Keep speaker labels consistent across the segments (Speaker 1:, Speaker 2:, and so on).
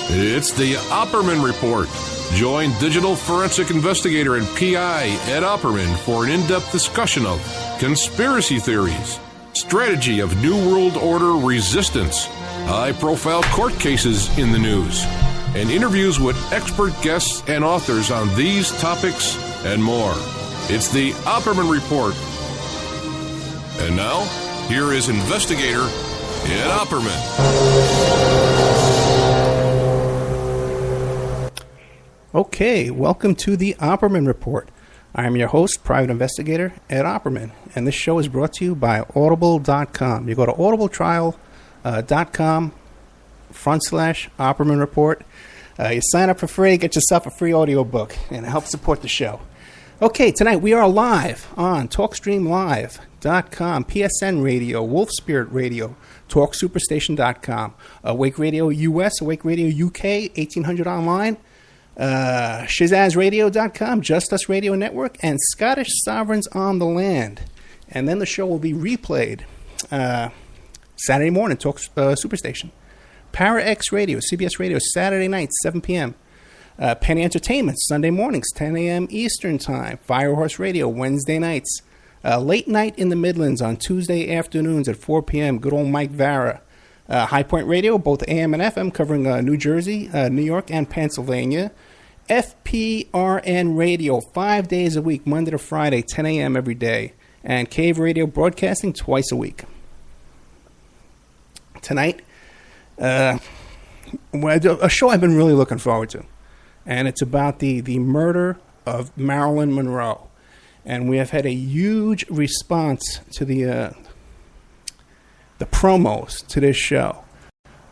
Speaker 1: It's the Opperman Report. Join digital forensic investigator and PI Ed Opperman for an in-depth discussion of conspiracy theories, strategy of New World Order resistance, high-profile court cases in the news, and interviews with expert guests and authors on these topics and more. It's the Opperman Report. And now, here is investigator Ed Opperman.
Speaker 2: Okay, welcome to the Opperman Report. I am your host, private investigator Ed Opperman, and this show is brought to you by Audible.com. You go to audibletrial.com/Opperman Report. You sign up for free, get yourself a free audiobook, and it helps support the show. Okay, tonight we are live on TalkStreamLive.com, PSN Radio, Wolf Spirit Radio, TalkSuperstation.com, Awake Radio US, Awake Radio UK, 1800 online, ShizazRadio.com, Just Us Radio Network, and Scottish Sovereigns on the Land. And then the show will be replayed Saturday morning, Talk Superstation. Para X Radio, CBS Radio, Saturday nights, 7 p.m. Penny Entertainment, Sunday mornings, 10 a.m. Eastern Time. Firehorse Radio, Wednesday nights. Late Night in the Midlands on Tuesday afternoons at 4 p.m. Good old Mike Vara. High Point Radio, both AM and FM, covering New Jersey, New York, and Pennsylvania. FPRN Radio, 5 days a week, Monday to Friday, 10 a.m. every day. And Cave Radio broadcasting twice a week. Tonight, a show I've been really looking forward to. And it's about the murder of Marilyn Monroe. And we have had a huge response to the promos to this show.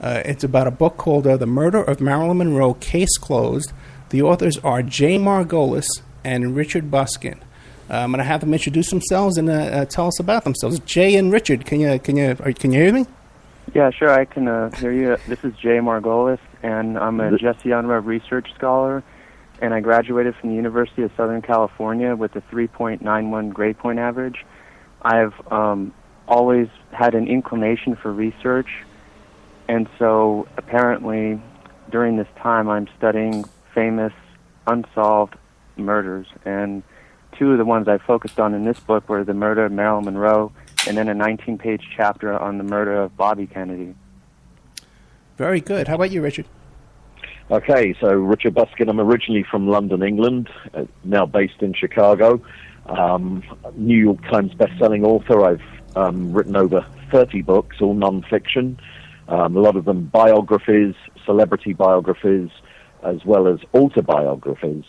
Speaker 2: It's about a book called The Murder of Marilyn Monroe, Case Closed. The authors are J. Margolis and Richard Buskin. I'm going to have them introduce themselves and tell us about themselves. Jay and Richard, can you hear me?
Speaker 3: Yeah, sure, I can hear you. This is Jay Margolis, and I'm a Jesse Unruh Research Scholar, and I graduated from the University of Southern California with a 3.91 grade point average. I've always had an inclination for research, and so apparently during this time I'm studying famous unsolved murders, and two of the ones I focused on in this book were the murder of Marilyn Monroe and then a 19-page chapter on the murder of Bobby Kennedy.
Speaker 2: Very good. How about you, Richard?
Speaker 4: Okay, so Richard Buskin. I'm originally from London, England, now based in Chicago. New York Times best-selling author. I've written over 30 books, all non-fiction. A lot of them biographies, celebrity biographies, as well as autobiographies.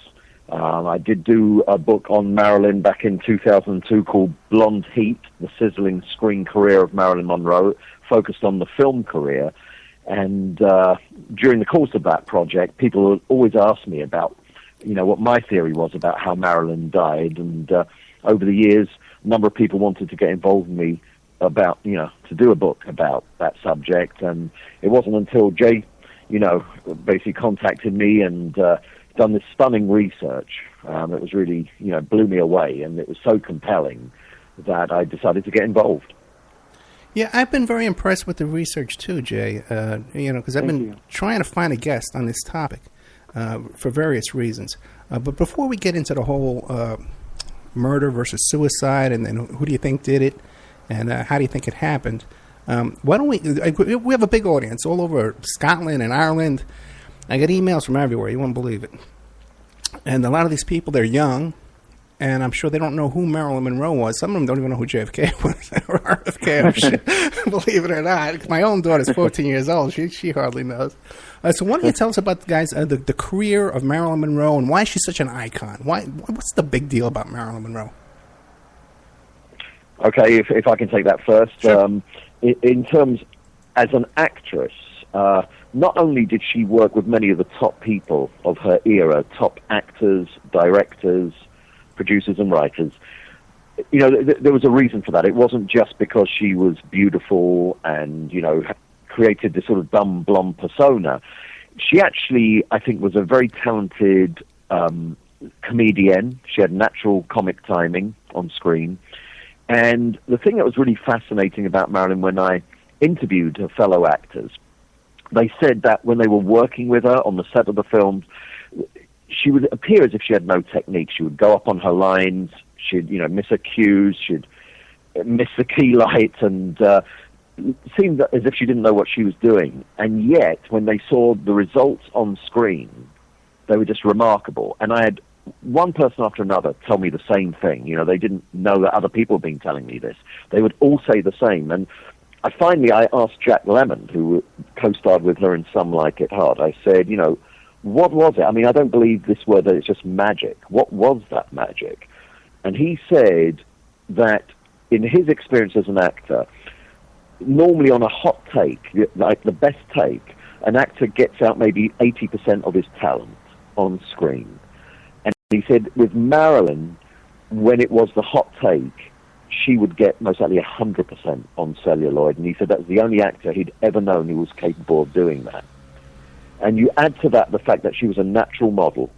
Speaker 4: I did do a book on Marilyn back in 2002 called Blonde Heat, the sizzling screen career of Marilyn Monroe, focused on the film career. And during the course of that project, people would always ask me about, what my theory was about how Marilyn died. And over the years, a number of people wanted to get involved with me about, to do a book about that subject. And it wasn't until Jay, basically contacted me and done this stunning research that was really, blew me away. And it was so compelling that I decided to get involved.
Speaker 2: Yeah, I've been very impressed with the research too, Jay. Because I've been trying to find a guest on this topic for various reasons. But before we get into the whole murder versus suicide, and then who do you think did it, and how do you think it happened? Why don't we have a big audience all over Scotland and Ireland. I get emails from everywhere. You won't believe it. And a lot of these people, they're young. And I'm sure they don't know who Marilyn Monroe was. Some of them don't even know who JFK was or RFK. Believe it or not. My own daughter's 14 years old. She hardly knows. So why don't you tell us about, guys, the career of Marilyn Monroe and why she's such an icon? What's the big deal about Marilyn Monroe?
Speaker 4: Okay, if I can take that first.
Speaker 2: Sure.
Speaker 4: In terms, as an actress, not only did she work with many of the top people of her era, top actors, directors, producers and writers, there was a reason for that. It wasn't just because she was beautiful and, created this sort of dumb blonde persona. She actually, I think, was a very talented comedian. She had natural comic timing on screen. And the thing that was really fascinating about Marilyn when I interviewed her fellow actors they said that when they were working with her on the set of the film, she would appear as if she had no technique. She would go up on her lines, she'd, miss her cues, she'd miss the key light, and seemed as if she didn't know what she was doing. And yet, when they saw the results on screen, they were just remarkable. And I had one person after another tell me the same thing. They didn't know that other people had been telling me this. They would all say the same. And finally, I asked Jack Lemmon, who co-starred with her in Some Like It Hard, I said, what was it? I mean, I don't believe this word that it's just magic. What was that magic? And he said that in his experience as an actor, normally on a hot take, like the best take, an actor gets out maybe 80% of his talent on screen. And he said with Marilyn, when it was the hot take, she would get most likely 100% on celluloid. And he said that's the only actor he'd ever known who was capable of doing that. And you add to that the fact that she was a natural model.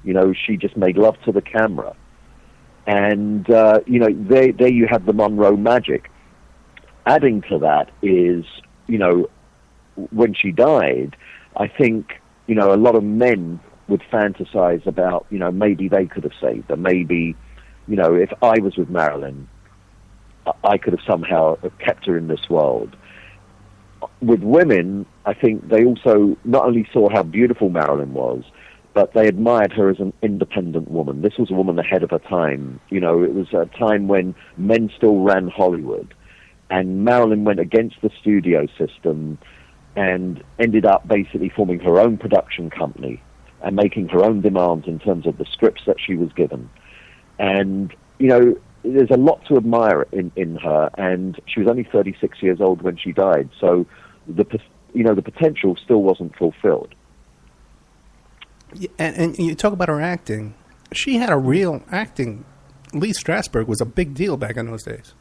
Speaker 4: She just made love to the camera. And, there you have the Monroe magic. Adding to that is, when she died, I think, a lot of men would fantasize about, maybe they could have saved her. Maybe, if I was with Marilyn, I could have somehow kept her in this world. With women, I think they also not only saw how beautiful Marilyn was, but they admired her as an independent woman. This was a woman ahead of her time. It was a time when men still ran Hollywood. And Marilyn went against the studio system and ended up basically forming her own production company and making her own demands in terms of the scripts that she was given. And, there's a lot to admire in her, and she was only 36 years old when she died. So the potential still wasn't fulfilled.
Speaker 2: And you talk about her acting. She had a real acting. Lee Strasberg was a big deal back in those days.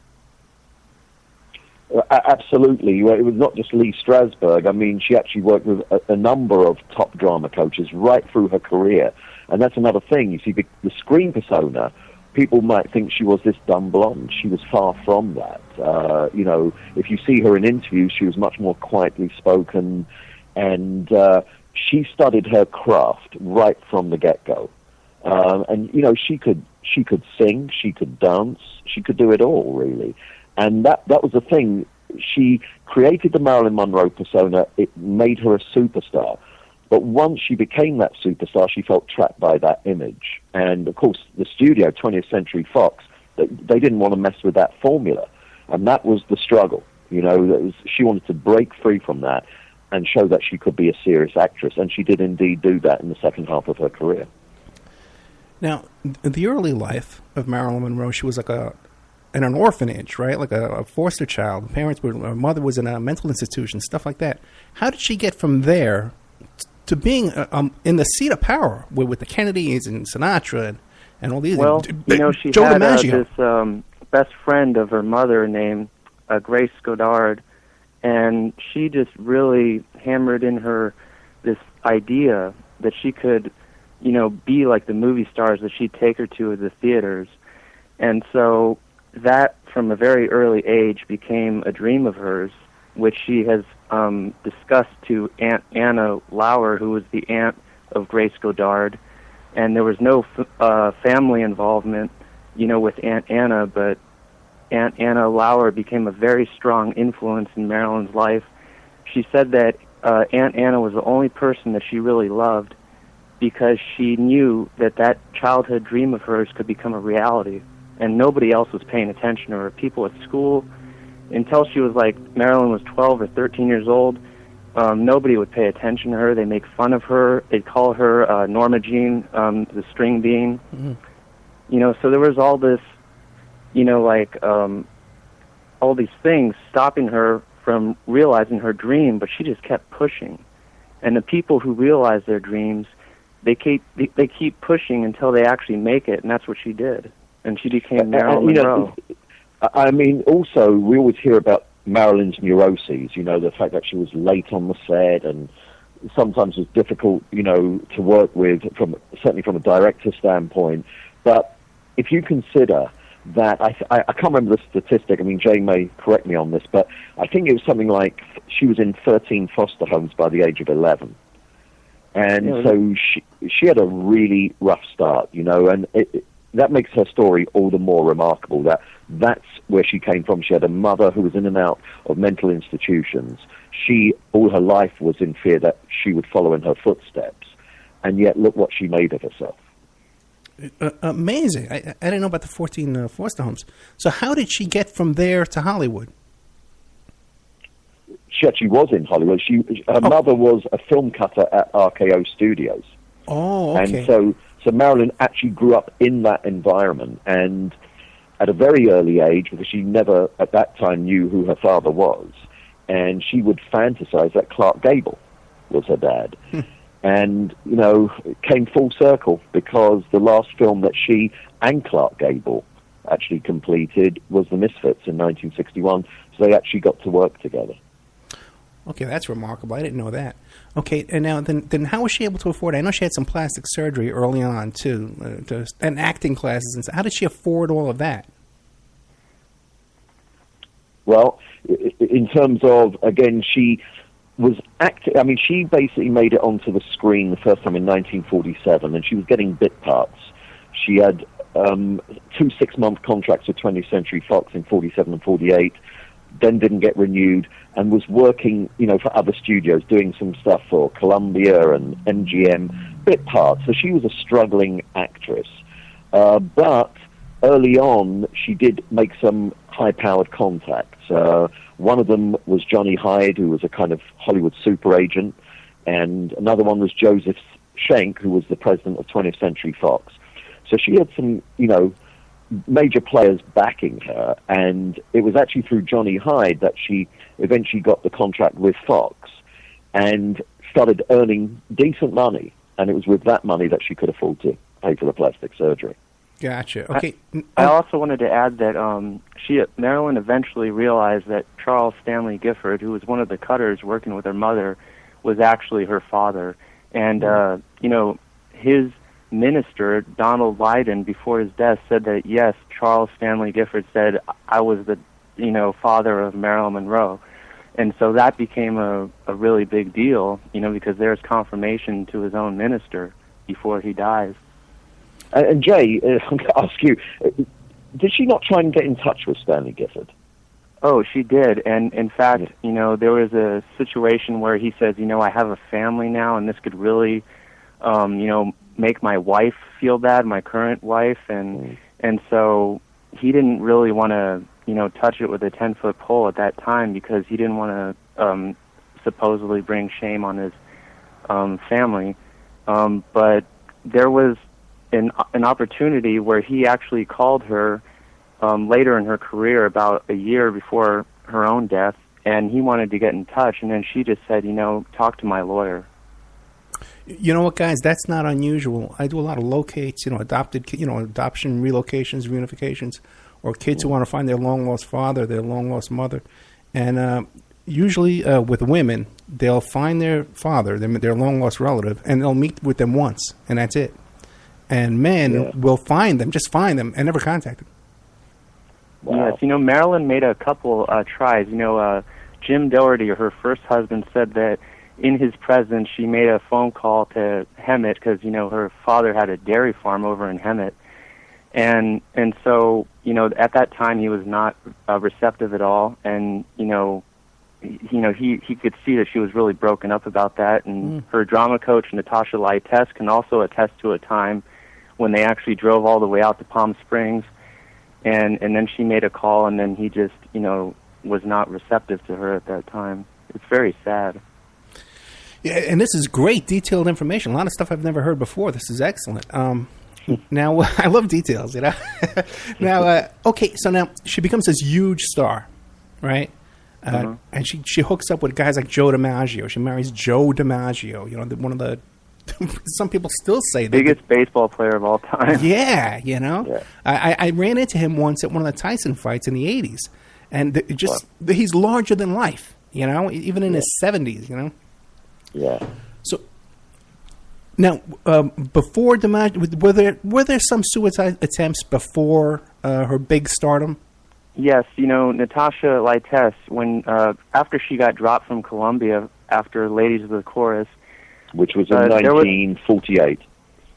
Speaker 4: Absolutely. It was not just Lee Strasberg. I mean, she actually worked with a number of top drama coaches right through her career. And that's another thing. You see, the screen persona, people might think she was this dumb blonde. She was far from that. If you see her in interviews, she was much more quietly spoken, and she studied her craft right from the get-go. She could sing, she could dance, she could do it all, really. And that was the thing. She created the Marilyn Monroe persona. It made her a superstar. But once she became that superstar, she felt trapped by that image. And, of course, the studio, 20th Century Fox, they didn't want to mess with that formula. And that was the struggle. She wanted to break free from that and show that she could be a serious actress. And she did indeed do that in the second half of her career.
Speaker 2: Now, the early life of Marilyn Monroe, she was like in an orphanage, right? Like a foster child. Her mother was in a mental institution, stuff like that. How did she get from there to being in the seat of power with the Kennedys and Sinatra and all these?
Speaker 3: Well, she had this best friend of her mother named Grace Goddard, and she just really hammered in her this idea that she could, be like the movie stars that she'd take her to the theaters. And so that, from a very early age, became a dream of hers, which she has discussed to Aunt Anna Lauer, who was the aunt of Grace Goddard. And there was no family involvement, with Aunt Anna, but Aunt Anna Lauer became a very strong influence in Marilyn's life. She said that Aunt Anna was the only person that she really loved because she knew that childhood dream of hers could become a reality, and nobody else was paying attention to her. People at school, until she was Marilyn was 12 or 13 years old, nobody would pay attention to her. They make fun of her. They'd call her Norma Jean, the string bean. Mm-hmm. So there was all this, all these things stopping her from realizing her dream, but she just kept pushing. And the people who realize their dreams, they keep pushing until they actually make it, and that's what she did. And she became Marilyn Monroe.
Speaker 4: I mean, also, we always hear about Marilyn's neuroses, the fact that she was late on the set and sometimes was difficult, to work with, certainly from a director standpoint. But if you consider that I can't remember the statistic. I mean, Jay may correct me on this, but I think it was something like she was in 13 foster homes by the age of 11. And so she had a really rough start, you know, and that makes her story all the more remarkable. That's where she came from. She had a mother who was in and out of mental institutions. She, all her life, was in fear that she would follow in her footsteps. And yet, look what she made of herself.
Speaker 2: Amazing. I didn't know about the 14 foster homes. So how did she get from there to Hollywood?
Speaker 4: She actually was in Hollywood. Her mother was a film cutter at RKO Studios.
Speaker 2: Oh, okay.
Speaker 4: And so Marilyn actually grew up in that environment, and at a very early age, because she never at that time knew who her father was, and she would fantasize that Clark Gable was her dad. And, you know, it came full circle, because the last film that she and Clark Gable actually completed was The Misfits in 1961, so they actually got to work together.
Speaker 2: Okay, that's remarkable. I didn't know that. Okay, and now then how was she able to afford it? I know she had some plastic surgery early on, too, and acting classes. And so how did she afford all of that? Well,
Speaker 4: in terms of, again, she was acting. I mean, she basically made it onto the screen the first time in 1947, and she was getting bit parts. She had 2 6-month contracts with 20th Century Fox in 47 and 48, then didn't get renewed, and was working, you know, for other studios, doing some stuff for Columbia and MGM, bit parts. So she was a struggling actress. But early on, she did make some high-powered contacts. One of them was Johnny Hyde, who was a kind of Hollywood super agent, and another one was Joseph Schenck, who was the president of 20th Century Fox. So she had some, you know, major players backing her, and it was actually through Johnny Hyde that she eventually got the contract with Fox and started earning decent money, and it was with that money that she could afford to pay for the plastic surgery.
Speaker 2: Gotcha. Okay.
Speaker 3: I also wanted to add that Marilyn eventually realized that Charles Stanley Gifford, who was one of the cutters working with her mother, was actually her father. And, you know, his minister, Donald Lydon, before his death, said that, yes, Charles Stanley Gifford said, I was the, you know, father of Marilyn Monroe. And so that became a really big deal, you know, because there's confirmation to his own minister before he dies.
Speaker 4: And Jay, I'm going to ask you, did she not try and get in touch with Stanley Gifford?
Speaker 3: Oh, she did. And in fact, you know, there was a situation where he says, you know, I have a family now, and this could really, you know, make my wife feel bad, my current wife. And so he didn't really want to, you know, touch it with a 10-foot pole at that time, because he didn't want to supposedly bring shame on his family. But there was an opportunity where he actually called her later in her career, about a year before her own death, and he wanted to get in touch, and then she just said, you know, talk to my lawyer.
Speaker 2: You know what, guys? That's not unusual. I do a lot of locates, you know, adoption, relocations, reunifications, or kids who want to find their long-lost father, their long-lost mother. And usually with women, they'll find their father, their long-lost relative, and they'll meet with them once, and that's it. And men will find them, just find them, and never contact them.
Speaker 3: Wow. Yes, you know, Marilyn made a couple tries. You know, Jim Doherty, her first husband, said that in his presence she made a phone call to Hemet, because, you know, her father had a dairy farm over in Hemet. And so, you know, at that time he was not receptive at all. And, he could see that she was really broken up about that. And her drama coach, Natasha Lytess, can also attest to a time when they actually drove all the way out to Palm Springs. And then she made a call, and then he just, you know, was not receptive to her at that time. It's very sad.
Speaker 2: Yeah, and this is great, detailed information. A lot of stuff I've never heard before. This is excellent. Now, I love details, you know. Now, okay, so now she becomes this huge star, right? And she hooks up with guys like Joe DiMaggio. She marries Joe DiMaggio, you know, one of the, some people still say that
Speaker 3: biggest baseball player of all time.
Speaker 2: Yeah, you know. Yeah. I ran into him once at one of the Tyson fights in the 80s, and he's larger than life, you know, even in his 70s, you know.
Speaker 4: Yeah.
Speaker 2: So now, before DiMaggio, were there some suicide attempts before her big stardom?
Speaker 3: Yes, Natasha Lytess, when after she got dropped from Columbia after Ladies of the Chorus,
Speaker 4: which was in 1948.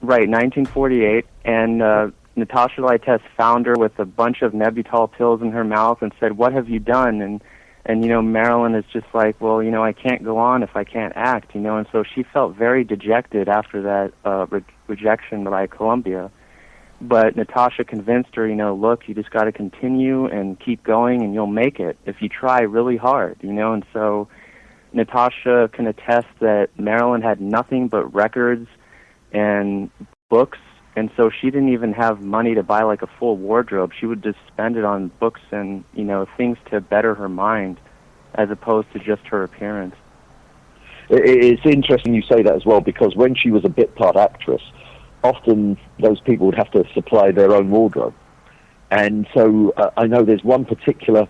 Speaker 3: Right, 1948, and Natasha Lytess found her with a bunch of Nebutol pills in her mouth and said, "What have you done?" And Marilyn is just like, "Well, I can't go on if I can't act," and so she felt very dejected after that rejection by Columbia. But Natasha convinced her, look, you just got to continue and keep going, and you'll make it if you try really hard, and so Natasha can attest that Marilyn had nothing but records and books, and so she didn't even have money to buy like a full wardrobe. She would just spend it on books and, things to better her mind as opposed to just her appearance.
Speaker 4: It's interesting you say that as well, because when she was a bit part actress, often those people would have to supply their own wardrobe. And so I know there's one particular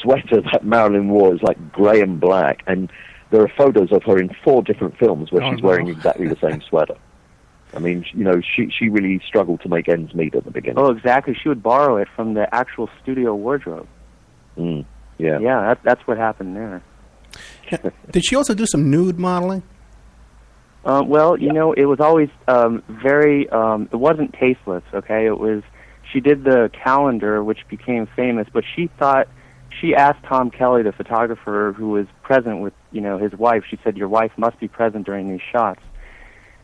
Speaker 4: sweater that Marilyn wore, is like grey and black, and there are photos of her in 4 different films where she's wearing exactly the same sweater. I mean, she really struggled to make ends meet at the beginning.
Speaker 3: Oh, exactly. She would borrow it from the actual studio wardrobe.
Speaker 4: Yeah.
Speaker 3: Yeah, that's what happened there.
Speaker 2: Did she also do some nude modeling?
Speaker 3: Well, it was always very, it wasn't tasteless, okay? She did the calendar, which became famous, but she asked Tom Kelly, the photographer who was present with, his wife, she said, "Your wife must be present during these shots,"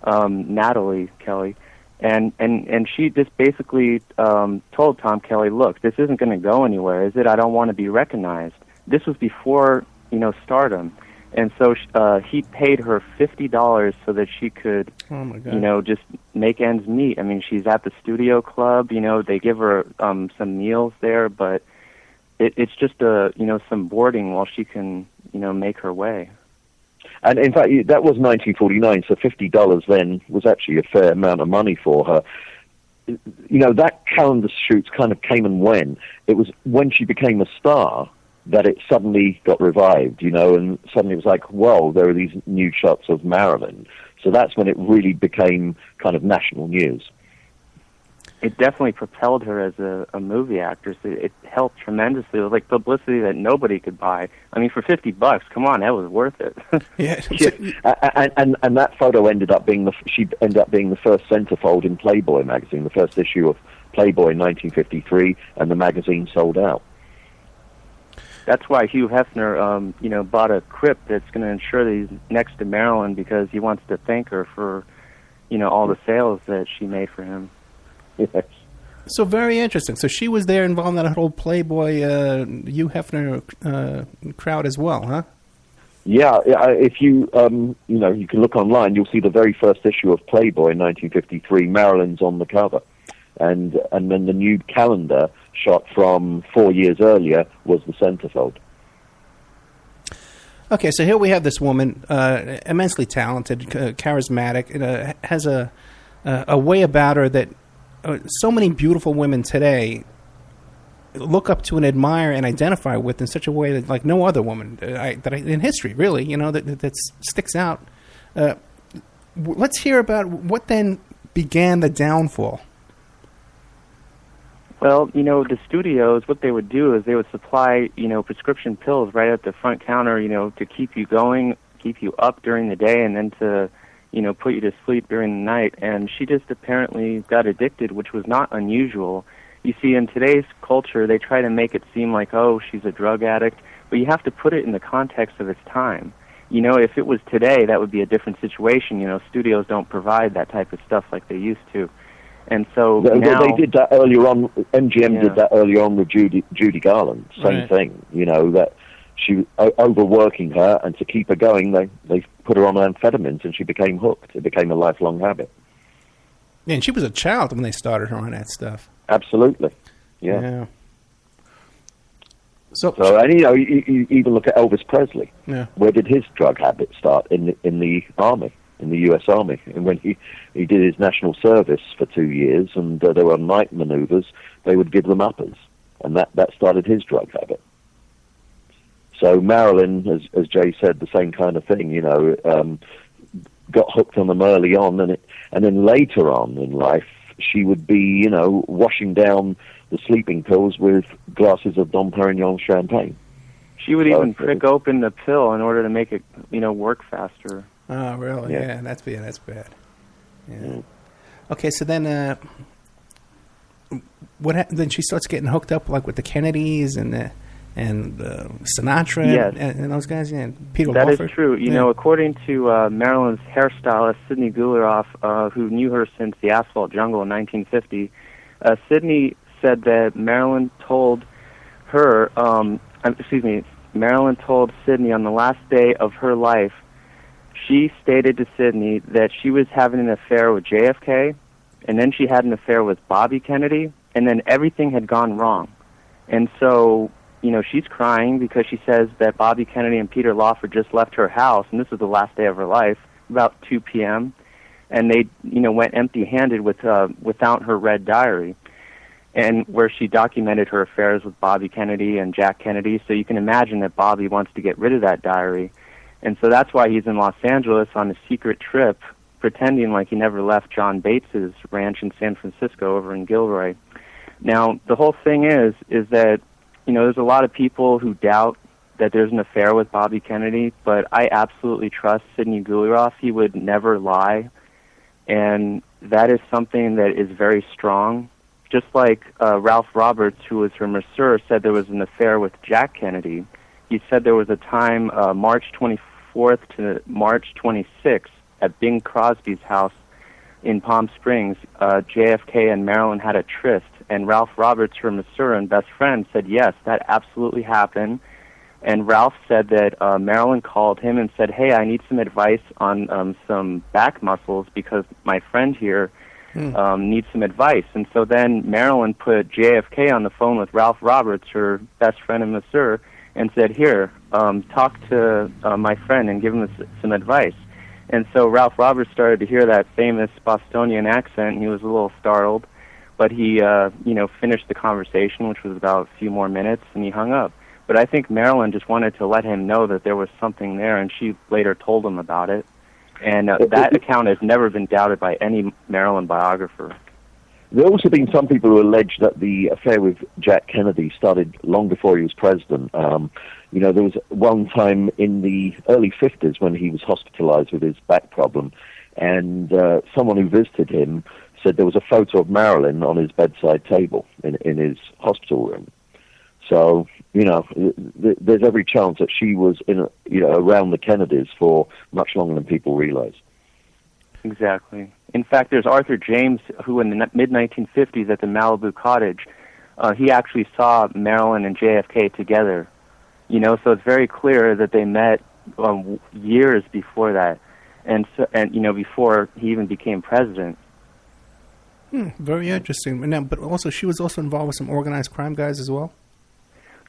Speaker 3: Natalie Kelly. And she just basically told Tom Kelly, "Look, this isn't going to go anywhere, is it? I don't want to be recognized." This was before, stardom. And so he paid her $50 so that she could, just make ends meet. I mean, she's at the studio club. They give her some meals there, but it's just some boarding while she can, make her way.
Speaker 4: And in fact, that was 1949, so $50 then was actually a fair amount of money for her. That calendar shoots kind of came and went. It was when she became a star that it suddenly got revived, and suddenly it was like, well, there are these new shots of Marilyn. So that's when it really became kind of national news.
Speaker 3: It definitely propelled her as a movie actress. It helped tremendously. It was like publicity that nobody could buy. I mean, for $50, come on, that was worth it.
Speaker 2: Yeah.
Speaker 4: And that photo ended up being she ended up being the first centerfold in Playboy magazine, the first issue of Playboy in 1953, and the magazine sold out.
Speaker 3: That's why Hugh Hefner, bought a crypt that's going to ensure that he's next to Marilyn, because he wants to thank her for, all the sales that she made for him.
Speaker 4: Yes.
Speaker 2: So very interesting. So she was there involved in that whole Playboy Hugh Hefner crowd as well, huh?
Speaker 4: Yeah. If you you can look online, you'll see the very first issue of Playboy in 1953. Marilyn's on the cover, and then the nude calendar shot from 4 years earlier was the centerfold.
Speaker 2: Okay, so here we have this woman, immensely talented, charismatic, has a way about her that so many beautiful women today look up to and admire and identify with in such a way that, like, no other woman in history, really, that sticks out. Let's hear about what then began the downfall.
Speaker 3: Well, the studios, what they would do is they would supply, prescription pills right at the front counter, to keep you going, keep you up during the day, and then to, put you to sleep during the night. And she just apparently got addicted, which was not unusual. You see, in today's culture, they try to make it seem like, oh, she's a drug addict, but you have to put it in the context of its time. If it was today, that would be a different situation. Studios don't provide that type of stuff like they used to. And so now,
Speaker 4: they did that earlier on. MGM did that earlier on with Judy Garland. Same thing. That she overworking her, and to keep her going, they put her on amphetamines, and she became hooked. It became a lifelong habit.
Speaker 2: Yeah, and she was a child when they started her on that stuff.
Speaker 4: Absolutely. Yeah.
Speaker 2: So
Speaker 4: and you even look at Elvis Presley.
Speaker 2: Yeah.
Speaker 4: Where did his drug habit start? In the army. In the U.S. Army, and when he did his national service for 2 years, and there were night maneuvers, they would give them uppers, and that started his drug habit. So Marilyn, as Jay said, the same kind of thing, got hooked on them early on, and then later on in life, she would be, washing down the sleeping pills with glasses of Dom Perignon champagne.
Speaker 3: She would even prick open the pill in order to make it, work faster.
Speaker 2: Oh, really?
Speaker 4: Yeah.
Speaker 2: Yeah, that's bad. Yeah. Okay, so then then she starts getting hooked up like with the Kennedys and Sinatra
Speaker 3: Yes.
Speaker 2: and those guys. Yeah, and Peter
Speaker 3: That
Speaker 2: Lawford.
Speaker 3: is true. According to Marilyn's hairstylist, Sidney Guleroff, who knew her since the Asphalt Jungle in 1950, Sidney said that Marilyn told Marilyn told Sidney on the last day of her life, she stated to Sidney that she was having an affair with JFK, and then she had an affair with Bobby Kennedy, and then everything had gone wrong. And so, she's crying because she says that Bobby Kennedy and Peter Lawford just left her house, and this was the last day of her life, about 2 p.m., and they, went empty-handed without her red diary, and where she documented her affairs with Bobby Kennedy and Jack Kennedy. So you can imagine that Bobby wants to get rid of that diary. And so that's why he's in Los Angeles on a secret trip, pretending like he never left John Bates's ranch in San Francisco over in Gilroy. Now, the whole thing is that, there's a lot of people who doubt that there's an affair with Bobby Kennedy, but I absolutely trust Sidney Guleroff. He would never lie, and that is something that is very strong. Just like Ralph Roberts, who was her masseur, said there was an affair with Jack Kennedy. He said there was a time, March 24th to March 26th, at Bing Crosby's house in Palm Springs, JFK and Marilyn had a tryst, and Ralph Roberts, her masseur and best friend, said, yes, that absolutely happened. And Ralph said that Marilyn called him and said, hey, I need some advice on some back muscles because my friend here needs some advice. And so then Marilyn put JFK on the phone with Ralph Roberts, her best friend and masseur, and said, here, talk to my friend and give him some advice. And so Ralph Roberts started to hear that famous Bostonian accent, and he was a little startled, but he, finished the conversation, which was about a few more minutes, and he hung up. But I think Marilyn just wanted to let him know that there was something there, and she later told him about it. And that account has never been doubted by any Marilyn biographer.
Speaker 4: There have also been some people who allege that the affair with Jack Kennedy started long before he was president. There was one time in the early 50s when he was hospitalized with his back problem, and someone who visited him said there was a photo of Marilyn on his bedside table in his hospital room. So, there's every chance that she was around the Kennedys for much longer than people realize.
Speaker 3: Exactly. In fact, there's Arthur James, who in the mid-1950s at the Malibu cottage, he actually saw Marilyn and JFK together. So it's very clear that they met years before that, and before he even became president.
Speaker 2: Very interesting. Now, but also, she was also involved with some organized crime guys as well?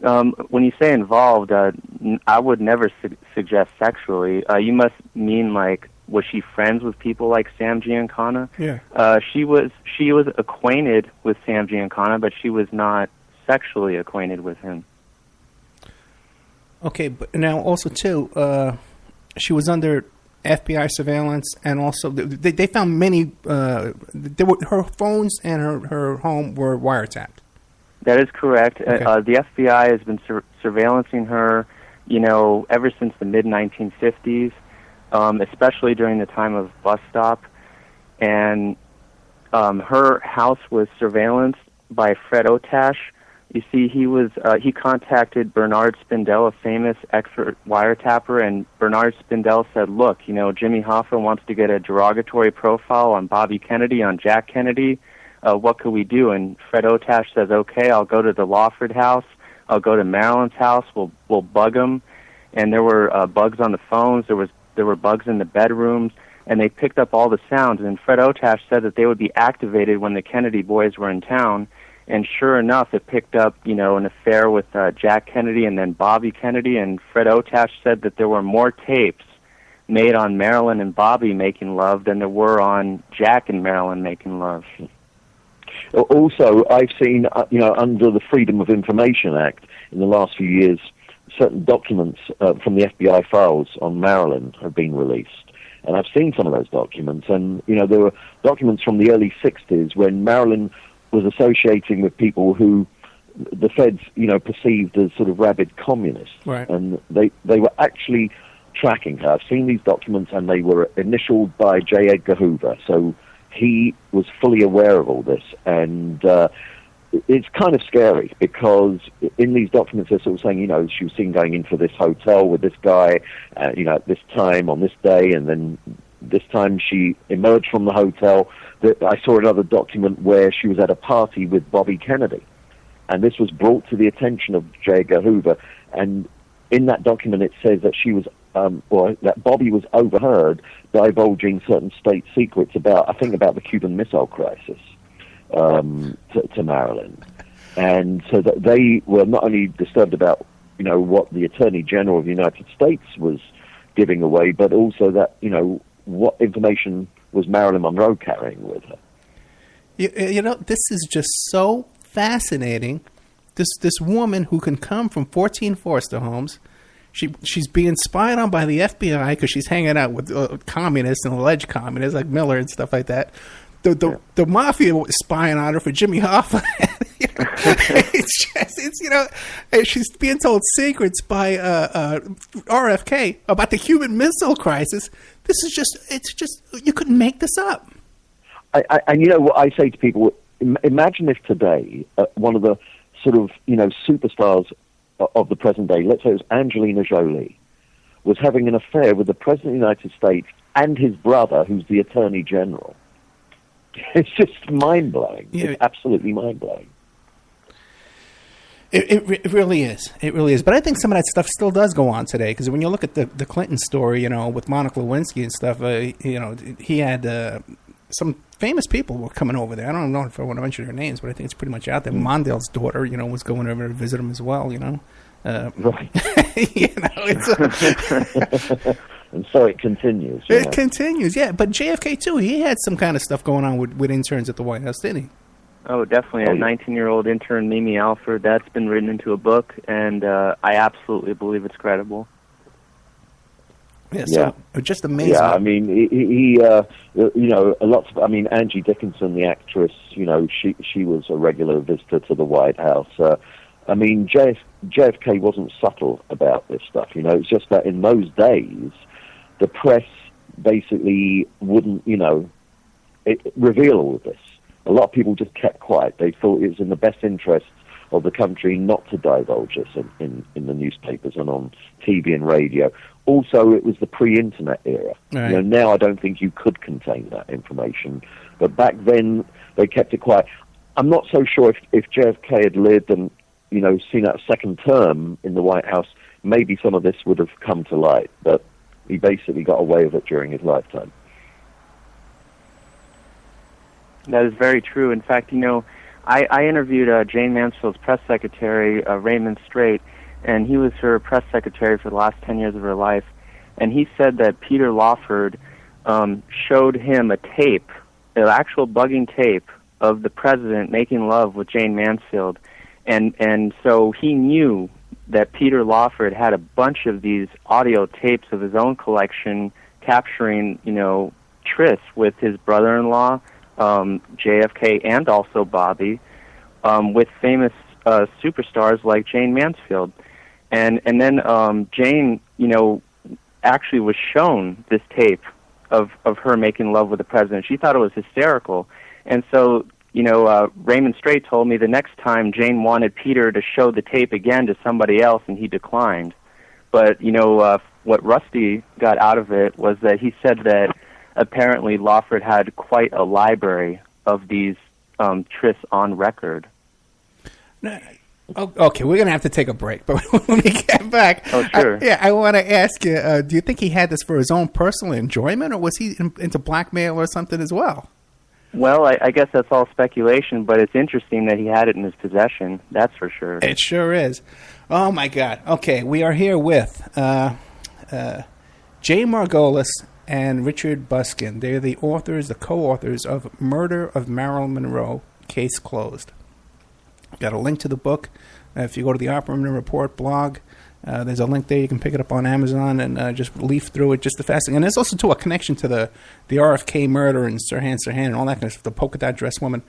Speaker 3: When you say involved, I would never suggest sexually. You must mean like, was she friends with people like Sam Giancana?
Speaker 2: Yeah.
Speaker 3: She was acquainted with Sam Giancana, but she was not sexually acquainted with him.
Speaker 2: Okay, but now also too, she was under FBI surveillance, and also they found many. Her phones and her home were wiretapped.
Speaker 3: That is correct.
Speaker 2: Okay.
Speaker 3: The FBI has been surveillancing her, ever since the mid-1950s, especially during the time of Bus Stop. And her house was surveillanced by Fred Otash. You see, he contacted Bernard Spindell, a famous expert wiretapper, and Bernard Spindell said, look, Jimmy Hoffa wants to get a derogatory profile on Bobby Kennedy, on Jack Kennedy. What could we do? And Fred Otash says, okay, I'll go to the Lawford house. I'll go to Marilyn's house. We'll bug them. And there were bugs on the phones. There were bugs in the bedrooms. And they picked up all the sounds. And Fred Otash said that they would be activated when the Kennedy boys were in town. And sure enough, it picked up, an affair with Jack Kennedy and then Bobby Kennedy. And Fred Otash said that there were more tapes made on Marilyn and Bobby making love than there were on Jack and Marilyn making love.
Speaker 4: Also, I've seen, under the Freedom of Information Act in the last few years, certain documents from the FBI files on Marilyn have been released. And I've seen some of those documents. And, there were documents from the early 60s when Marilyn was associating with people who the feds, perceived as sort of rabid communists.
Speaker 2: Right.
Speaker 4: And they were actually tracking her. I've seen these documents, and they were initialed by J. Edgar Hoover. So he was fully aware of all this. And it's kind of scary, because in these documents they're sort of saying, she was seen going into this hotel with this guy, at this time on this day, and then this time she emerged from the hotel. I saw another document where she was at a party with Bobby Kennedy, and this was brought to the attention of J. Edgar Hoover. And in that document it says that she was, that Bobby was overheard divulging certain state secrets about the Cuban Missile Crisis to Marilyn. And so that they were not only disturbed about, what the Attorney General of the United States was giving away, but also that, what information was Marilyn Monroe carrying with her.
Speaker 2: This is just so fascinating. This woman who can come from 14 foster homes, she's being spied on by the FBI because she's hanging out with communists and alleged communists like Miller and stuff like that. The mafia was spying on her for Jimmy Hoffa. And she's being told secrets by RFK about the Cuban Missile Crisis. It's just you couldn't make this up.
Speaker 4: And what I say to people, imagine if today one of the sort of superstars of the present day, let's say it was Angelina Jolie, was having an affair with the President of the United States and his brother, who's the Attorney General. It's just mind-blowing. Yeah. It's absolutely mind-blowing.
Speaker 2: It really is. It really is. But I think some of that stuff still does go on today, because when you look at the Clinton story, with Monica Lewinsky and stuff, he had some famous people were coming over there. I don't know if I want to mention their names, but I think it's pretty much out there. Mondale's daughter, was going over to visit him as well,
Speaker 4: Right.
Speaker 2: It's
Speaker 4: and so it continues.
Speaker 2: It continues, yeah. But JFK, too, he had some kind of stuff going on with interns at the White House, didn't he?
Speaker 3: Oh, definitely. A 19-year-old intern, Mimi Alford, that's been written into a book, and I absolutely believe it's credible.
Speaker 2: Yeah, just amazing.
Speaker 4: Yeah, I mean, he Angie Dickinson, the actress, she was a regular visitor to the White House. JFK wasn't subtle about this stuff, It's just that in those days, the press basically wouldn't, reveal all of this. A lot of people just kept quiet. They thought it was in the best interests of the country not to divulge this in the newspapers and on TV and radio. Also, it was the pre-internet era.
Speaker 2: Right.
Speaker 4: Now I don't think you could contain that information. But back then, they kept it quiet. I'm not so sure if JFK had lived and, seen that second term in the White House, maybe some of this would have come to light. But he basically got away with it during his lifetime.
Speaker 3: That is very true. In fact, I interviewed Jane Mansfield's press secretary, Raymond Straight, and he was her press secretary for the last 10 years of her life. And he said that Peter Lawford showed him a tape, an actual bugging tape, of the president making love with Jane Mansfield. And so he knew that Peter Lawford had a bunch of these audio tapes of his own collection capturing, trysts with his brother-in-law, JFK, and also Bobby, with famous superstars like Jane Mansfield. And then Jane, actually was shown this tape of her making love with the president. She thought it was hysterical. And so, Raymond Straight told me the next time Jane wanted Peter to show the tape again to somebody else, and he declined. But, what Rusty got out of it was that he said that apparently Lawford had quite a library of these trysts on record.
Speaker 2: Okay, we're going to have to take a break, but when we get back,
Speaker 3: sure.
Speaker 2: I want to ask you, do you think he had this for his own personal enjoyment, or was he into blackmail or something as well?
Speaker 3: Well, I guess that's all speculation, but it's interesting that he had it in his possession, that's for sure.
Speaker 2: It sure is. Oh, my God. Okay, we are here with Jay Margolis and Richard Buskin. They're the co-authors of Murder of Marilyn Monroe, Case Closed. Got a link to the book. If you go to the Opera Report blog, There's a link there. You can pick it up on Amazon and just leaf through it. Just the fascinating. And there's also, too, a connection to the RFK murder and Sirhan and all that kind of stuff, the polka-dot dress woman.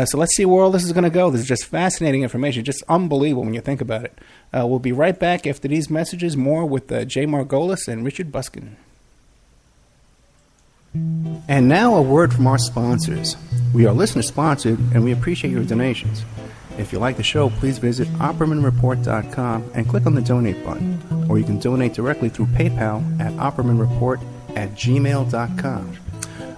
Speaker 2: So let's see where all this is going to go. This is just fascinating information, just unbelievable when you think about it. We'll be right back after these messages, more with Jay Margolis and Richard Buskin. And now a word from our sponsors. We are listener-sponsored, and we appreciate your donations. If you like the show, please visit OppermanReport.com and click on the donate button. Or you can donate directly through PayPal at OppermanReport@gmail.com.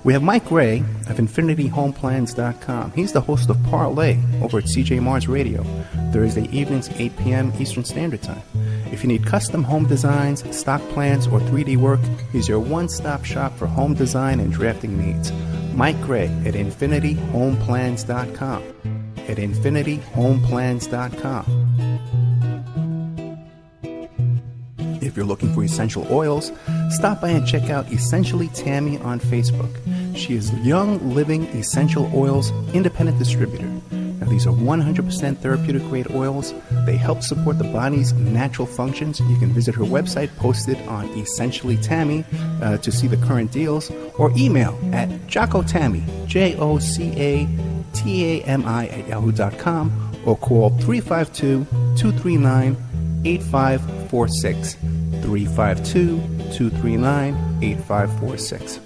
Speaker 2: We have Mike Gray of InfinityHomePlans.com. He's the host of Parlay over at CJ Mars Radio, Thursday evenings, 8 p.m. Eastern Standard Time. If you need custom home designs, stock plans, or 3D work, he's your one-stop shop for home design and drafting needs. Mike Gray at InfinityHomePlans.com. At InfinityHomePlans.com. If you're looking for essential oils, stop by and check out Essentially Tammy on Facebook. She is Young Living Essential Oils Independent Distributor. Now, these are 100% therapeutic grade oils. They help support the body's natural functions. You can visit her website posted on Essentially Tammy to see the current deals, or email at JockoTammy, JOCATAMI @yahoo.com, or call 352-239-8546. 352-239-8546.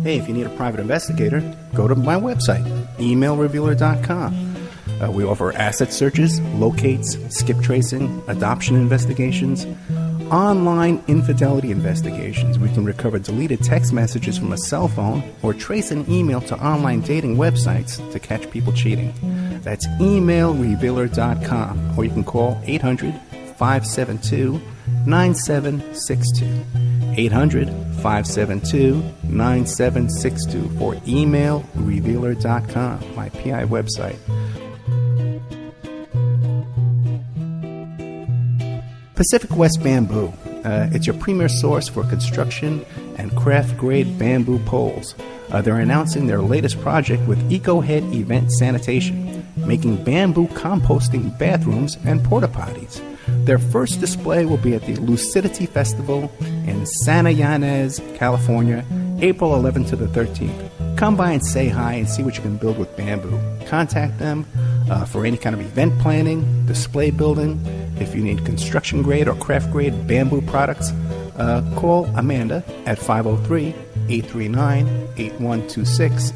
Speaker 2: Hey, if you need a private investigator, go to my website, emailrevealer.com. We offer asset searches, locates, skip tracing, adoption investigations, online infidelity investigations. We can recover deleted text messages from a cell phone or trace an email to online dating websites to catch people cheating. That's emailrevealer.com, or you can call 800-572-9762. 800-572-9762 for emailrevealer.com, my PI website. Pacific West Bamboo. It's your premier source for construction and craft-grade bamboo poles. They're announcing their latest project with EcoHead Event Sanitation, making bamboo composting bathrooms and porta-potties. Their first display will be at the Lucidity Festival in Santa Ynez, California, April 11th to the 13th. Come by and say hi and see what you can build with bamboo. Contact them for any kind of event planning, display building. If you need construction-grade or craft-grade bamboo products, call Amanda at 503-839-8126,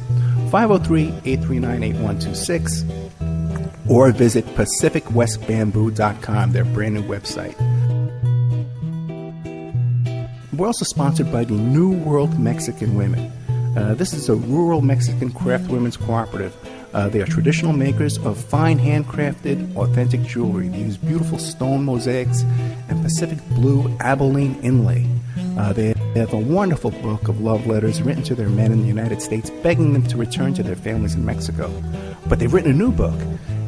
Speaker 2: 503-839-8126, or visit PacificWestBamboo.com, their brand new website. We're also sponsored by the New World Mexican Women. This is a rural Mexican craft women's cooperative. They are traditional makers of fine handcrafted, authentic jewelry. They use beautiful stone mosaics and Pacific blue Abilene inlay. They have a wonderful book of love letters written to their men in the United States, begging them to return to their families in Mexico. But they've written a new book,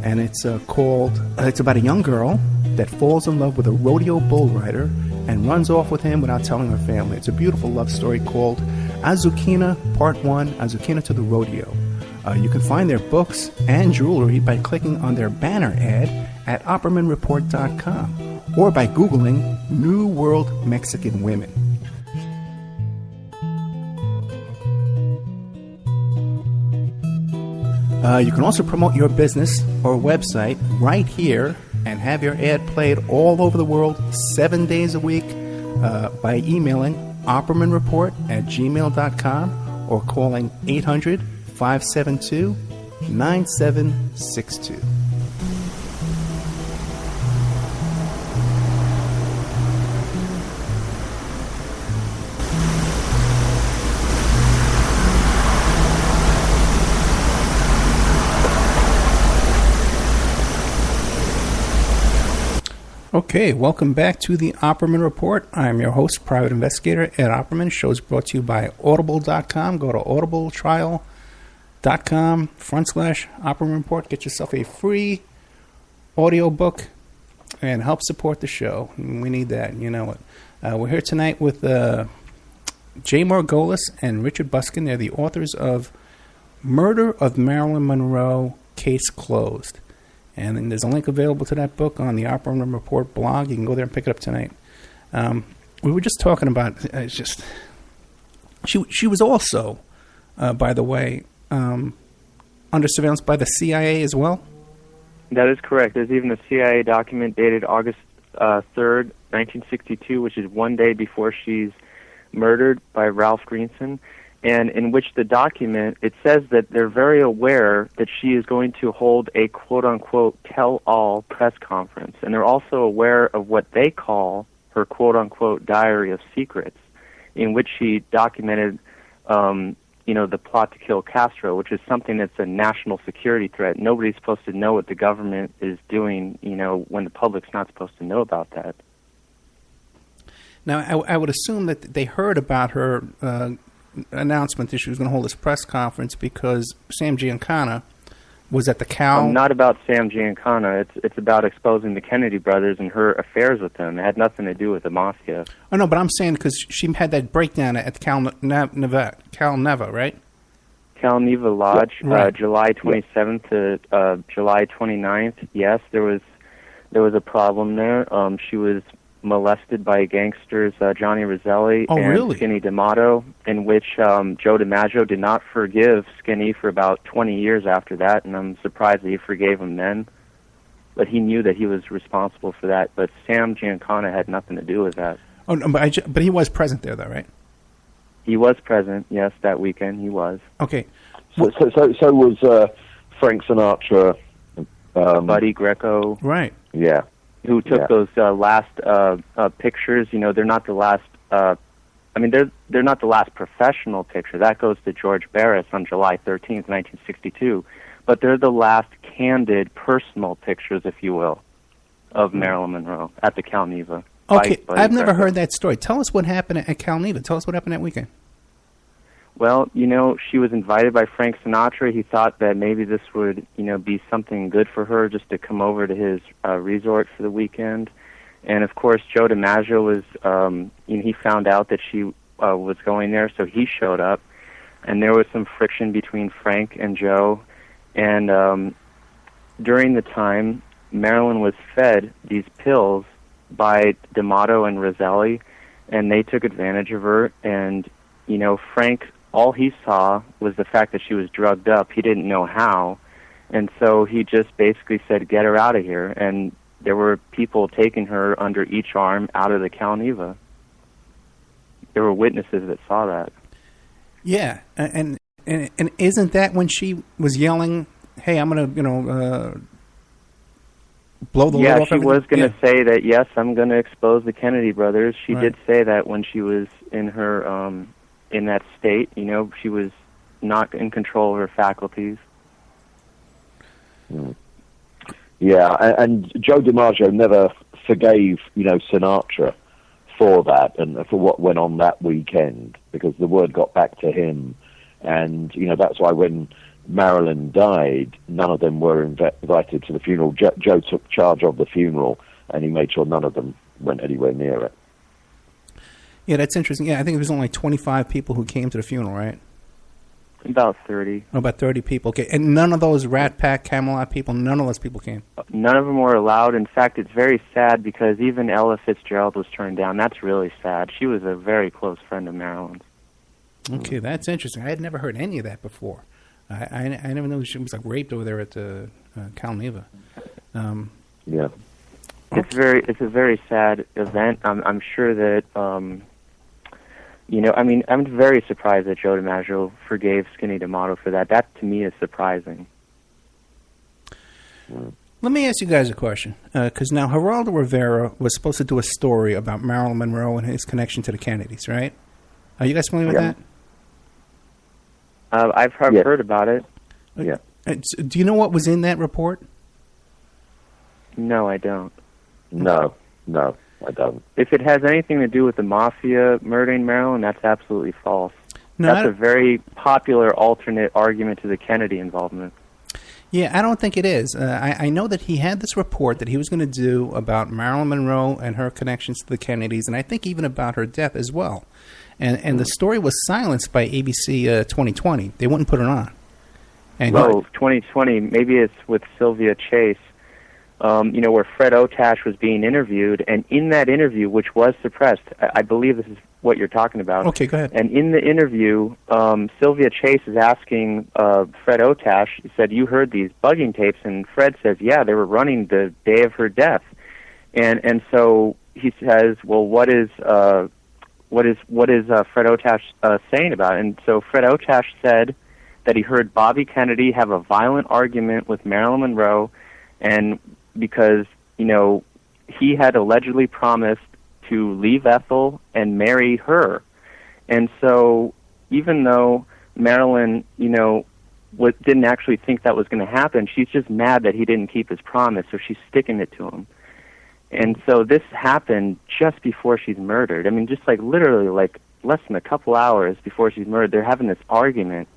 Speaker 2: and it's it's about a young girl that falls in love with a rodeo bull rider and runs off with him without telling her family. It's a beautiful love story called Azuquina Part 1, Azuquina to the Rodeo. You can find their books and jewelry by clicking on their banner ad at OppermanReport.com or by Googling New World Mexican Women. You can also promote your business or website right here and have your ad played all over the world 7 days a week by emailing OppermanReport@gmail.com or calling 800-572-9762. Okay, welcome back to the Opperman Report. I'm your host, Private Investigator Ed Opperman. Show is brought to you by Audible.com. Go to audibletrial.com/Opperman Report. Get yourself a free audio book and help support the show. We need that, you know it. We're here tonight with Jay Margolis and Richard Buskin. They're the authors of Murder of Marilyn Monroe, Case Closed. And then there's a link available to that book on the Opera Room Report blog. You can go there and pick it up tonight. We were just talking about she was also, by the way, under surveillance by the CIA as well?
Speaker 3: That is correct. There's even a CIA document dated August 3rd, 1962, which is one day before she's murdered by Ralph Greenson, and in which the document, it says that they're very aware that she is going to hold a quote-unquote tell-all press conference, and they're also aware of what they call her quote-unquote diary of secrets, in which she documented the plot to kill Castro, which is something that's a national security threat. Nobody's supposed to know what the government is doing, when the public's not supposed to know about that.
Speaker 2: Now, I would assume that they heard about her announcement that she was going to hold this press conference because Sam Giancana was at the Cal.
Speaker 3: Not about Sam Giancana. It's about exposing the Kennedy brothers and her affairs with them. It had nothing to do with the mafia.
Speaker 2: Oh, no, but I'm saying because she had that breakdown at Cal Neva, right?
Speaker 3: Cal Neva Lodge,
Speaker 2: Right.
Speaker 3: July 27th to July 29th. Yes, there was a problem there. She was molested by gangsters Johnny Roselli and Skinny D'Amato, in which Joe DiMaggio did not forgive Skinny for about 20 years after that, and I'm surprised that he forgave him then. But he knew that he was responsible for that. But Sam Giancana had nothing to do with that.
Speaker 2: Oh, no, but he was present there, though, right?
Speaker 3: He was present, yes, that weekend he was.
Speaker 2: Okay.
Speaker 4: So was Frank Sinatra,
Speaker 3: Buddy Greco.
Speaker 2: Right.
Speaker 4: Yeah.
Speaker 3: Who took those last pictures? They're not the last. They're not the last professional picture. That goes to George Barris on July 13th, 1962. But they're the last candid, personal pictures, if you will, of Marilyn Monroe at the Cal Neva.
Speaker 2: Okay, I've never heard that story. Tell us what happened at Cal Neva. Tell us what happened that weekend.
Speaker 3: Well, she was invited by Frank Sinatra. He thought that maybe this would, be something good for her just to come over to his resort for the weekend. And, of course, Joe DiMaggio was, he found out that she was going there, so he showed up. And there was some friction between Frank and Joe. And during the time, Marilyn was fed these pills by D'Amato and Roselli, and they took advantage of her. And, Frank, all he saw was the fact that she was drugged up. He didn't know how. And so he just basically said, get her out of here. And there were people taking her under each arm out of the Cal Neva. There were witnesses that saw that.
Speaker 2: Yeah, and isn't that when she was yelling, hey, I'm going to, blow the lid off everything?
Speaker 3: Yeah, she was going to say that, yes, I'm going to expose the Kennedy brothers. She did say that when she was in her... in that state, she was not in control of her faculties.
Speaker 4: Yeah, and Joe DiMaggio never forgave, Sinatra for that and for what went on that weekend, because the word got back to him. And, that's why when Marilyn died, none of them were invited to the funeral. Joe took charge of the funeral, and he made sure none of them went anywhere near it.
Speaker 2: Yeah, that's interesting. Yeah, I think it was only 25 people who came to the funeral, right?
Speaker 3: About 30.
Speaker 2: Oh, about 30 people. Okay, and none of those Rat Pack, Camelot people, none of those people came?
Speaker 3: None of them were allowed. In fact, it's very sad because even Ella Fitzgerald was turned down. That's really sad. She was a very close friend of Marilyn's.
Speaker 2: Okay, that's interesting. I had never heard any of that before. I never knew she was raped over there at the Cal Neva.
Speaker 4: Yeah.
Speaker 3: Okay. It's a very sad event. I'm sure that... I'm very surprised that Joe DiMaggio forgave Skinny D'Amato for that. That, to me, is surprising.
Speaker 2: Let me ask you guys a question, because now Geraldo Rivera was supposed to do a story about Marilyn Monroe and his connection to the Kennedys, right? Are you guys familiar with that?
Speaker 3: I've heard about it.
Speaker 4: Yeah.
Speaker 2: Do you know what was in that report?
Speaker 3: No, I don't.
Speaker 4: No, I don't.
Speaker 3: If it has anything to do with the mafia murdering Marilyn, that's absolutely false.
Speaker 2: No,
Speaker 3: that's a very popular alternate argument to the Kennedy involvement.
Speaker 2: Yeah, I don't think it is. I know that he had this report that he was going to do about Marilyn Monroe and her connections to the Kennedys, and I think even about her death as well. And the story was silenced by ABC 2020. They wouldn't put it on. And
Speaker 3: 2020, maybe it's with Sylvia Chase, where Fred Otash was being interviewed, and in that interview, which was suppressed, I believe this is what you're talking about.
Speaker 2: Okay, go ahead.
Speaker 3: And in the interview, Sylvia Chase is asking Fred Otash, he said, "You heard these bugging tapes?" And Fred says, "Yeah, they were running the day of her death." And so he says, "Well, what is Fred Otash saying about it?" And so Fred Otash said that he heard Bobby Kennedy have a violent argument with Marilyn Monroe, and because, he had allegedly promised to leave Ethel and marry her. And so even though Marilyn, didn't actually think that was going to happen, she's just mad that he didn't keep his promise, so she's sticking it to him. And so this happened just before she's murdered. I mean, just literally less than a couple hours before she's murdered, they're having this argument,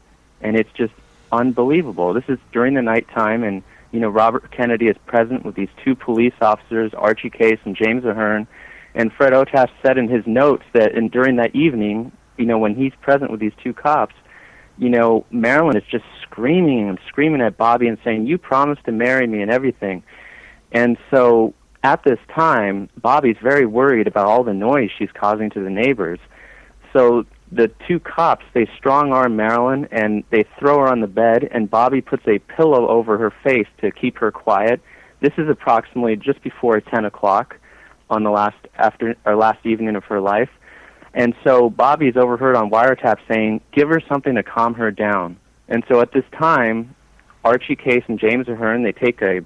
Speaker 3: and it's just unbelievable. This is during the nighttime, and Robert Kennedy is present with these two police officers, Archie Case and James Ahern. And Fred Otash said in his notes that during that evening, when he's present with these two cops, Marilyn is just screaming at Bobby and saying, "You promised to marry me," and everything. And so at this time, Bobby's very worried about all the noise she's causing to the neighbors. So the two cops, they strong-arm Marilyn, and they throw her on the bed, and Bobby puts a pillow over her face to keep her quiet. This is approximately just before 10 o'clock on the last evening of her life. And so Bobby's overheard on wiretap saying, "Give her something to calm her down." And so at this time, Archie Case and James Ahern, they take a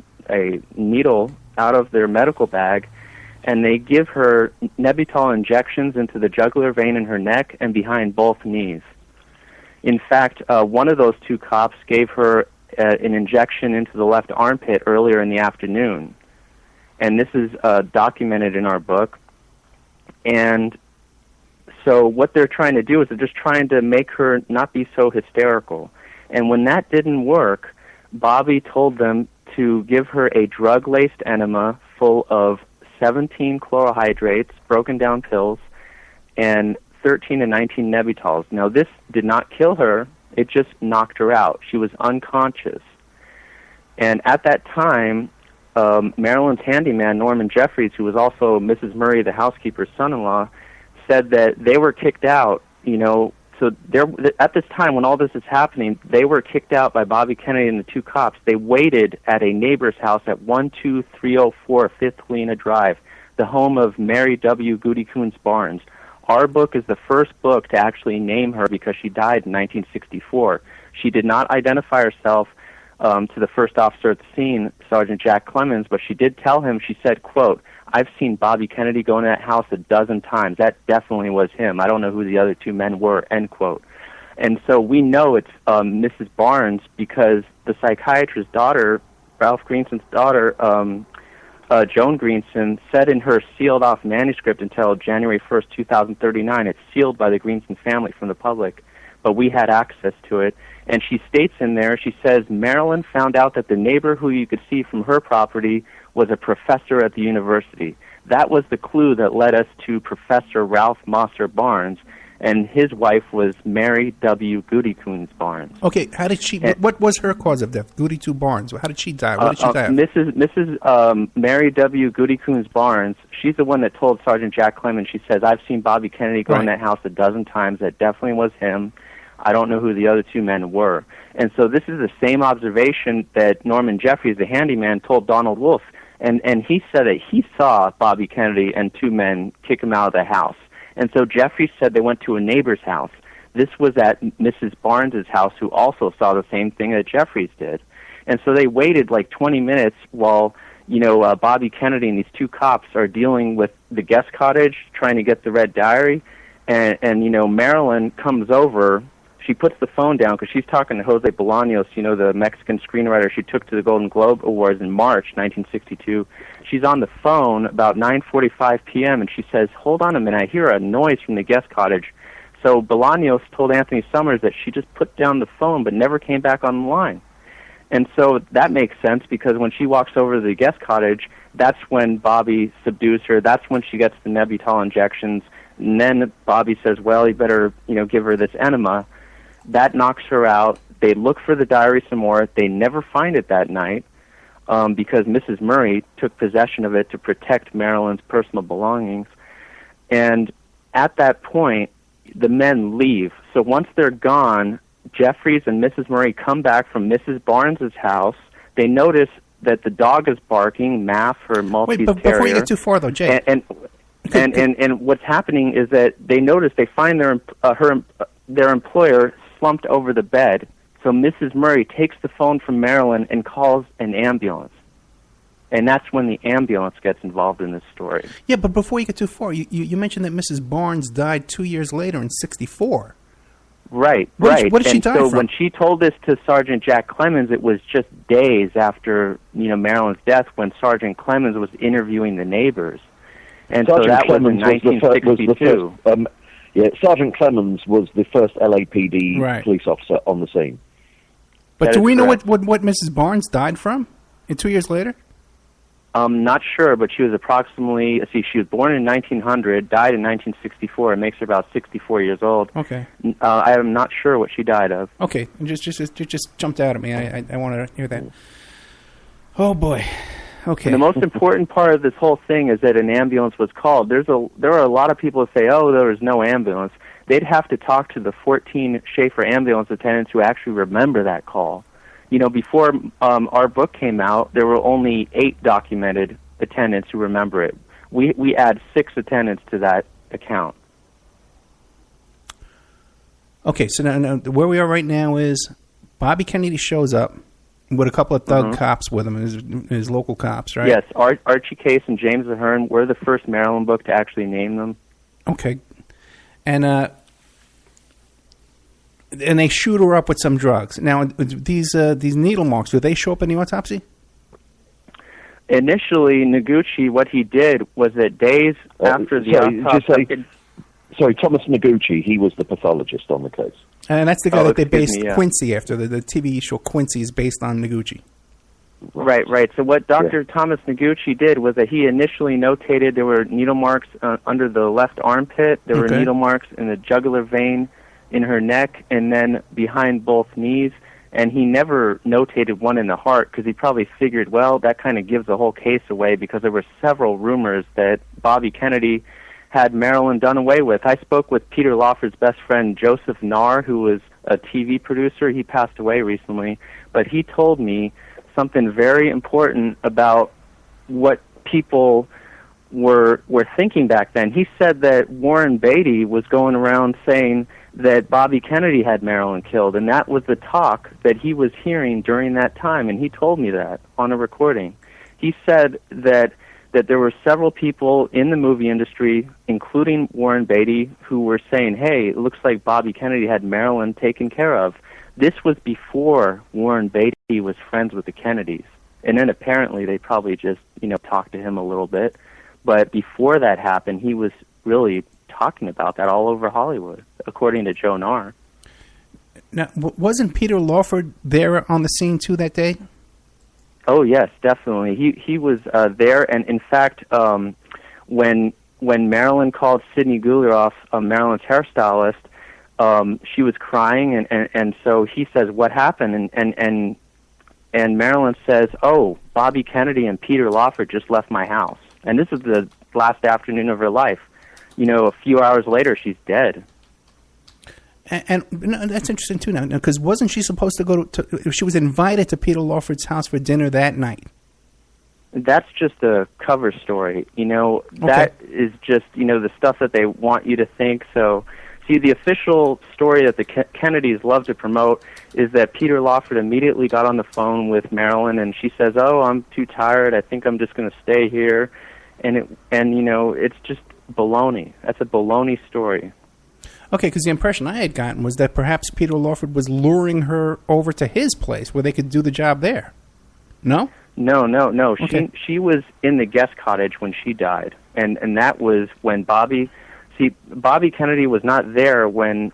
Speaker 3: needle out of their medical bag, and they give her Nebutol injections into the jugular vein in her neck and behind both knees. In fact, one of those two cops gave her an injection into the left armpit earlier in the afternoon. And this is documented in our book. And so what they're trying to do is they're just trying to make her not be so hysterical. And when that didn't work, Bobby told them to give her a drug-laced enema full of 17 chlorohydrates, broken down pills, and 13 to 19 Nebutols. Now, this did not kill her. It just knocked her out. She was unconscious. And at that time, Marilyn's handyman, Norman Jeffries, who was also Mrs. Murray, the housekeeper's son-in-law, said that they were kicked out, So at this time, when all this is happening, they were kicked out by Bobby Kennedy and the two cops. They waited at a neighbor's house at 12304 Fifth Helena Drive, the home of Mary W. Goody Coons Barnes. Our book is the first book to actually name her because she died in 1964. She did not identify herself to the first officer at the scene, Sergeant Jack Clemens, but she did tell him, she said, quote, "I've seen Bobby Kennedy go into that house a dozen times. That definitely was him. I don't know who the other two men were," end quote. And so we know it's Mrs. Barnes because the psychiatrist's daughter, Ralph Greenson's daughter, Joan Greenson, said in her sealed-off manuscript until January 1st, 2039, it's sealed by the Greenson family from the public, but we had access to it. And she states in there, she says, Marilyn found out that the neighbor who you could see from her property was a professor at the university. That was the clue that led us to Professor Ralph Mosser Barnes, and his wife was Mary W. Goody Coons Barnes.
Speaker 2: Okay, how did she? What was her cause of death? Goody Two Barnes. How did she die? What did she die of?
Speaker 3: Mrs. Mary W. Goody Coons Barnes. She's the one that told Sergeant Jack Clemens. She says, "I've seen Bobby Kennedy go in that house a dozen times. That definitely was him. I don't know who the other two men were." And so this is the same observation that Norman Jeffries, the handyman, told Donald Wolfe. And he said that he saw Bobby Kennedy and two men kick him out of the house. And so Jeffries said they went to a neighbor's house. This was at Mrs. Barnes's house, who also saw the same thing that Jeffries did. And so they waited like 20 minutes while, Bobby Kennedy and these two cops are dealing with the guest cottage, trying to get the red diary. And Marilyn comes over. She puts the phone down because she's talking to Jose Bolaños, the Mexican screenwriter she took to the Golden Globe Awards in March 1962. She's on the phone about 9:45 p.m., and she says, "Hold on a minute, I hear a noise from the guest cottage." So Bolaños told Anthony Summers that she just put down the phone but never came back on the line. And so that makes sense because when she walks over to the guest cottage, that's when Bobby subdues her. That's when she gets the Nebutol injections. And then Bobby says, well, you better, give her this enema. That knocks her out. They look for the diary some more. They never find it that night because Mrs. Murray took possession of it to protect Marilyn's personal belongings. And at that point, the men leave. So once they're gone, Jeffries and Mrs. Murray come back from Mrs. Barnes's house. They notice that the dog is barking, Maff, her Maltese
Speaker 2: Wait, but
Speaker 3: terrier.
Speaker 2: before you get too far, though, Jay.
Speaker 3: And what's happening is that they notice they find their employer slumped over the bed. So Mrs. Murray takes the phone from Marilyn and calls an ambulance. And that's when the ambulance gets involved in this story.
Speaker 2: Yeah, but before you get too far, you mentioned that Mrs. Barnes died 2 years later in '64.
Speaker 3: Right.
Speaker 2: What did she die
Speaker 3: so
Speaker 2: from?
Speaker 3: when she told this to Sergeant Jack Clemens, it was just days after Marilyn's death when Sergeant Clemens was interviewing the neighbors. And
Speaker 4: Sergeant
Speaker 3: so that
Speaker 4: Clemens
Speaker 3: was in 1962.
Speaker 4: Sergeant Clemens was the first LAPD police officer on the scene.
Speaker 2: But do we know what Mrs. Barnes died from 2 years later?
Speaker 3: I'm not sure, but she was approximately, she was born in 1900, died in 1964. It makes her about 64 years old.
Speaker 2: Okay.
Speaker 3: I am not sure what she died of.
Speaker 2: Okay, it just jumped out at me. I want to hear that. Oh, boy. Okay.
Speaker 3: And the most important part of this whole thing is that an ambulance was called. There are a lot of people who say, oh, there was no ambulance. They'd have to talk to the 14 Schaefer ambulance attendants who actually remember that call. Before our book came out, there were only 8 documented attendants who remember it. We add 6 attendants to that account.
Speaker 2: Okay, so now where we are right now is Bobby Kennedy shows up with a couple of thug cops with him, his local cops, right?
Speaker 3: Yes, Archie Case and James Ahern were the first Maryland book to actually name them.
Speaker 2: Okay, and they shoot her up with some drugs. Now, these needle marks, do they show up in the autopsy?
Speaker 3: Initially, Noguchi, what he did was that days after the autopsy...
Speaker 4: Thomas Noguchi, he was the pathologist on the case.
Speaker 2: And that's the guy that they based Quincy after. The TV show Quincy is based on Noguchi.
Speaker 3: Right. So what Dr. Thomas Noguchi did was that he initially notated there were needle marks under the left armpit, there were needle marks in the jugular vein in her neck, and then behind both knees. And he never notated one in the heart because he probably figured, well, that kind of gives the whole case away because there were several rumors that Bobby Kennedy had Marilyn done away with. I spoke with Peter Lawford's best friend, Joseph Nahr, who was a TV producer. He passed away recently. But he told me something very important about what people were thinking back then. He said that Warren Beatty was going around saying that Bobby Kennedy had Marilyn killed, and that was the talk that he was hearing during that time, and he told me that on a recording. He said that there were several people in the movie industry, including Warren Beatty, who were saying, hey, it looks like Bobby Kennedy had Marilyn taken care of. This was before Warren Beatty was friends with the Kennedys. And then apparently they probably just, talked to him a little bit. But before that happened, he was really talking about that all over Hollywood, according to Joe Nahr.
Speaker 2: Now, wasn't Peter Lawford there on the scene, too, that day?
Speaker 3: Oh, yes, definitely. He was there, and in fact, when Marilyn called Sidney Guliroff, Marilyn's hairstylist, she was crying, and so he says, what happened? And Marilyn says, oh, Bobby Kennedy and Peter Lawford just left my house. And this is the last afternoon of her life. A few hours later, she's dead.
Speaker 2: And that's interesting, too, now, because wasn't she supposed to go to... She was invited to Peter Lawford's house for dinner that night.
Speaker 3: That's just a cover story. That is just, the stuff that they want you to think. So, see, the official story that the Kennedys love to promote is that Peter Lawford immediately got on the phone with Marilyn, and she says, oh, I'm too tired. I think I'm just going to stay here. And it's just baloney. That's a baloney story.
Speaker 2: Okay, because the impression I had gotten was that perhaps Peter Lawford was luring her over to his place where they could do the job there. No?
Speaker 3: No.
Speaker 2: Okay.
Speaker 3: She was in the guest cottage when she died, and that was when Bobby Kennedy was not there when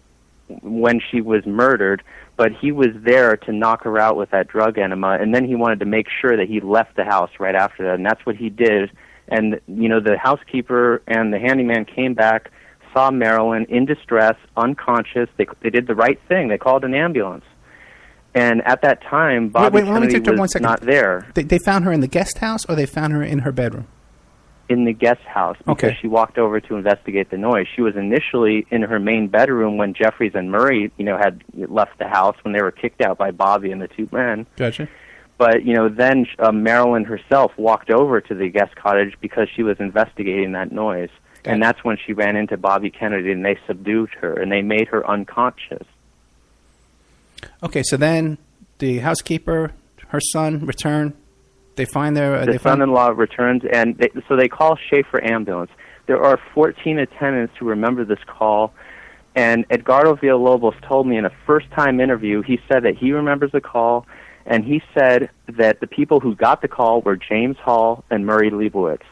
Speaker 3: she was murdered, but he was there to knock her out with that drug enema, and then he wanted to make sure that he left the house right after that, and that's what he did. And the housekeeper and the handyman came back, saw Marilyn in distress, unconscious. They did the right thing. They called an ambulance. And at that time, Bobby Kennedy was not there.
Speaker 2: They found her in the guest house, or they found her in her bedroom?
Speaker 3: In the guest house, because she walked over to investigate the noise. She was initially in her main bedroom when Jeffries and Murray, had left the house when they were kicked out by Bobby and the two men.
Speaker 2: Gotcha.
Speaker 3: But, then Marilyn herself walked over to the guest cottage because she was investigating that noise. Gotcha. And that's when she ran into Bobby Kennedy, and they subdued her, and they made her unconscious.
Speaker 2: Okay, so then the housekeeper, her son, return. They find their...
Speaker 3: the son-in-law returns, and they call Schaefer Ambulance. There are 14 attendants who remember this call, and Edgardo Villalobos told me in a first-time interview, he said that he remembers the call, and he said that the people who got the call were James Hall and Murray Leibowitz.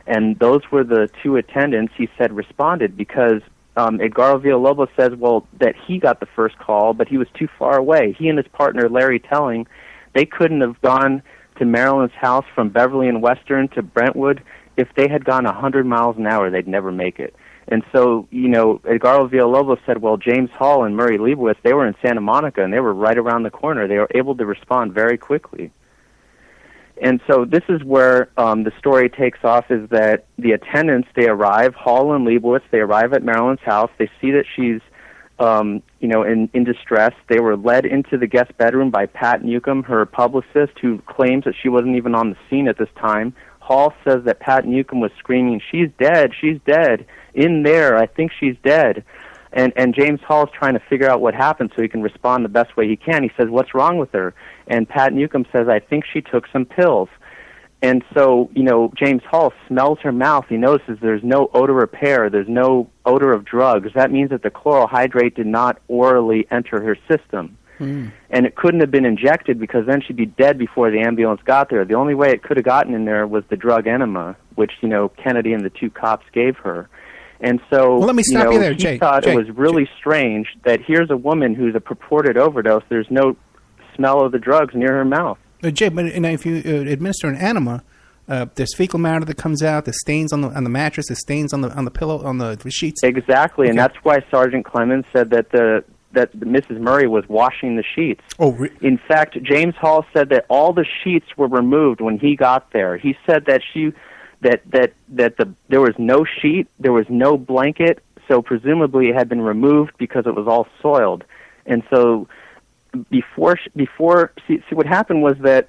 Speaker 3: And those were the two attendants, he said, responded because Edgardo Villalobos says, that he got the first call, but he was too far away. He and his partner, Larry Telling, they couldn't have gone to Marilyn's house from Beverly and Western to Brentwood. If they had gone 100 miles an hour, they'd never make it. And so, Edgardo Villalobos said, James Hall and Murray Leibowitz, they were in Santa Monica, and they were right around the corner. They were able to respond very quickly. And so this is where the story takes off, is that the attendants, they arrive, Hall and Leibowitz, they arrive at Marilyn's house. They see that she's in distress. They were led into the guest bedroom by Pat Newcomb, her publicist, who claims that she wasn't even on the scene at this time. Hall says that Pat Newcomb was screaming, she's dead, in there, I think she's dead. And James Hall is trying to figure out what happened so he can respond the best way he can. He says, what's wrong with her? And Pat Newcomb says, I think she took some pills. And so, James Hall smells her mouth. He notices there's no odor repair. There's no odor of drugs. That means that the chloral hydrate did not orally enter her system. And it couldn't have been injected because then she'd be dead before the ambulance got there. The only way it could have gotten in there was the drug enema, which, Kennedy and the two cops gave her. And so,
Speaker 2: let me stop you there, Jay.
Speaker 3: He thought it was really strange that here's a woman who's a purported overdose. There's no smell of the drugs near her mouth.
Speaker 2: Jay, but if you administer an enema, there's fecal matter that comes out, the stains on the mattress, the stains on the pillow, on the sheets.
Speaker 3: Exactly, and that's why Sergeant Clemens said that that Mrs. Murray was washing the sheets. In fact, James Hall said that all the sheets were removed when he got there. He said that there was no sheet, there was no blanket, so presumably it had been removed because it was all soiled. And so before what happened was that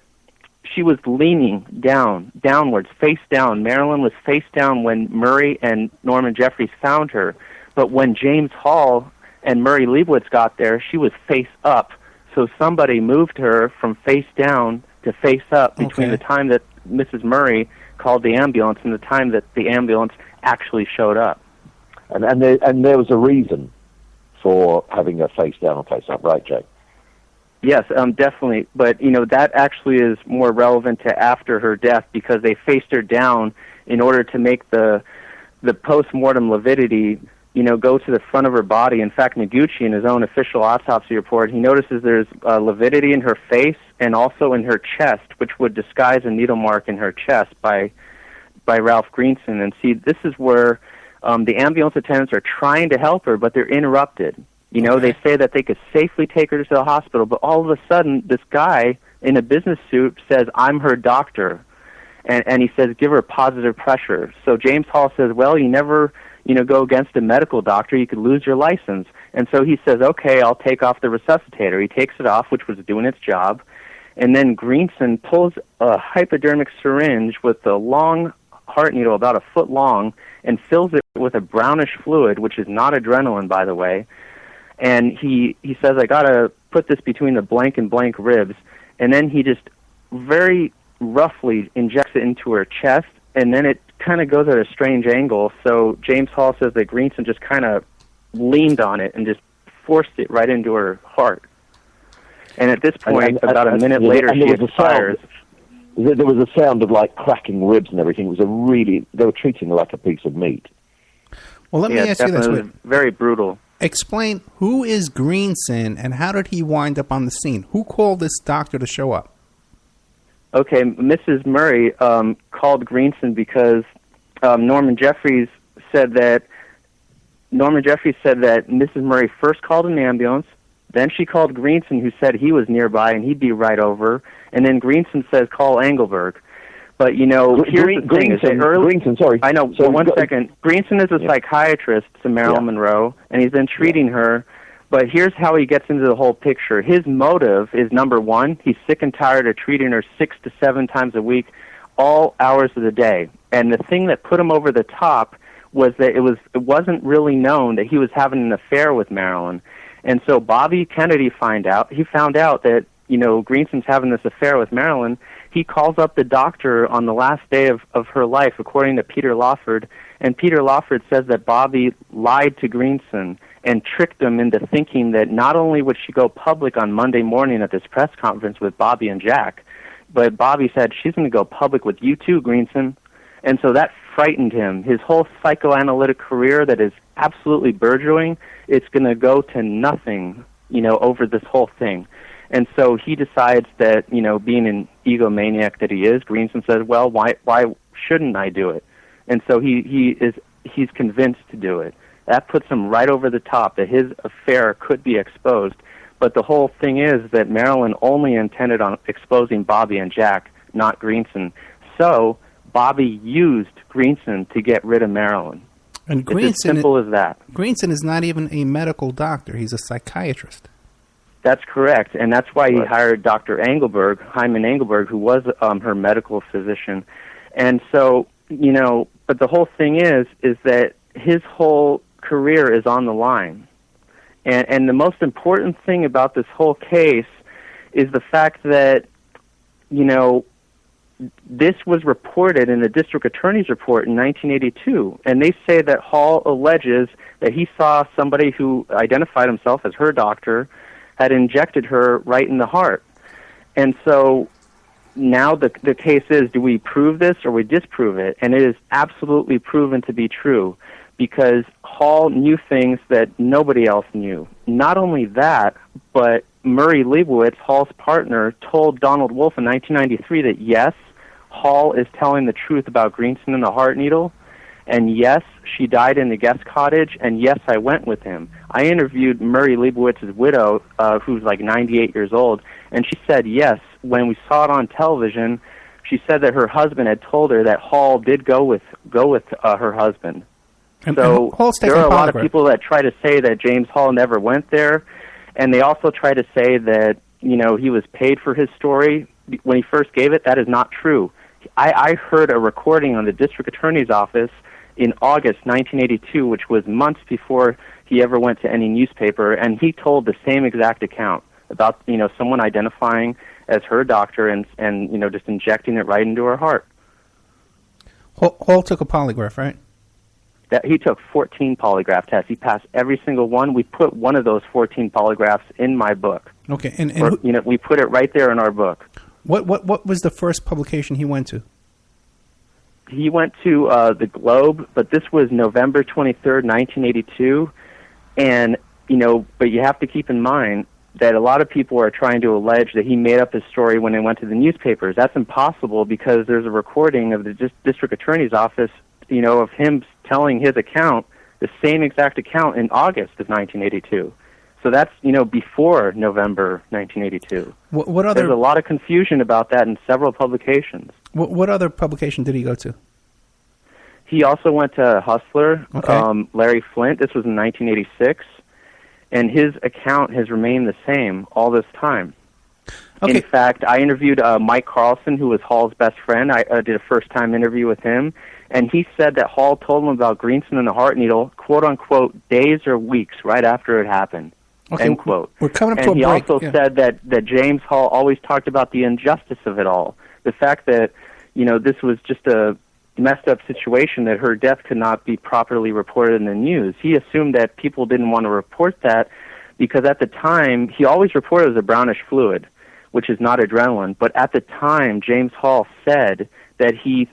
Speaker 3: she was leaning downwards, face down. Marilyn was face down when Murray and Norman Jeffries found her. But when James Hall and Murray Leibowitz got there, she was face up. So somebody moved her from face down to face up between the time that Mrs. Murray called the ambulance and the time that the ambulance actually showed up.
Speaker 4: And there was a reason for having her face down and face up, right, Jay?
Speaker 3: Yes, definitely. But, that actually is more relevant to after her death because they faced her down in order to make the post-mortem lividity, go to the front of her body. In fact, Noguchi, in his own official autopsy report, he notices there's lividity in her face and also in her chest, which would disguise a needle mark in her chest by Ralph Greenson. And see, this is where the ambulance attendants are trying to help her, but they're interrupted. They say that they could safely take her to the hospital, but all of a sudden, this guy in a business suit says, I'm her doctor. And he says, give her positive pressure. So James Hall says, well, you never, go against a medical doctor. You could lose your license. And so he says, okay, I'll take off the resuscitator. He takes it off, which was doing its job. And then Greenson pulls a hypodermic syringe with a long heart needle, about a foot long, and fills it with a brownish fluid, which is not adrenaline, by the way. And he says, I got to put this between the blank and blank ribs. And then he just very roughly injects it into her chest, and then it kind of goes at a strange angle. So James Hall says that Greenson just kind of leaned on it and just forced it right into her heart. And at this point, about a minute later, she expires.
Speaker 4: There was a sound of like cracking ribs and everything. It was they were treating her like a piece of meat.
Speaker 2: Well, let me ask you this.
Speaker 3: It was very brutal.
Speaker 2: Explain, who is Greenson and how did he wind up on the scene? Who called this doctor to show up?
Speaker 3: Okay, Mrs. Murray called Greenson because Norman Jeffries said that Mrs. Murray first called an ambulance, Then she called Greenson, who said he was nearby and he'd be right over. And then Greenson says, call Engelberg. But, here's the thing.
Speaker 4: Greenson, sorry.
Speaker 3: I know, so one second. Greenson is a psychiatrist to Marilyn Monroe, and he's been treating her. But here's how he gets into the whole picture. His motive is, number one, he's sick and tired of treating her 6 to 7 times a week, all hours of the day. And the thing that put him over the top was that it wasn't really known that he was having an affair with Marilyn. And so Bobby Kennedy found out that, Greenson's having this affair with Marilyn. He calls up the doctor on the last day of her life, according to Peter Lawford, and Peter Lawford says that Bobby lied to Greenson and tricked him into thinking that not only would she go public on Monday morning at this press conference with Bobby and Jack, but Bobby said, she's going to go public with you too, Greenson. And so that frightened him. His whole psychoanalytic career that is absolutely burgeoning, it's going to go to nothing, over this whole thing. And so he decides that, being an egomaniac that he is, Greenson says, well, why shouldn't I do it? And so he's convinced to do it. That puts him right over the top, that his affair could be exposed. But the whole thing is that Marilyn only intended on exposing Bobby and Jack, not Greenson. So Bobby used Greenson to get rid of Marilyn.
Speaker 2: And
Speaker 3: it's as simple as that.
Speaker 2: Greenson is not even a medical doctor. He's a psychiatrist.
Speaker 3: That's correct, and that's why he hired Dr. Hyman Engelberg, who was her medical physician. And so, but the whole thing is that his whole career is on the line. And the most important thing about this whole case is the fact that, this was reported in the district attorney's report in 1982, and they say that Hall alleges that he saw somebody who identified himself as her doctor had injected her right in the heart. And so now the case is, do we prove this or we disprove it? And it is absolutely proven to be true, because Hall knew things that nobody else knew. Not only that, but Murray Leibowitz, Hall's partner, told Donald Wolfe in 1993 that yes, Hall is telling the truth about Greenson and the heart needle, and yes, she died in the guest cottage, and yes, I went with him. I interviewed Murray Leibowitz's widow, who's like 98 years old, and she said yes. When we saw it on television, she said that her husband had told her that Hall did go with her husband. So there are a lot of people that try to say that James Hall never went there, and they also try to say that, he was paid for his story when he first gave it. That is not true. I heard a recording on the district attorney's office in August 1982, which was months before he ever went to any newspaper, and he told the same exact account about, someone identifying as her doctor and just injecting it right into her heart.
Speaker 2: Hall took a polygraph, right?
Speaker 3: He took 14 polygraph tests. He passed every single one. We put one of those 14 polygraphs in my book.
Speaker 2: Okay,
Speaker 3: we put it right there in our book.
Speaker 2: What was the first publication he went to?
Speaker 3: He went to the Globe, but this was November 23rd, 1982, and but you have to keep in mind that a lot of people are trying to allege that he made up his story when it went to the newspapers. That's impossible, because there's a recording of the district attorney's office, of him telling his account, the same exact account, in August of 1982. So that's, before November 1982.
Speaker 2: What other?
Speaker 3: There's a lot of confusion about that in several publications.
Speaker 2: What other publication did he go to?
Speaker 3: He also went to Hustler,
Speaker 2: okay.
Speaker 3: Larry Flint. This was in 1986. And his account has remained the same all this time. Okay. In fact, I interviewed Mike Carlson, who was Hall's best friend. I did a first-time interview with him. And he said that Hall told him about Greenson and the heart needle, quote-unquote, days or weeks right after it happened.
Speaker 2: Okay.
Speaker 3: End quote.
Speaker 2: We're coming up to a break.
Speaker 3: And he also said that James Hall always talked about the injustice of it all. The fact that, this was just a messed up situation, that her death could not be properly reported in the news. He assumed that people didn't want to report that because at the time, he always reported it as a brownish fluid, which is not adrenaline. But at the time, James Hall said that he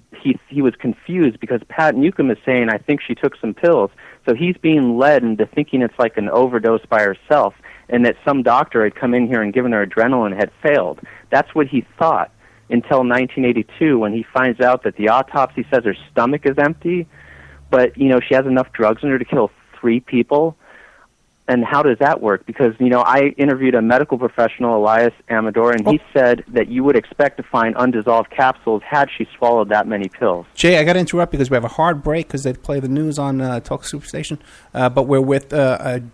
Speaker 3: was confused because Pat Newcomb is saying, I think she took some pills. So he's being led into thinking it's like an overdose by herself, and that some doctor had come in here and given her adrenaline and had failed. That's what he thought until 1982, when he finds out that the autopsy says her stomach is empty, but, she has enough drugs in her to kill 3 people. And how does that work? Because, I interviewed a medical professional, Elias Amador, and he said that you would expect to find undissolved capsules had she swallowed that many pills.
Speaker 2: Jay, I got to interrupt because we have a hard break because they play the news on Talk Superstation. But we're with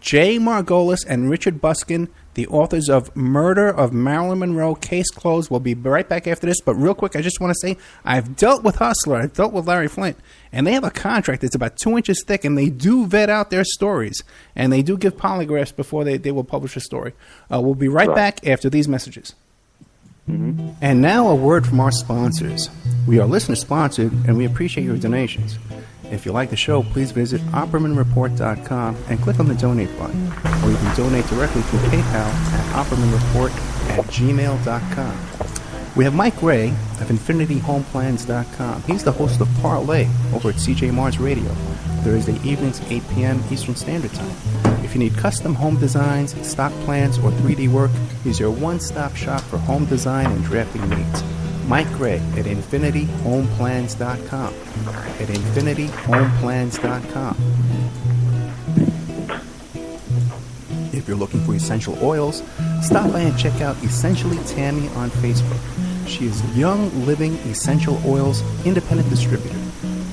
Speaker 2: Jay Margolis and Richard Buskin, the authors of Murder of Marilyn Monroe, Case Closed. We'll be right back after this. But real quick, I just want to say I've dealt with Hustler. I've dealt with Larry Flint. And they have a contract that's about 2 inches thick, and they do vet out their stories. And they do give polygraphs before they will publish a story. We'll be right back after these messages.
Speaker 3: Mm-hmm.
Speaker 2: And now a word from our sponsors. We are listener-sponsored, and we appreciate your donations. If you like the show, please visit OppermanReport.com and click on the donate button. Or you can donate directly through PayPal at OppermanReport@gmail.com. We have Mike Ray of InfinityHomePlans.com. He's the host of Parlay over at CJ Mars Radio, Thursday evenings, 8 p.m. Eastern Standard Time. If you need custom home designs, stock plans, or 3D work, he's your one-stop shop for home design and drafting needs. Mike Gray at InfinityHomePlans.com. At InfinityHomePlans.com. If you're looking for essential oils, stop by and check out Essentially Tammy on Facebook. She is Young Living Essential Oils Independent Distributor.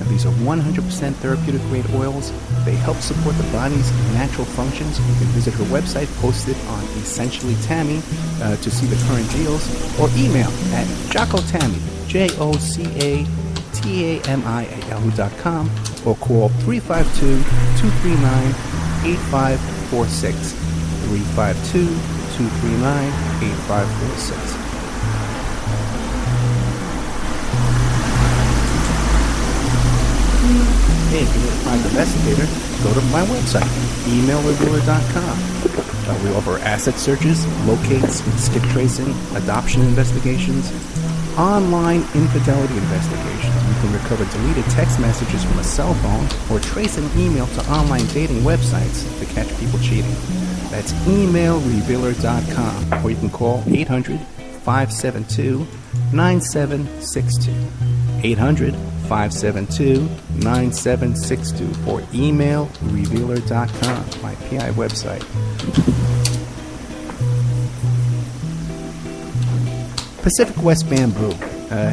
Speaker 2: Now, these are 100% therapeutic grade oils. They help support the body's natural functions. You can visit her website posted on Essentially Tammy to see the current deals, or email at JockoTammy, JOCATAMI@yahoo.com, or call 352-239-8546. 352-239-8546. Hey, if you need a private investigator, go to my website, emailrevealer.com. We offer asset searches, locates, skip tracing, adoption investigations, online infidelity investigations. You can recover deleted text messages from a cell phone or trace an email to online dating websites to catch people cheating. That's emailrevealer.com, or you can call 800-572-9762. 800-572-9762, or emailrevealer.com, my PI website. Pacific West Bamboo.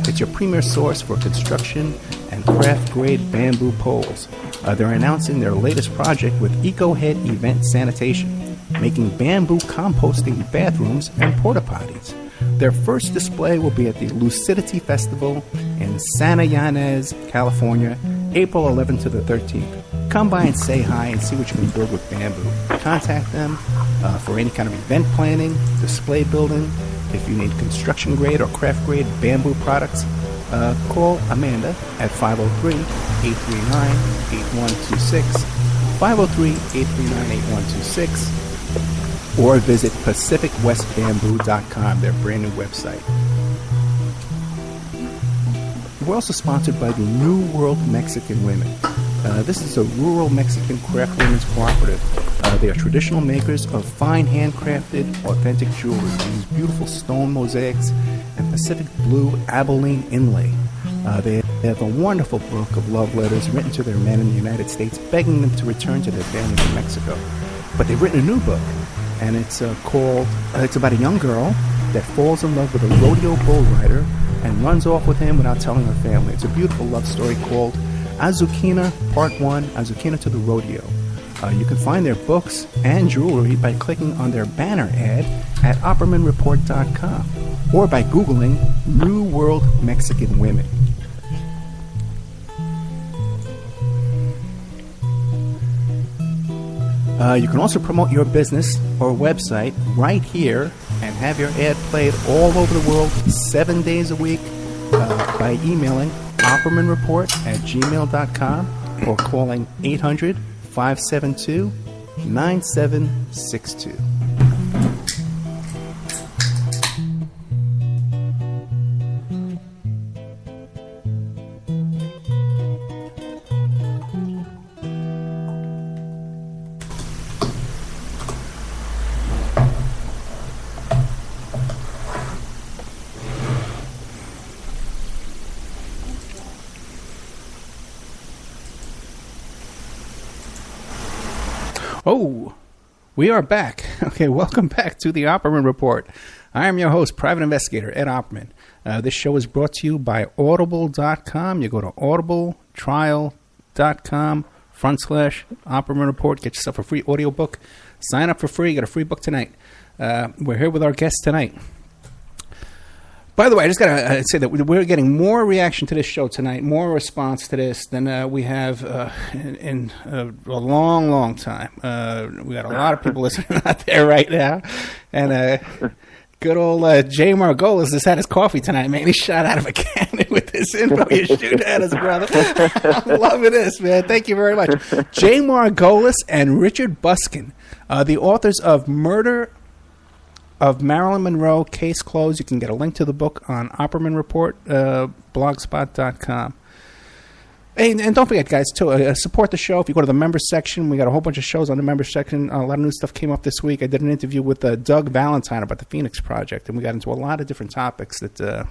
Speaker 2: It's your premier source for construction and craft-grade bamboo poles. They're announcing their latest project with EcoHead Event Sanitation, making bamboo composting bathrooms and porta potties. Their first display will be at the Lucidity Festival in Santa Ynez, California, April 11th to the 13th. Come by and say hi and see what you can build with bamboo. Contact them for any kind of event planning, display building. If you need construction grade or craft grade bamboo products, call Amanda at 503-839-8126, 503-839-8126, or visit PacificWestBamboo.com, their brand new website. We're also sponsored by the New World Mexican Women. This is a rural Mexican craft women's cooperative. They are traditional makers of fine handcrafted, authentic jewelry. They use beautiful stone mosaics and Pacific blue Abilene inlay. They have a wonderful book of love letters written to their men in the United States, begging them to return to their families in Mexico. But they've written a new book, and it's called, it's about a young girl that falls in love with a rodeo bull rider and runs off with him without telling her family. It's a beautiful love story called Azuquina Part 1, Azuquina to the Rodeo. You can find their books and jewelry by clicking on their banner ad at OppermanReport.com or by Googling New World Mexican Women. You can also promote your business or website right here and have your ad played all over the world 7 days a week by emailing OppermanReport@gmail.com or calling 800-572-9762. We are back. Okay, welcome back to the Opperman Report. I am your host, Private Investigator Ed Opperman. This show is brought to you by Audible.com. You go to audibletrial.com/Opperman Report. Get yourself a free audiobook. Sign up for free. Get a free book tonight. We're here with our guest tonight. By the way, I just got to say that we're getting more reaction to this show tonight, more response to this than we have in a long, long time. We got a lot of people listening out there right now. And good old Jay Margolis just had his coffee tonight, man. He shot out of a cannon with this info you're shooting at us, brother. I'm loving this, man. Thank you very much. Jay Margolis and Richard Buskin, the authors of Murder of Marilyn Monroe, Case Closed. You can get a link to the book on Opperman Report, blogspot.com. And don't forget, guys, to support the show. If you go to the members section, we got a whole bunch of shows on the members section. A lot of new stuff came up this week. I did an interview with Doug Valentine about the Phoenix Project, and we got into a lot of different topics that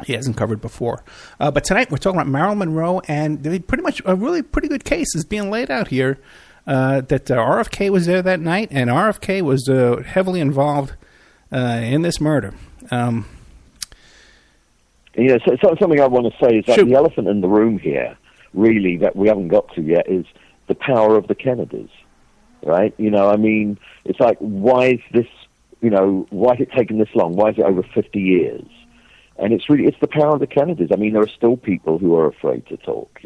Speaker 2: he hasn't covered before. But tonight we're talking about Marilyn Monroe, and pretty much a really pretty good case is being laid out here. That RFK was there that night, and RFK was heavily involved in this murder. So
Speaker 4: something I want to say is that the elephant in the room here, really, that we haven't got to yet, is the power of the Kennedys, right? I mean, it's like, why is this, why has it taken this long? Why is it over 50 years? And it's the power of the Kennedys. I mean, there are still people who are afraid to talk,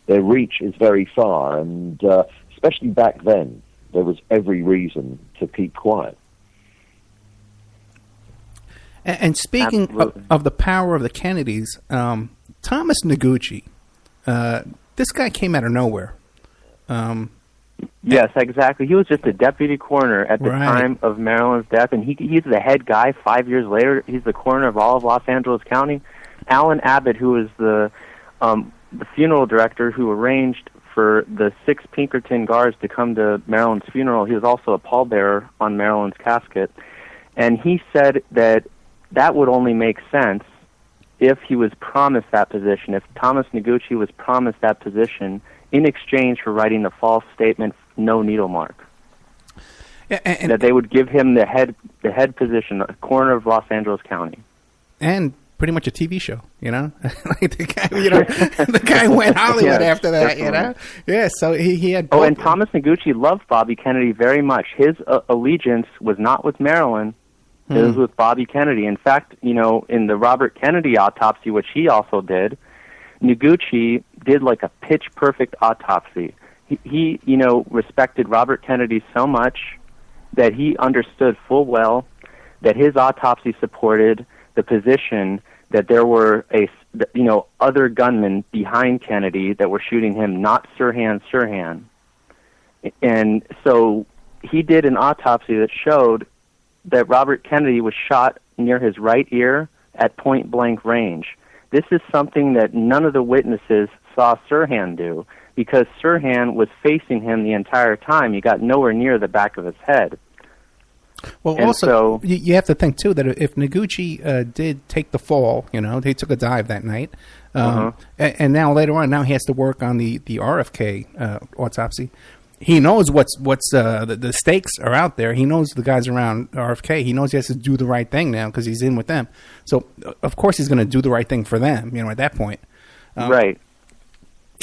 Speaker 4: their reach is very far, and especially back then, there was every reason to keep quiet.
Speaker 2: And speaking of the power of the Kennedys, Thomas Noguchi, this guy came out of nowhere.
Speaker 3: Yes, exactly. He was just a deputy coroner at the time of Marilyn's death, and he's the head guy 5 years later. He's the coroner of all of Los Angeles County. Alan Abbott, who was the funeral director who arranged for the 6 Pinkerton guards to come to Marilyn's funeral, he was also a pallbearer on Marilyn's casket. And he said that would only make sense if he was promised that position, if Thomas Noguchi was promised that position in exchange for writing the false statement, no needle mark. And that they would give him the head position, the coroner of Los Angeles County.
Speaker 2: And pretty much a TV show, like the guy went Hollywood after that, definitely. Yeah, so he had. And
Speaker 3: Thomas Noguchi loved Bobby Kennedy very much. His allegiance was not with Marilyn; it was with Bobby Kennedy. In fact, in the Robert Kennedy autopsy, which he also did, Noguchi did like a pitch-perfect autopsy. He respected Robert Kennedy so much that he understood full well that his autopsy supported the position that there were other gunmen behind Kennedy that were shooting him, not Sirhan. And so he did an autopsy that showed that Robert Kennedy was shot near his right ear at point-blank range. This is something that none of the witnesses saw Sirhan do, because Sirhan was facing him the entire time. He got nowhere near the back of his head.
Speaker 2: Well, and also, you have to think, too, that if Noguchi did take the fall, he took a dive that night, and now later on, he has to work on the RFK autopsy. He knows what's the stakes are out there. He knows the guys around RFK. He knows he has to do the right thing now because he's in with them. So, of course, he's going to do the right thing for them, at that point.
Speaker 3: Right.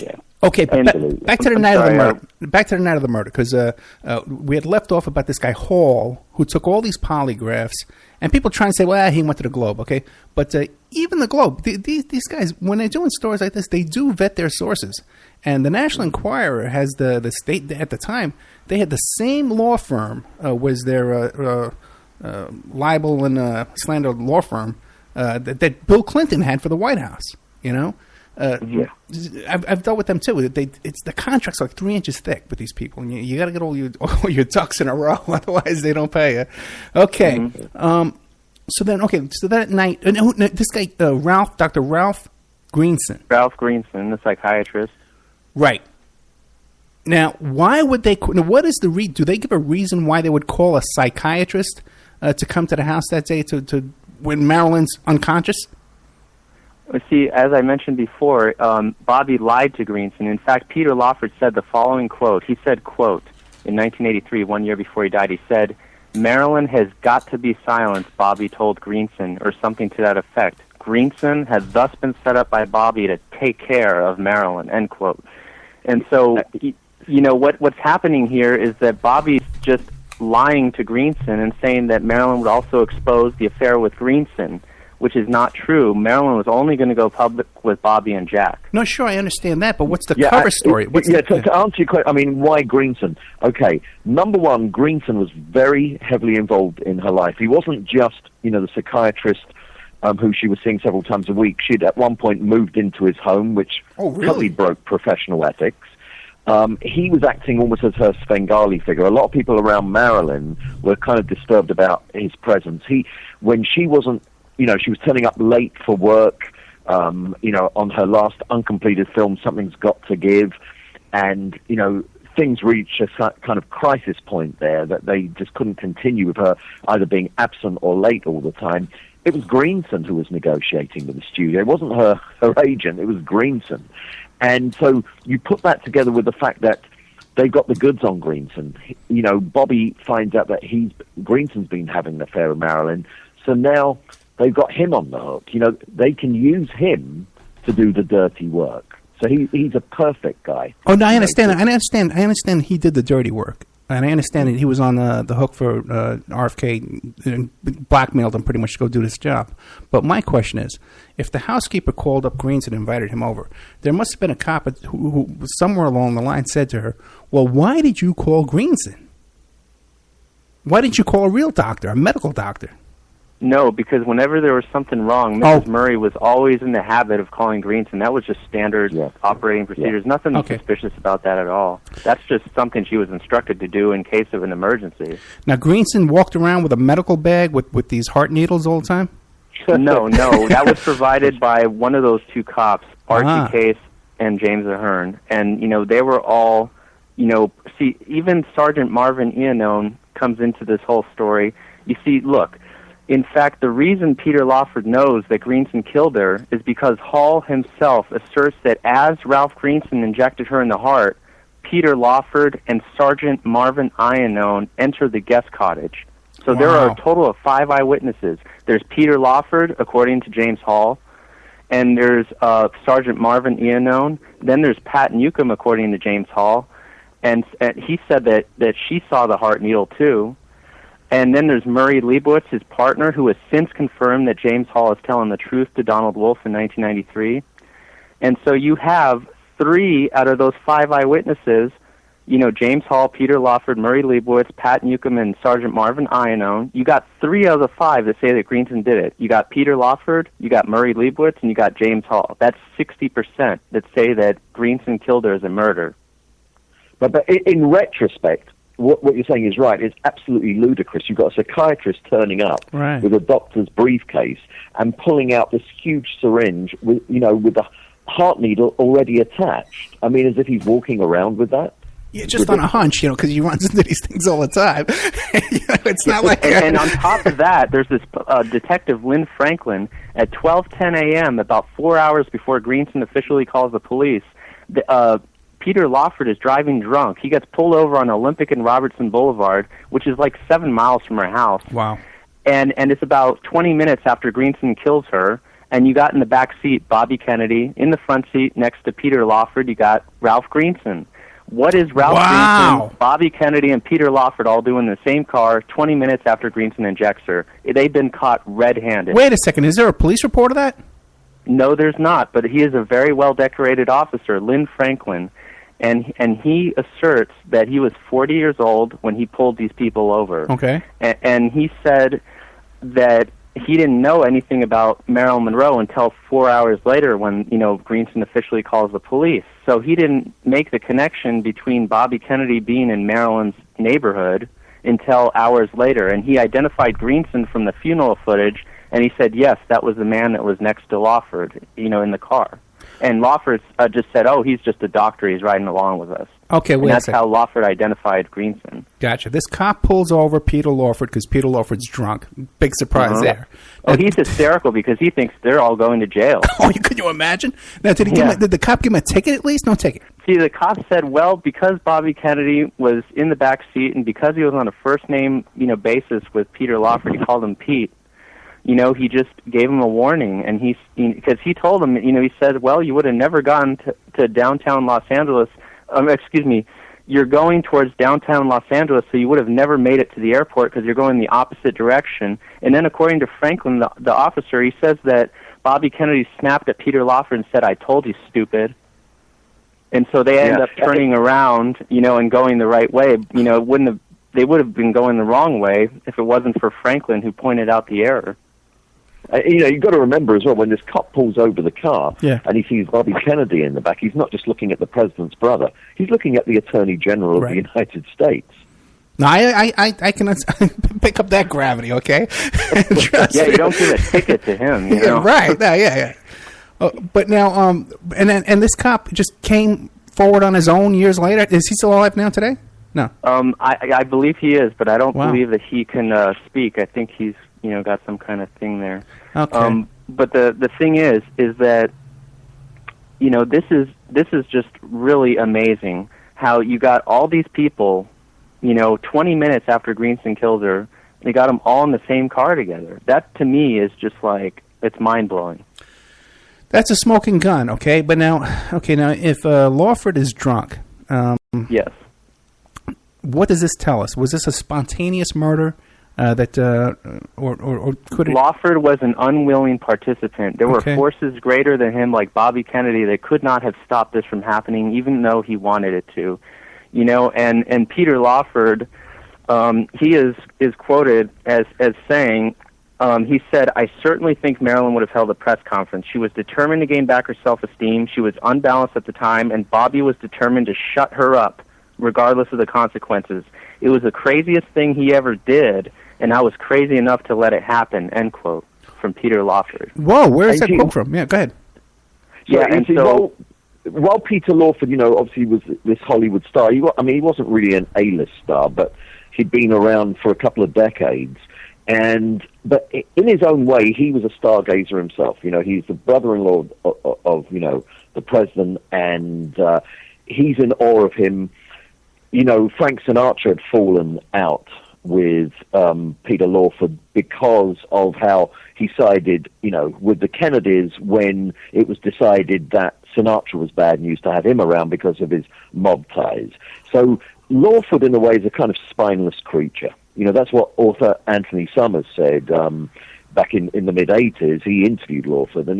Speaker 3: Yeah.
Speaker 2: Okay, but back to the night of the murder. Back to the night of the murder, because we had left off about this guy Hall, who took all these polygraphs, and people try and say, well, he went to the Globe, okay? But even the Globe, these guys, when they're doing stories like this, they do vet their sources. And the National Enquirer has the state, at the time, they had the same law firm, was their libel and slander law firm, that Bill Clinton had for the White House, I've dealt with them too. It's the contract's like 3 inches thick with these people, and you got to get all your ducks in a row, otherwise they don't pay you. Okay, so that night, this guy Dr. Ralph Greenson.
Speaker 3: Ralph Greenson, the psychiatrist.
Speaker 2: Right. Now, why would they? What is the do they give a reason why they would call a psychiatrist to come to the house that day to when Marilyn's unconscious?
Speaker 3: See, as I mentioned before, Bobby lied to Greenson. In fact, Peter Lawford said the following quote. He said, quote, in 1983, 1 year before he died. He said, "Marilyn has got to be silenced," Bobby told Greenson, or something to that effect. Greenson had thus been set up by Bobby to take care of Marilyn, end quote. And so, what's happening here is that Bobby's just lying to Greenson and saying that Marilyn would also expose the affair with Greenson, which is not true. Marilyn was only going to go public with Bobby and Jack.
Speaker 2: No, sure, I understand that, but what's the cover story?
Speaker 4: To answer your question, why Greenson? Okay, number one, Greenson was very heavily involved in her life. He wasn't just, the psychiatrist who she was seeing several times a week. She'd at one point moved into his home, which totally broke professional ethics. He was acting almost as her Svengali figure. A lot of people around Marilyn were kind of disturbed about his presence. When she wasn't, she was turning up late for work, on her last uncompleted film, Something's Got to Give, and, things reached a kind of crisis point there that they just couldn't continue with her either being absent or late all the time. It was Greenson who was negotiating with the studio. It wasn't her agent, it was Greenson. And so you put that together with the fact that they've got the goods on Greenson. Bobby finds out that Greenson's been having an affair with Marilyn, so now they've got him on the hook. They can use him to do the dirty work. So he's a perfect guy.
Speaker 2: Oh, no, I understand. I understand he did the dirty work. And I understand that he was on the hook for RFK and blackmailed him pretty much to go do this job. But my question is, if the housekeeper called up Greenson and invited him over, there must have been a cop who somewhere along the line said to her, well, why did you call Greenson? Why didn't you call a real doctor, a medical doctor?
Speaker 3: No, because whenever there was something wrong, Mrs. Murray was always in the habit of calling Greenson. That was just standard operating procedures. Nothing suspicious about that at all. That's just something she was instructed to do in case of an emergency.
Speaker 2: Now, Greenson walked around with a medical bag with these heart needles all the time?
Speaker 3: No. That was provided by one of those two cops, Archie Case and James Ahern. And, they were all, even Sergeant Marvin Iannone comes into this whole story. You see, look, in fact, the reason Peter Lawford knows that Greenson killed her is because Hall himself asserts that as Ralph Greenson injected her in the heart, Peter Lawford and Sergeant Marvin Iannone entered the guest cottage. So there are a total of 5 eyewitnesses. There's Peter Lawford, according to James Hall, and there's Sergeant Marvin Iannone. Then there's Pat Newcomb, according to James Hall, and he said that she saw the heart needle too. And then there's Murray Leibowitz, his partner, who has since confirmed that James Hall is telling the truth to Donald Wolfe in 1993. And so you have 3 out of those 5 eyewitnesses, James Hall, Peter Lawford, Murray Leibowitz, Pat Newcomb, and Sergeant Marvin Iannone. You got 3 out of the 5 that say that Greenson did it. You got Peter Lawford, you got Murray Leibowitz, and you got James Hall. That's 60% that say that Greenson killed her as a murder.
Speaker 4: But in retrospect, what you're saying is right. It's absolutely ludicrous. You've got a psychiatrist turning up with a doctor's briefcase and pulling out this huge syringe with the heart needle already attached. I mean, as if he's walking around with that.
Speaker 2: Yeah, just on a hunch, because he runs into these things all the time. It's not like...
Speaker 3: And on top of that, there's this detective, Lynn Franklin, at 12:10 a.m., about 4 hours before Greenson officially calls the police. Peter Lawford is driving drunk. He gets pulled over on Olympic and Robertson Boulevard, which is like 7 miles from her house.
Speaker 2: Wow.
Speaker 3: And it's about 20 minutes after Greenson kills her, and you got in the back seat Bobby Kennedy. In the front seat next to Peter Lawford, you got Ralph Greenson. What is Ralph Greenson, Bobby Kennedy, and Peter Lawford all doing in the same car 20 minutes after Greenson injects her? They've been caught red-handed.
Speaker 2: Wait a second. Is there a police report of that?
Speaker 3: No, there's not, but he is a very well-decorated officer, Lynn Franklin. And he asserts that he was 40 years old when he pulled these people over.
Speaker 2: Okay.
Speaker 3: And he said that he didn't know anything about Marilyn Monroe until 4 hours later when, Greenson officially calls the police. So he didn't make the connection between Bobby Kennedy being in Marilyn's neighborhood until hours later. And he identified Greenson from the funeral footage, and he said, yes, that was the man that was next to Lawford, in the car. And Lawford just said, he's just a doctor. He's riding along with us.
Speaker 2: Okay, wait a second.
Speaker 3: That's how Lawford identified Greenson.
Speaker 2: Gotcha. This cop pulls over Peter Lawford because Peter Lawford's drunk. Big surprise there.
Speaker 3: He's hysterical because he thinks they're all going to jail.
Speaker 2: Can you imagine? Now, did the cop give him a ticket at least? No ticket.
Speaker 3: See, the cop said, well, because Bobby Kennedy was in the back seat and because he was on a first-name, basis with Peter Lawford, he called him Pete. He just gave him a warning, and because he told him, he said, well, you would have never gone to downtown Los Angeles. You're going towards downtown Los Angeles, so you would have never made it to the airport because you're going the opposite direction. And then according to Franklin, the officer, he says that Bobby Kennedy snapped at Peter Lawford and said, I told you, stupid. And so they end up turning around, and going the right way. They would have been going the wrong way if it wasn't for Franklin who pointed out the error.
Speaker 4: You've got to remember as well, when this cop pulls over the car and he sees Bobby Kennedy in the back, he's not just looking at the president's brother. He's looking at the Attorney General of the United States.
Speaker 2: No, I can pick up that gravity, okay?
Speaker 3: You don't give a ticket to him,
Speaker 2: Right, yeah. But now, and this cop just came forward on his own years later. Is he still alive now today? No.
Speaker 3: I believe he is, but I don't believe that he can speak. I think he's got some kind of thing there.
Speaker 2: Okay.
Speaker 3: But the thing is that this is just really amazing how you got all these people, 20 minutes after Greenson killed her, they got them all in the same car together. That to me is just like, it's mind blowing.
Speaker 2: That's a smoking gun, okay? But now if Lawford is drunk,
Speaker 3: yes.
Speaker 2: What does this tell us? Was this a spontaneous murder? Or could it...
Speaker 3: Lawford was an unwilling participant. There were forces greater than him, like Bobby Kennedy, that could not have stopped this from happening, even though he wanted it to. And Peter Lawford, he is quoted as saying, he said, I certainly think Marilyn would have held a press conference. She was determined to gain back her self-esteem. She was unbalanced at the time, and Bobby was determined to shut her up, regardless of the consequences. It was the craziest thing he ever did, and I was crazy enough to let it happen, end quote, from Peter Lawford.
Speaker 2: Whoa, where is that quote from? Yeah, go ahead.
Speaker 4: While Peter Lawford, obviously was this Hollywood star, he wasn't really an A-list star, but he'd been around for a couple of decades. But in his own way, he was a stargazer himself. He's the brother-in-law of the president, and he's in awe of him. Frank Sinatra had fallen out with Peter Lawford because of how he sided, with the Kennedys when it was decided that Sinatra was bad news to have him around because of his mob ties. So Lawford, in a way, is a kind of spineless creature. That's what author Anthony Summers said back in the mid-'80s. He interviewed Lawford, and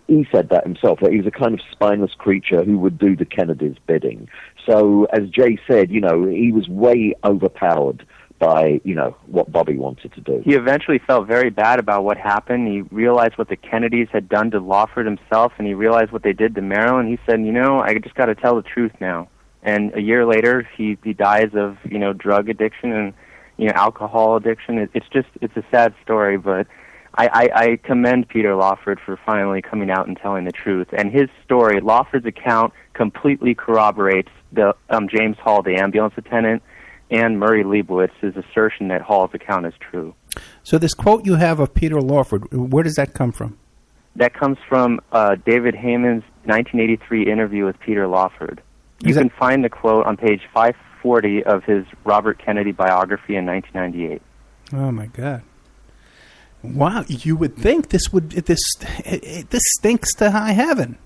Speaker 4: he said that himself, that he was a kind of spineless creature who would do the Kennedys' bidding. So, as Jay said, he was way overpowered by, what Bobby wanted to do.
Speaker 3: He eventually felt very bad about what happened. He realized what the Kennedys had done to Lawford himself, and he realized what they did to Marilyn. He said, I just got to tell the truth now. And a year later, he dies of, drug addiction and, alcohol addiction. It's a sad story, but I commend Peter Lawford for finally coming out and telling the truth. And his story, Lawford's account, completely corroborates the James Hall, the ambulance attendant, and Murray Leibowitz's assertion that Hall's account is true.
Speaker 2: So this quote you have of Peter Lawford, where does that come from?
Speaker 3: That comes from David Heyman's 1983 interview with Peter Lawford. You can find the quote on page 540 of his Robert Kennedy biography in 1998.
Speaker 2: Oh, my God. Wow, you would think this stinks to high heaven.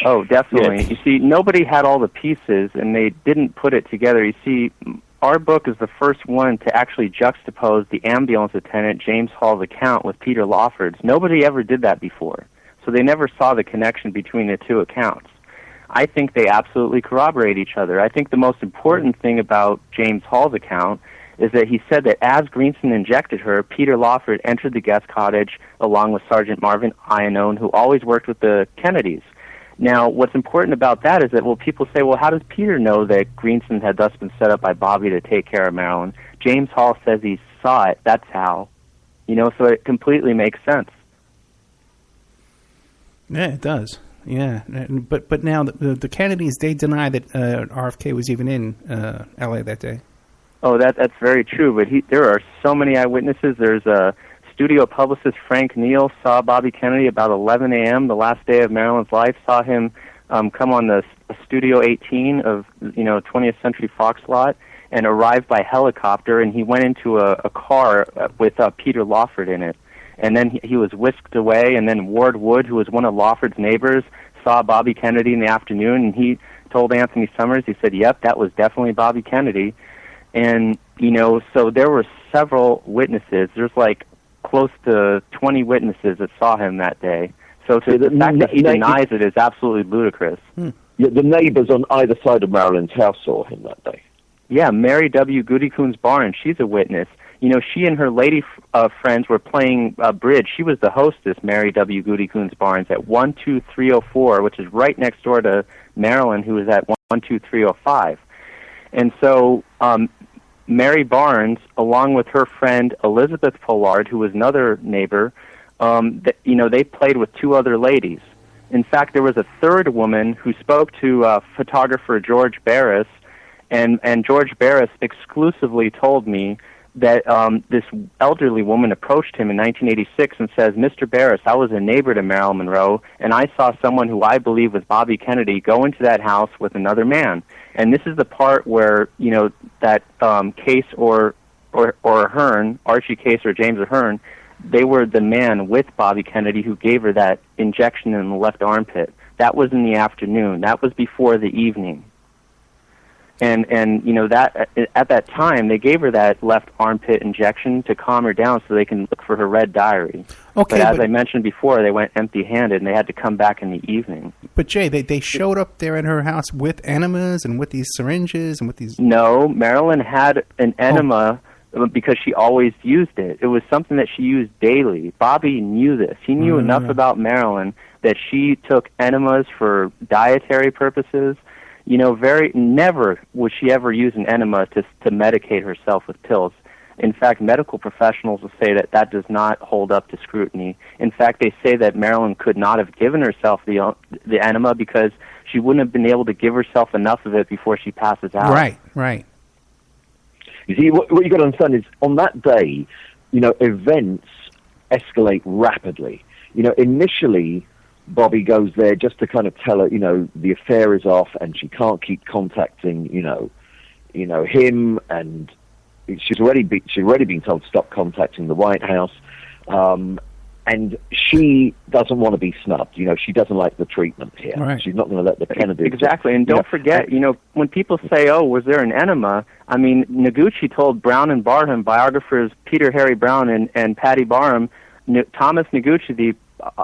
Speaker 3: Oh, definitely.
Speaker 4: Yes.
Speaker 3: You see, nobody had all the pieces, and they didn't put it together. You see, our book is the first one to actually juxtapose the ambulance attendant James Hall's account with Peter Lawford's. Nobody ever did that before, so they never saw the connection between the two accounts. I think they absolutely corroborate each other. I think the most important thing about James Hall's account is that he said that as Greenson injected her, Peter Lawford entered the guest cottage along with Sergeant Marvin Iannone, who always worked with the Kennedys. Now, what's important about that is that, people say, how does Peter know that Greenson had thus been set up by Bobby to take care of Marilyn? James Hall says he saw it. That's how. So it completely makes sense.
Speaker 2: Yeah, it does. Yeah, but now the Kennedys, they deny that RFK was even in L.A. that day.
Speaker 3: Oh, that's very true, but there are so many eyewitnesses. There's a studio publicist, Frank Neal, saw Bobby Kennedy about 11 a.m. the last day of Marilyn's life, saw him come on the Studio 18 of 20th Century Fox lot and arrived by helicopter, and he went into a car with Peter Lawford in it. And then he was whisked away, and then Ward Wood, who was one of Lawford's neighbors, saw Bobby Kennedy in the afternoon, and he told Anthony Summers, he said, yep, that was definitely Bobby Kennedy. And, so there were several witnesses. There's like close to 20 witnesses that saw him that day. So the fact that he denies it is absolutely ludicrous.
Speaker 4: Yeah, the neighbors on either side of Marilyn's house saw him that day.
Speaker 3: Yeah, Mary W. Goody Coons Barnes, she's a witness. She and her lady friends were playing bridge. She was the hostess, Mary W. Goody Coons Barnes, at 12304, which is right next door to Marilyn, who was at 12305. And so Mary Barnes, along with her friend Elizabeth Pollard, who was another neighbor, they played with two other ladies. In fact, there was a third woman who spoke to photographer George Barris, and George Barris exclusively told me that this elderly woman approached him in 1986 and says, Mr. Barris, I was a neighbor to Marilyn Monroe, and I saw someone who I believe was Bobby Kennedy go into that house with another man. And this is the part where, that Case or Ahern, Archie Case or James Ahern, they were the man with Bobby Kennedy who gave her that injection in the left armpit. That was in the afternoon. That was before the evening. And that at that time they gave her that left armpit injection to calm her down so they can look for her red diary.
Speaker 2: Okay,
Speaker 3: but as I mentioned before, they went empty-handed and they had to come back in the evening.
Speaker 2: But Jay, they showed up there in her house with enemas and with these syringes and with these.
Speaker 3: No, Marilyn had an enema because she always used it. It was something that she used daily. Bobby knew this. He knew enough about Marilyn that she took enemas for dietary purposes. Never would she ever use an enema to medicate herself with pills. In fact, medical professionals will say that does not hold up to scrutiny. In fact, they say that Marilyn could not have given herself the enema because she wouldn't have been able to give herself enough of it before she passes out.
Speaker 2: Right.
Speaker 4: You see, what you got to understand is, on that day, events escalate rapidly. Initially, Bobby goes there just to kind of tell her, the affair is off and she can't keep contacting, him, and she's already been told to stop contacting the White House, and she doesn't want to be snubbed. She doesn't like the treatment here.
Speaker 2: Right.
Speaker 4: She's not going to let the Kennedys...
Speaker 3: Exactly, and don't forget, when people say, oh, was there an enema, I mean, Noguchi told Brown and Barham, biographers Peter Harry Brown and Patty Barham, Thomas Noguchi, the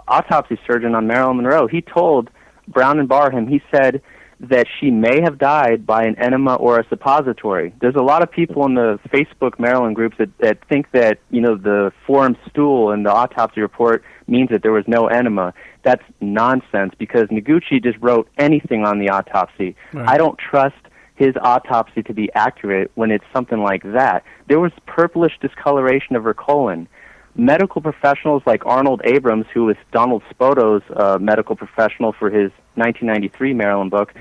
Speaker 3: autopsy surgeon on Marilyn Monroe, he told Brown and Barham, he said that she may have died by an enema or a suppository. There's a lot of people in the Facebook Marilyn groups that think that, the formed stool in the autopsy report means that there was no enema. That's nonsense because Noguchi just wrote anything on the autopsy. Right. I don't trust his autopsy to be accurate when it's something like that. There was purplish discoloration of her colon. Medical professionals like Arnold Abrams, who was Donald Spoto's medical professional for his 1993 Marilyn book,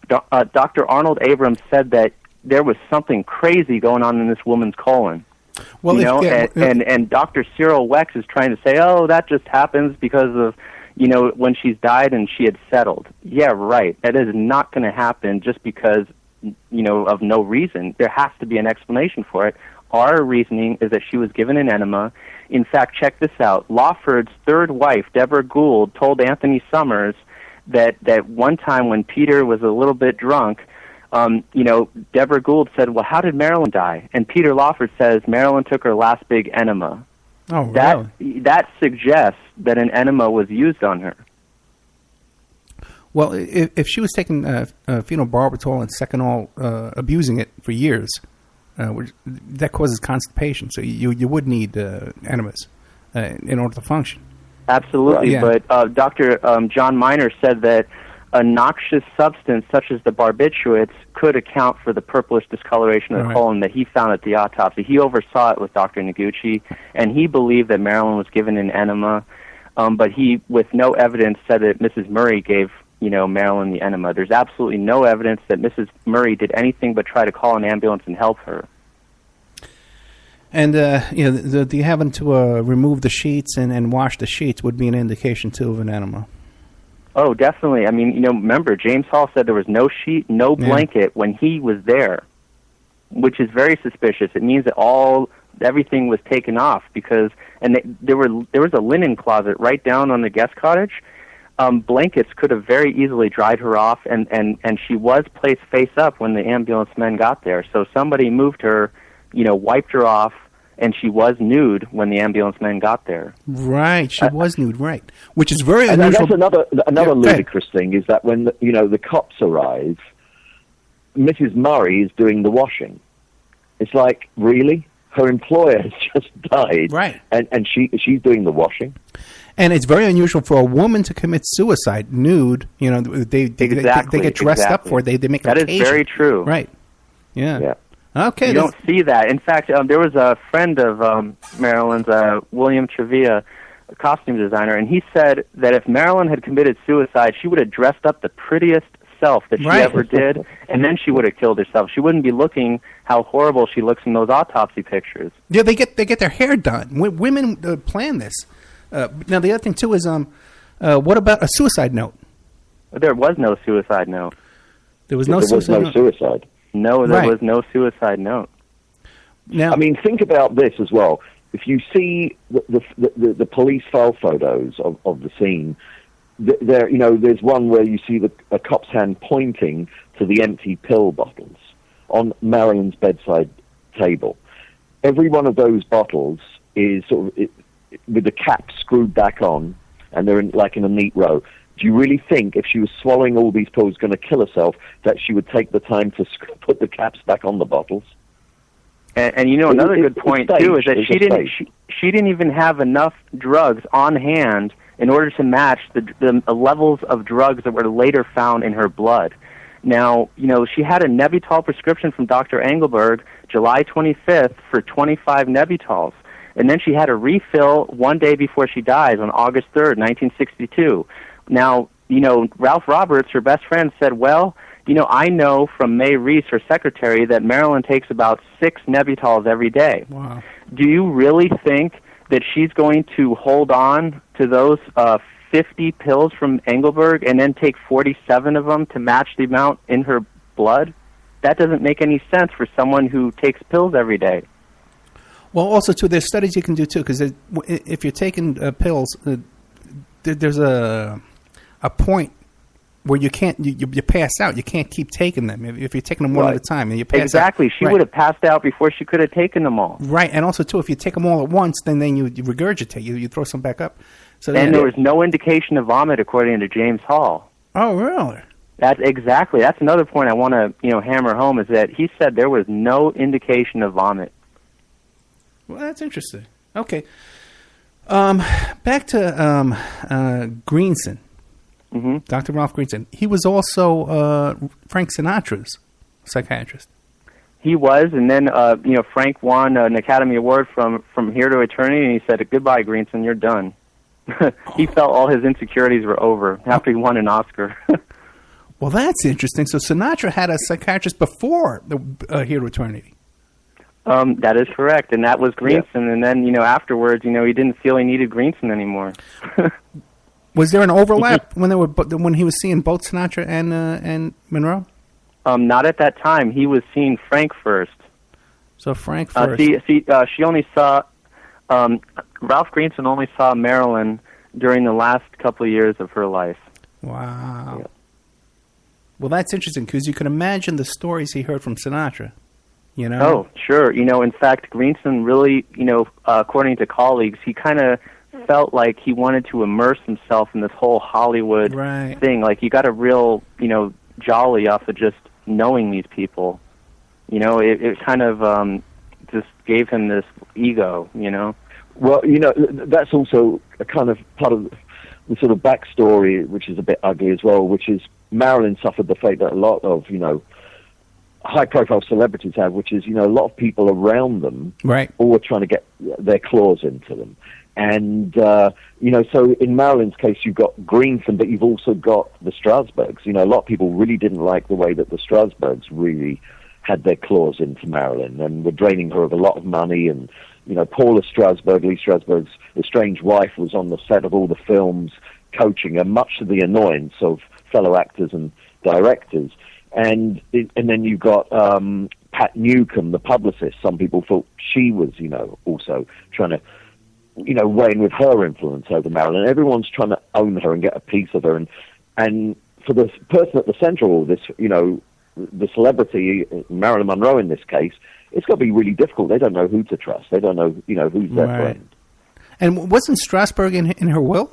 Speaker 3: Dr. Arnold Abrams said that there was something crazy going on in this woman's colon.
Speaker 2: Well,
Speaker 3: and Dr. Cyril Wex is trying to say, oh, that just happens because of, when she's died and she had settled. Yeah, right. That is not going to happen just because, of no reason. There has to be an explanation for it. Our reasoning is that she was given an enema. In fact, check this out. Lawford's third wife, Deborah Gould, told Anthony Summers that one time when Peter was a little bit drunk, Deborah Gould said, well, how did Marilyn die? And Peter Lawford says Marilyn took her last big enema.
Speaker 2: Oh, really?
Speaker 3: That suggests that an enema was used on her.
Speaker 2: Well, if she was taking phenobarbital and Seconal, abusing it for years, that causes constipation, so you would need enemas in order to function.
Speaker 3: Absolutely,
Speaker 2: yeah.
Speaker 3: But Dr. John Miner said that a noxious substance such as the barbiturates could account for the purplish discoloration of the colon that he found at the autopsy. He oversaw it with Dr. Noguchi, and he believed that Marilyn was given an enema, but he, with no evidence, said that Mrs. Murray gave Marilyn the enema. There's absolutely no evidence that Mrs. Murray did anything but try to call an ambulance and help her.
Speaker 2: And the having to remove the sheets and wash the sheets would be an indication too of an enema.
Speaker 3: Oh, definitely. I mean, remember, James Hall said there was no sheet, no blanket when he was there, which is very suspicious. It means that everything was taken off there was a linen closet right down on the guest cottage. Blankets could have very easily dried her off, and she was placed face up when the ambulance men got there. So somebody moved her, wiped her off, and she was nude when the ambulance men got there.
Speaker 2: Right, she was nude, right. Which is very unusual.
Speaker 4: And that's another ludicrous thing, is that when the cops arrive, Mrs. Murray is doing the washing. It's like, really? Her employer has just died,
Speaker 2: right?
Speaker 4: And she's doing the washing.
Speaker 2: And it's very unusual for a woman to commit suicide nude. They get dressed up for it. They make
Speaker 3: that
Speaker 2: occasion.
Speaker 3: Is very true.
Speaker 2: Right. Yeah. Okay.
Speaker 3: You don't see that. In fact, there was a friend of Marilyn's, William Trevia, a costume designer, and he said that if Marilyn had committed suicide, she would have dressed up the prettiest self that she ever did, and then she would have killed herself. She wouldn't be looking how horrible she looks in those autopsy pictures.
Speaker 2: Yeah, they get their hair done. Women plan this. Now, the other thing, too, is what about a suicide note?
Speaker 3: There was no suicide note.
Speaker 2: There was no suicide.
Speaker 3: No, there was no suicide note.
Speaker 2: Now,
Speaker 4: I mean, think about this as well. If you see the police file photos of the scene, there's one where you see a cop's hand pointing to the empty pill bottles on Marilyn's bedside table. Every one of those bottles is sort of with the cap screwed back on, and they're in a neat row. Do you really think if she was swallowing all these pills, going to kill herself, that she would take the time to put the caps back on the bottles?
Speaker 3: And another good point too is that she didn't even have enough drugs on hand in order to match the levels of drugs that were later found in her blood. Now, she had a Nebutol prescription from Dr. Engelberg July 25th for 25 Nebutols. And then she had a refill one day before she dies on August 3rd, 1962. Now, Ralph Roberts, her best friend, said, well, I know from Mae Reese, her secretary, that Marilyn takes about 6 Nebutols every day.
Speaker 2: Wow.
Speaker 3: Do you really think that she's going to hold on to those 50 pills from Engelberg and then take 47 of them to match the amount in her blood? That doesn't make any sense for someone who takes pills every day.
Speaker 2: Well, also, too, there's studies you can do, too, because if you're taking pills, there's a point where you can't, you pass out. You can't keep taking them if you're taking them one at a time. And you pass
Speaker 3: exactly.
Speaker 2: out.
Speaker 3: She would have passed out before she could have taken them all.
Speaker 2: Right, and also, too, if you take them all at once, then you regurgitate. You throw some back up. So
Speaker 3: and there was no indication of vomit, according to James Hall.
Speaker 2: Oh, really?
Speaker 3: That's another point I want to hammer home, is that he said there was no indication of vomit.
Speaker 2: Well, that's interesting. Okay. Back to Greenson.
Speaker 3: Mm-hmm.
Speaker 2: Dr. Ralph Greenson. He was also Frank Sinatra's psychiatrist.
Speaker 3: He was, and then Frank won an Academy Award from Here to Eternity, and he said, "Goodbye, Greenson, you're done." He felt all his insecurities were over after he won an Oscar.
Speaker 2: Well, that's interesting. So Sinatra had a psychiatrist before Here to Eternity.
Speaker 3: That is correct, and that was Greenson. Yeah. And then, afterwards, he didn't feel he needed Greenson anymore.
Speaker 2: Was there an overlap when he was seeing both Sinatra and Monroe?
Speaker 3: Not at that time. He was seeing Frank first.
Speaker 2: So Frank first.
Speaker 3: She only saw Ralph Greenson only saw Marilyn during the last couple of years of her life.
Speaker 2: Wow. Yeah. Well, that's interesting because you can imagine the stories he heard from Sinatra.
Speaker 3: Oh, sure. In fact, Greenson really, according to colleagues, he kind of felt like he wanted to immerse himself in this whole Hollywood thing. Like, he got a real, jolly off of just knowing these people. It kind of just gave him this ego,
Speaker 4: Well, that's also a kind of part of the sort of backstory, which is a bit ugly as well, which is Marilyn suffered the fate that a lot of, high-profile celebrities have, which is, a lot of people around them all were trying to get their claws into them. And, so in Marilyn's case, you've got Greenson, but you've also got the Strasbergs. A lot of people really didn't like the way that the Strasbergs really had their claws into Marilyn and were draining her of a lot of money. And, Paula Strasberg, Lee Strasberg's estranged wife, was on the set of all the films, coaching her, much to the annoyance of fellow actors and directors. And then you've got Pat Newcomb, the publicist. Some people thought she was, also trying to, weighing with her influence over Marilyn. Everyone's trying to own her and get a piece of her. And for the person at the center of all this, the celebrity, Marilyn Monroe in this case, it's got to be really difficult. They don't know who to trust. They don't know, who's their friend.
Speaker 2: And wasn't Strasbourg in her will?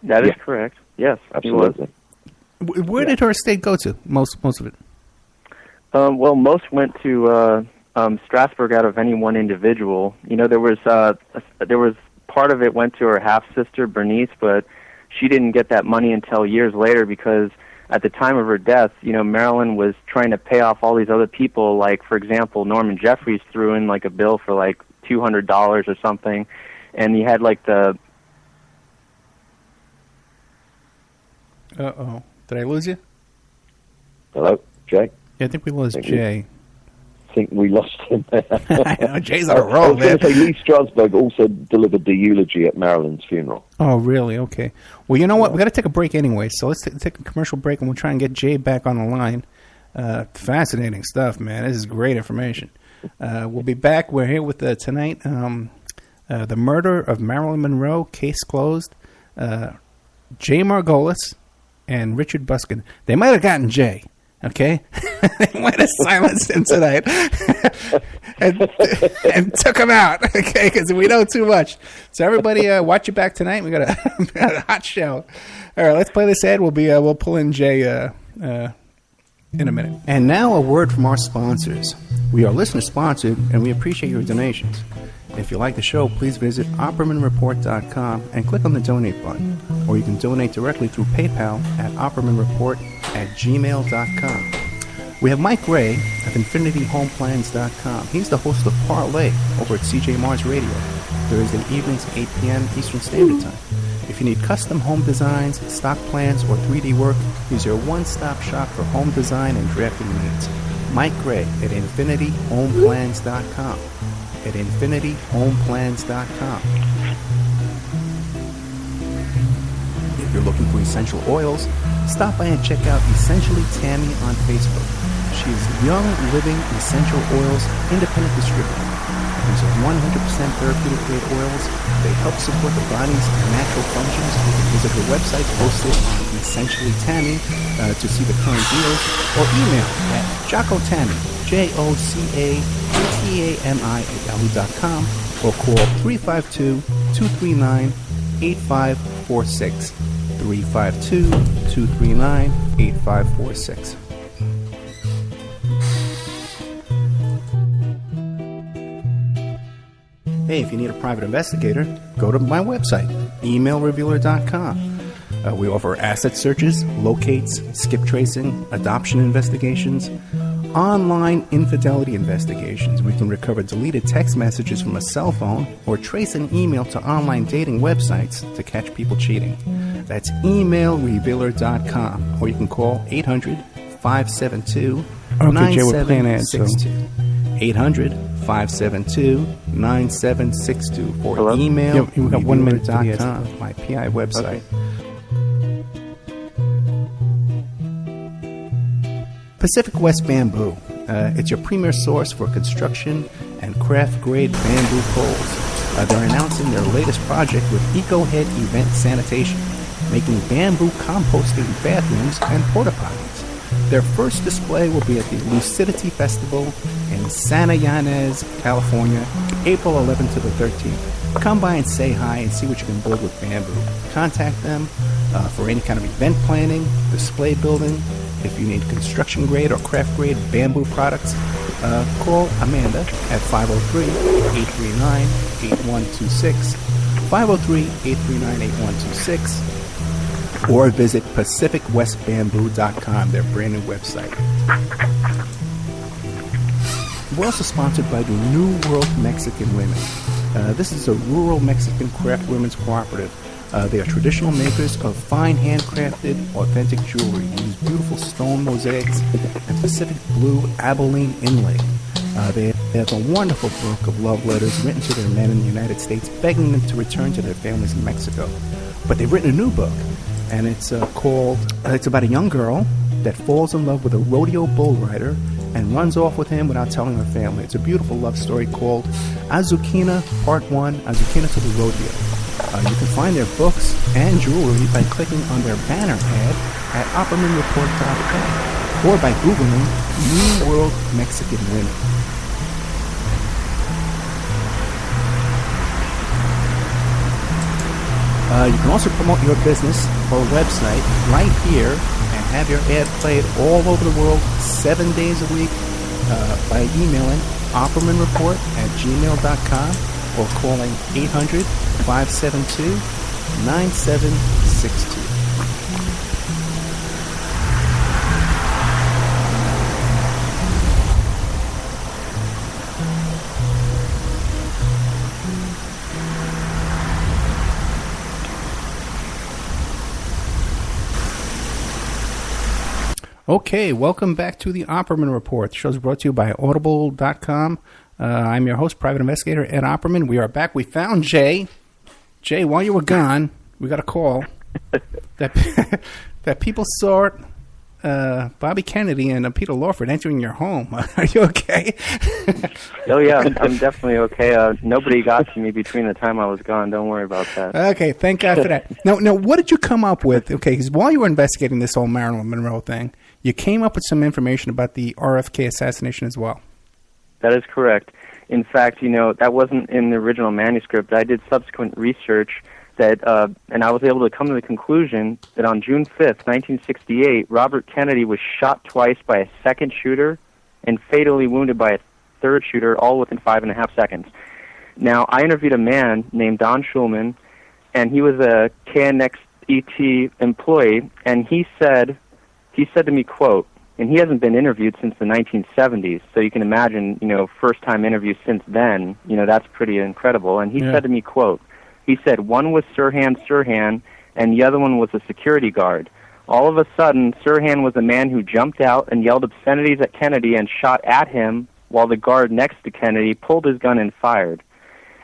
Speaker 3: That is correct. Yes,
Speaker 4: absolutely.
Speaker 2: Where did her estate go to? Most of it.
Speaker 3: Well, most went to Strasbourg out of any one individual. There was part of it went to her half sister Bernice, but she didn't get that money until years later because at the time of her death, Marilyn was trying to pay off all these other people. Like, for example, Norman Jeffries threw in like a bill for like $200 or something, and he had like the.
Speaker 2: Uh-oh. Did I lose you?
Speaker 4: Hello, Jay?
Speaker 2: Yeah, I think we lost Jay.
Speaker 4: I think we lost him.
Speaker 2: I know, Jay's on a roll, man.
Speaker 4: I was going to say Lee Strasberg also delivered the eulogy at Marilyn's funeral.
Speaker 2: Oh, really? Okay. Well, you know what? We got to take a break anyway, so let's take a commercial break, and we'll try and get Jay back on the line. Fascinating stuff, man. This is great information. We'll be back. We're here with tonight, the murder of Marilyn Monroe, case closed. Jay Margolis and Richard Buskin. They might have gotten Jay, okay? They might have silenced him tonight and took him out, okay, because we know too much. So everybody watch your back tonight. We got a hot show. All right, let's play this ad. We'll pull in Jay in a minute. And now a word from our sponsors. We are listener-sponsored, and we appreciate your donations. If you like the show, please visit OppermanReport.com and click on the donate button. Or you can donate directly through PayPal at OppermanReport@gmail.com. We have Mike Ray of InfinityHomePlans.com. He's the host of Parlay over at CJ Mars Radio, Thursday evenings at 8 p.m. Eastern Standard Time. If you need custom home designs, stock plans, or 3D work, he's your one-stop shop for home design and drafting needs. Mike Gray at InfinityHomePlans.com. At InfinityHomePlans.com. If you're looking for essential oils, stop by and check out Essentially Tammy on Facebook. She is Young Living Essential Oils Independent Distributor. These are 100% therapeutic grade oils. They help support the body's natural functions. You can visit her website posted on Essentially Tammy to see the current deals, or email at JockoTammy, JOCATAMI@yahoo.com, or call 352-239-8546. 352-239-8546. Hey, if you need a private investigator, go to my website, emailrevealer.com. We offer asset searches, locates, skip tracing, adoption investigations, online infidelity investigations. We can recover deleted text messages from a cell phone or trace an email to online dating websites to catch people cheating. That's emailrevealer.com, or you can call 800-572-9762. 800-572-9762 for emailrevealer.com, my PI website. Okay. Pacific West Bamboo. It's your premier source for construction and craft-grade bamboo poles. They're announcing their latest project with EcoHead Event Sanitation, making bamboo composting bathrooms and porta potties. Their first display will be at the Lucidity Festival in Santa Ynez, California, April 11th to the 13th. Come by and say hi and see what you can build with bamboo. Contact them for any kind of event planning, display building. If you need construction-grade or craft-grade bamboo products, call Amanda at 503-839-8126, 503-839-8126, or visit PacificWestBamboo.com, their brand new website. We're also sponsored by the New World Mexican Women. This is a rural Mexican craft women's cooperative. They are traditional makers of fine handcrafted, authentic jewelry. They use beautiful stone mosaics and Pacific blue Abilene inlay. They have a wonderful book of love letters written to their men in the United States, begging them to return to their families in Mexico. but they've written a new book, and it's called. It's about a young girl that falls in love with a rodeo bull rider and runs off with him without telling her family. It's a beautiful love story called Azukina Part 1, Azukina to the Rodeo. You can find their books and jewelry by clicking on their banner ad at OppermanReport.com or by Googling New World Mexican Women. You can also promote your business or website right here and have your ad played all over the world 7 days a week by emailing oppermanreport@gmail.com or calling 800-572-9762. Okay, welcome back to the Opperman Report. The show is brought to you by Audible.com. I'm your host, private investigator Ed Opperman. We are back. We found Jay. Jay, while you were gone, we got a call that people saw Bobby Kennedy and Peter Lawford entering your home. Are you okay?
Speaker 3: Oh, yeah, I'm definitely okay. Nobody got to me between the time I was gone. Don't worry about that.
Speaker 2: Okay, thank God for that. Now, what did you come up with? Okay, because while you were investigating this whole Marilyn Monroe thing, you came up with some information about the RFK assassination as well.
Speaker 3: That is correct. In fact, that wasn't in the original manuscript. I did subsequent research that, and I was able to come to the conclusion that on June 5th, 1968, Robert Kennedy was shot twice by a second shooter and fatally wounded by a third shooter, all within 5.5 seconds. Now, I interviewed a man named Don Schulman, and he was a KNXET employee, and he said to me, quote, and he hasn't been interviewed since the 1970s, so you can imagine, first-time interviews since then, that's pretty incredible. And he said to me, quote, he said, one was Sirhan, and the other one was a security guard. All of a sudden, Sirhan was a man who jumped out and yelled obscenities at Kennedy and shot at him, while the guard next to Kennedy pulled his gun and fired.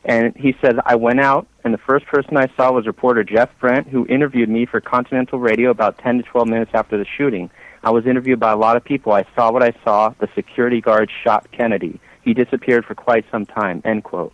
Speaker 3: And he says, I went out, and the first person I saw was reporter Jeff Brent, who interviewed me for Continental Radio about 10 to 12 minutes after the shooting. I was interviewed by a lot of people. I saw what I saw. The security guard shot Kennedy. He disappeared for quite some time, end quote.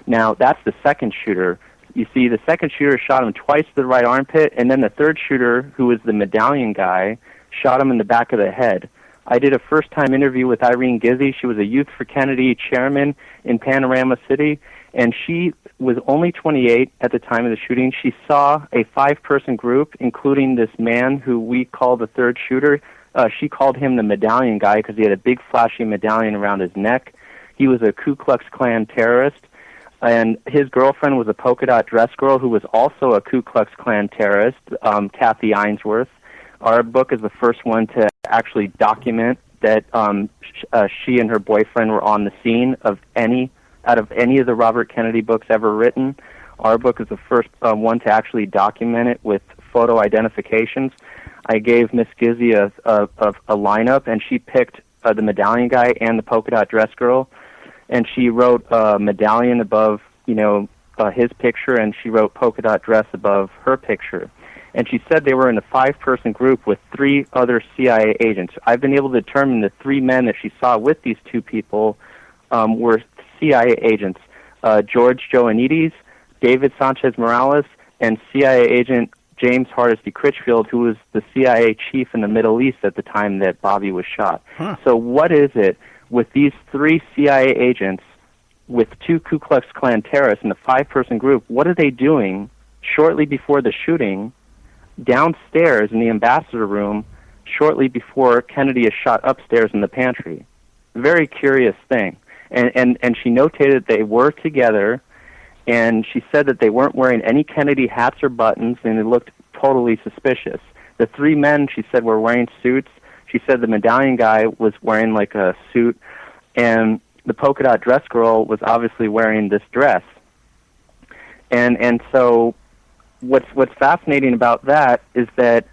Speaker 3: Now, that's the second shooter. You see, the second shooter shot him twice to the right armpit, and then the third shooter, who was the medallion guy, shot him in the back of the head. I did a first-time interview with Irene Gizzi. She was a Youth for Kennedy chairman in Panorama City, and she was only 28 at the time of the shooting. She saw a 5-person group, including this man who we call the third shooter. She called him the medallion guy because he had a big flashy medallion around his neck. He was a Ku Klux Klan terrorist, and his girlfriend was a polka-dot dress girl who was also a Ku Klux Klan terrorist, Kathy Ainsworth. Our book is the first one to actually document that she and her boyfriend were on the scene of any of the Robert Kennedy books ever written. Our book is the first one to actually document it with photo identifications. I gave Miss Gizzi a lineup, and she picked the medallion guy and the polka-dot dress girl, and she wrote medallion above, his picture, and she wrote polka-dot dress above her picture. And she said they were in a 5-person group with 3 other CIA agents. I've been able to determine the 3 men that she saw with these 2 people were CIA agents, George Joannides, David Sanchez Morales, and CIA agent James Hardesty Critchfield, who was the CIA chief in the Middle East at the time that Bobby was shot. Huh. So what is it with these 3 CIA agents with 2 Ku Klux Klan terrorists in a 5-person group? What are they doing shortly before the shooting downstairs in the ambassador room shortly before Kennedy is shot upstairs in the pantry? Very curious thing. And she notated that they were together, and she said that they weren't wearing any Kennedy hats or buttons, and it looked totally suspicious. The 3 men, she said, were wearing suits. She said the medallion guy was wearing like a suit, and the polka-dot dress girl was obviously wearing this dress. And so what's fascinating about that is that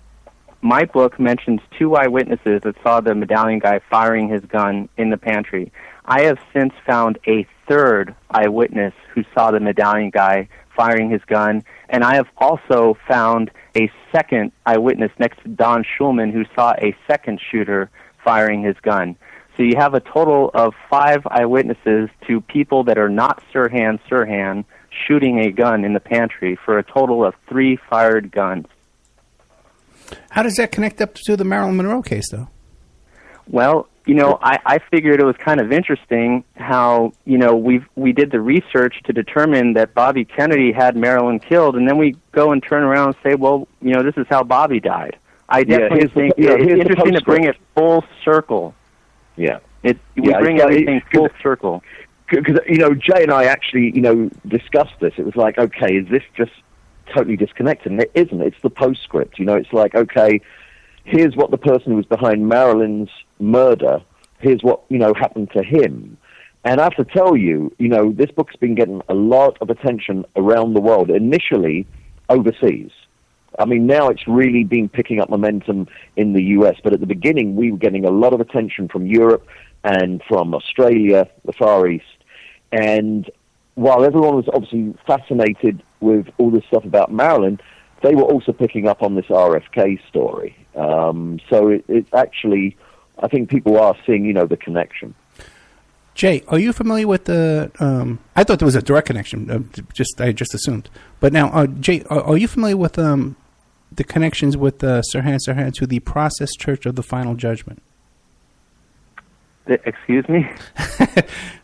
Speaker 3: my book mentions 2 eyewitnesses that saw the medallion guy firing his gun in the pantry. I have since found a 3rd eyewitness who saw the medallion guy firing his gun, and I have also found a 2nd eyewitness next to Don Schulman who saw a 2nd shooter firing his gun. So you have a total of 5 eyewitnesses to people that are not Sirhan shooting a gun in the pantry for a total of 3 fired guns.
Speaker 2: How does that connect up to the Marilyn Monroe case, though?
Speaker 3: Well, I figured it was kind of interesting how, we did the research to determine that Bobby Kennedy had Marilyn killed, and then we go and turn around and say, well, this is how Bobby died. I definitely think it's interesting to bring it full circle.
Speaker 4: Yeah.
Speaker 3: We bring everything full circle.
Speaker 4: Because, Jay and I actually, discussed this. It was like, okay, is this just totally disconnected? And it isn't. It's the postscript. It's like, okay, here's what the person who was behind Marilyn's murder, here's what, happened to him. And I have to tell you, this book's been getting a lot of attention around the world, initially overseas. I mean, now it's really been picking up momentum in the US, but at the beginning we were getting a lot of attention from Europe and from Australia, the Far East. And while everyone was obviously fascinated with all this stuff about Marilyn, they were also picking up on this RFK story. So it actually, I think people are seeing, the connection.
Speaker 2: Jay, are you familiar with the? I thought there was a direct connection. I just assumed. But now, Jay, are you familiar with the connections with Sirhan to the Process Church of the Final Judgment?
Speaker 3: Excuse me?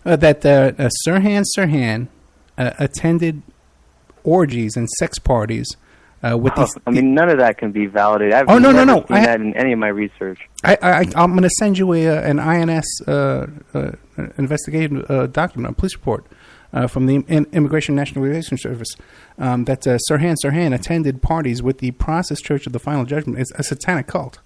Speaker 2: That Sirhan attended orgies and sex parties with these.
Speaker 3: I mean, none of that can be validated. I've
Speaker 2: never
Speaker 3: seen that in any of my research.
Speaker 2: I'm going to send you an INS investigative document, a police report from the Immigration National Relations Service that Sirhan attended parties with the Process Church of the Final Judgment. It's a satanic cult.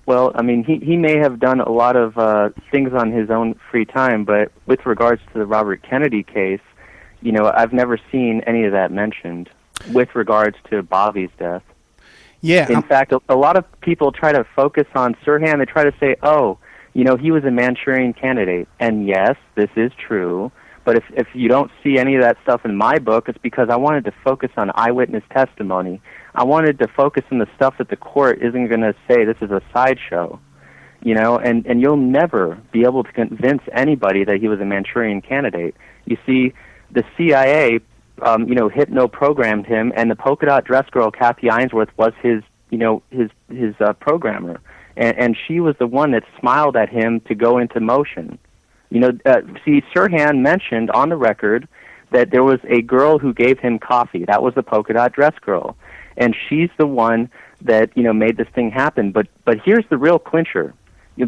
Speaker 3: Well, I mean, he may have done a lot of things on his own free time, but with regards to the Robert Kennedy case, I've never seen any of that mentioned with regards to Bobby's death.
Speaker 2: Yeah.
Speaker 3: In fact, a lot of people try to focus on Sirhan. They try to say, he was a Manchurian candidate. And yes, this is true. But if you don't see any of that stuff in my book, it's because I wanted to focus on eyewitness testimony. I wanted to focus on the stuff that the court isn't going to say this is a sideshow. And you'll never be able to convince anybody that he was a Manchurian candidate. You see, the CIA, hypno-programmed him, and the polka-dot dress girl, Kathy Ainsworth, was his programmer. And she was the one that smiled at him to go into motion. Sirhan mentioned on the record that there was a girl who gave him coffee. That was the polka-dot dress girl. And she's the one that, made this thing happen. But here's the real clincher.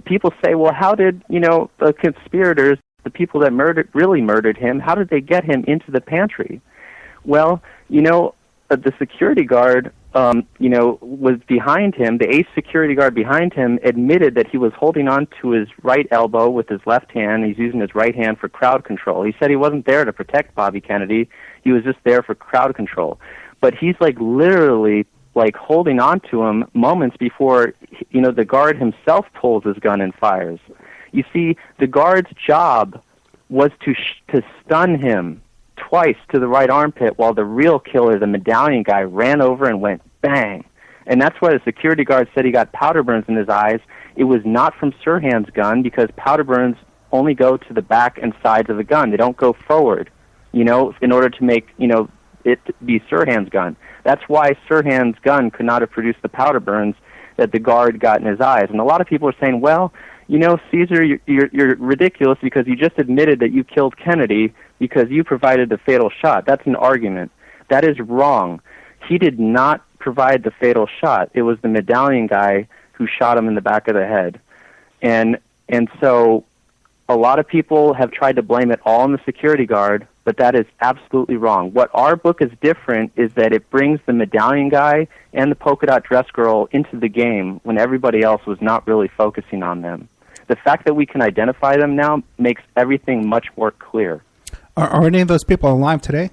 Speaker 3: People say, well, how did, the conspirators, the people that really murdered him, how did they get him into the pantry? Well, the security guard, was behind him. The ace security guard behind him admitted that he was holding on to his right elbow with his left hand. He's using his right hand for crowd control. He said he wasn't there to protect Bobby Kennedy. He was just there for crowd control. But he's literally holding on to him moments before, the guard himself pulls his gun and fires. You see, the guard's job was to stun him twice to the right armpit while the real killer, the medallion guy, ran over and went bang. And that's why the security guard said he got powder burns in his eyes. It was not from Sirhan's gun because powder burns only go to the back and sides of the gun. They don't go forward, in order to make, it be Sirhan's gun. That's why Sirhan's gun could not have produced the powder burns that the guard got in his eyes. And a lot of people are saying, well, Caesar, you're ridiculous because you just admitted that you killed Kennedy because you provided the fatal shot. That's an argument. That is wrong. He did not provide the fatal shot. It was the medallion guy who shot him in the back of the head. And so a lot of people have tried to blame it all on the security guard, but that is absolutely wrong. What our book is different is that it brings the medallion guy and the polka-dot dress girl into the game when everybody else was not really focusing on them. The fact that we can identify them now makes everything much more clear.
Speaker 2: Are any of those people alive today?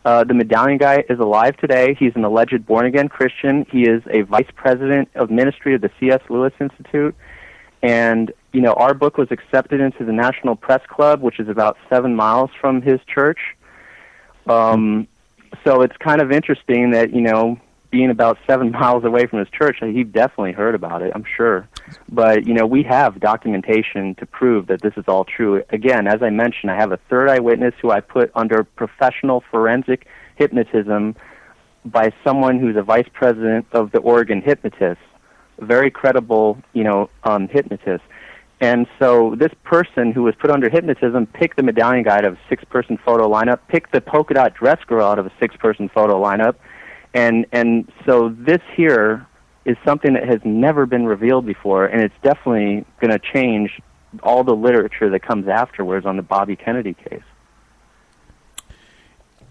Speaker 3: The medallion guy is alive today. He's an alleged born-again Christian. He is a vice president of ministry of the C.S. Lewis Institute. And, our book was accepted into the National Press Club, which is about 7 miles from his church. So it's kind of interesting that, being about 7 miles away from his church, he definitely heard about it, I'm sure. But, we have documentation to prove that this is all true. Again, as I mentioned, I have a third eyewitness who I put under professional forensic hypnotism by someone who's a vice president of the Oregon Hypnotists, a very credible, hypnotist. And so this person who was put under hypnotism picked the medallion guy out of a 6-person photo lineup, picked the polka-dot dress girl out of a 6-person photo lineup, and so this here is something that has never been revealed before, and it's definitely going to change all the literature that comes afterwards on the Bobby Kennedy case.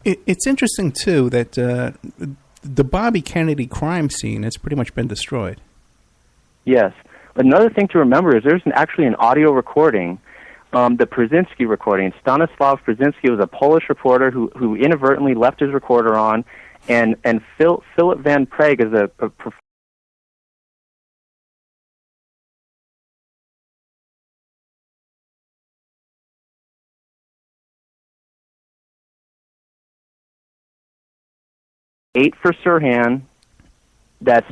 Speaker 2: It's interesting, too, that the Bobby Kennedy crime scene has pretty much been destroyed. Yes.
Speaker 3: Another thing to remember is there's actually an audio recording, the Brzezinski recording. Stanislav Brzezinski was a Polish reporter who inadvertently left his recorder on, and Philip Van Prague is a $8 for Sirhan, that's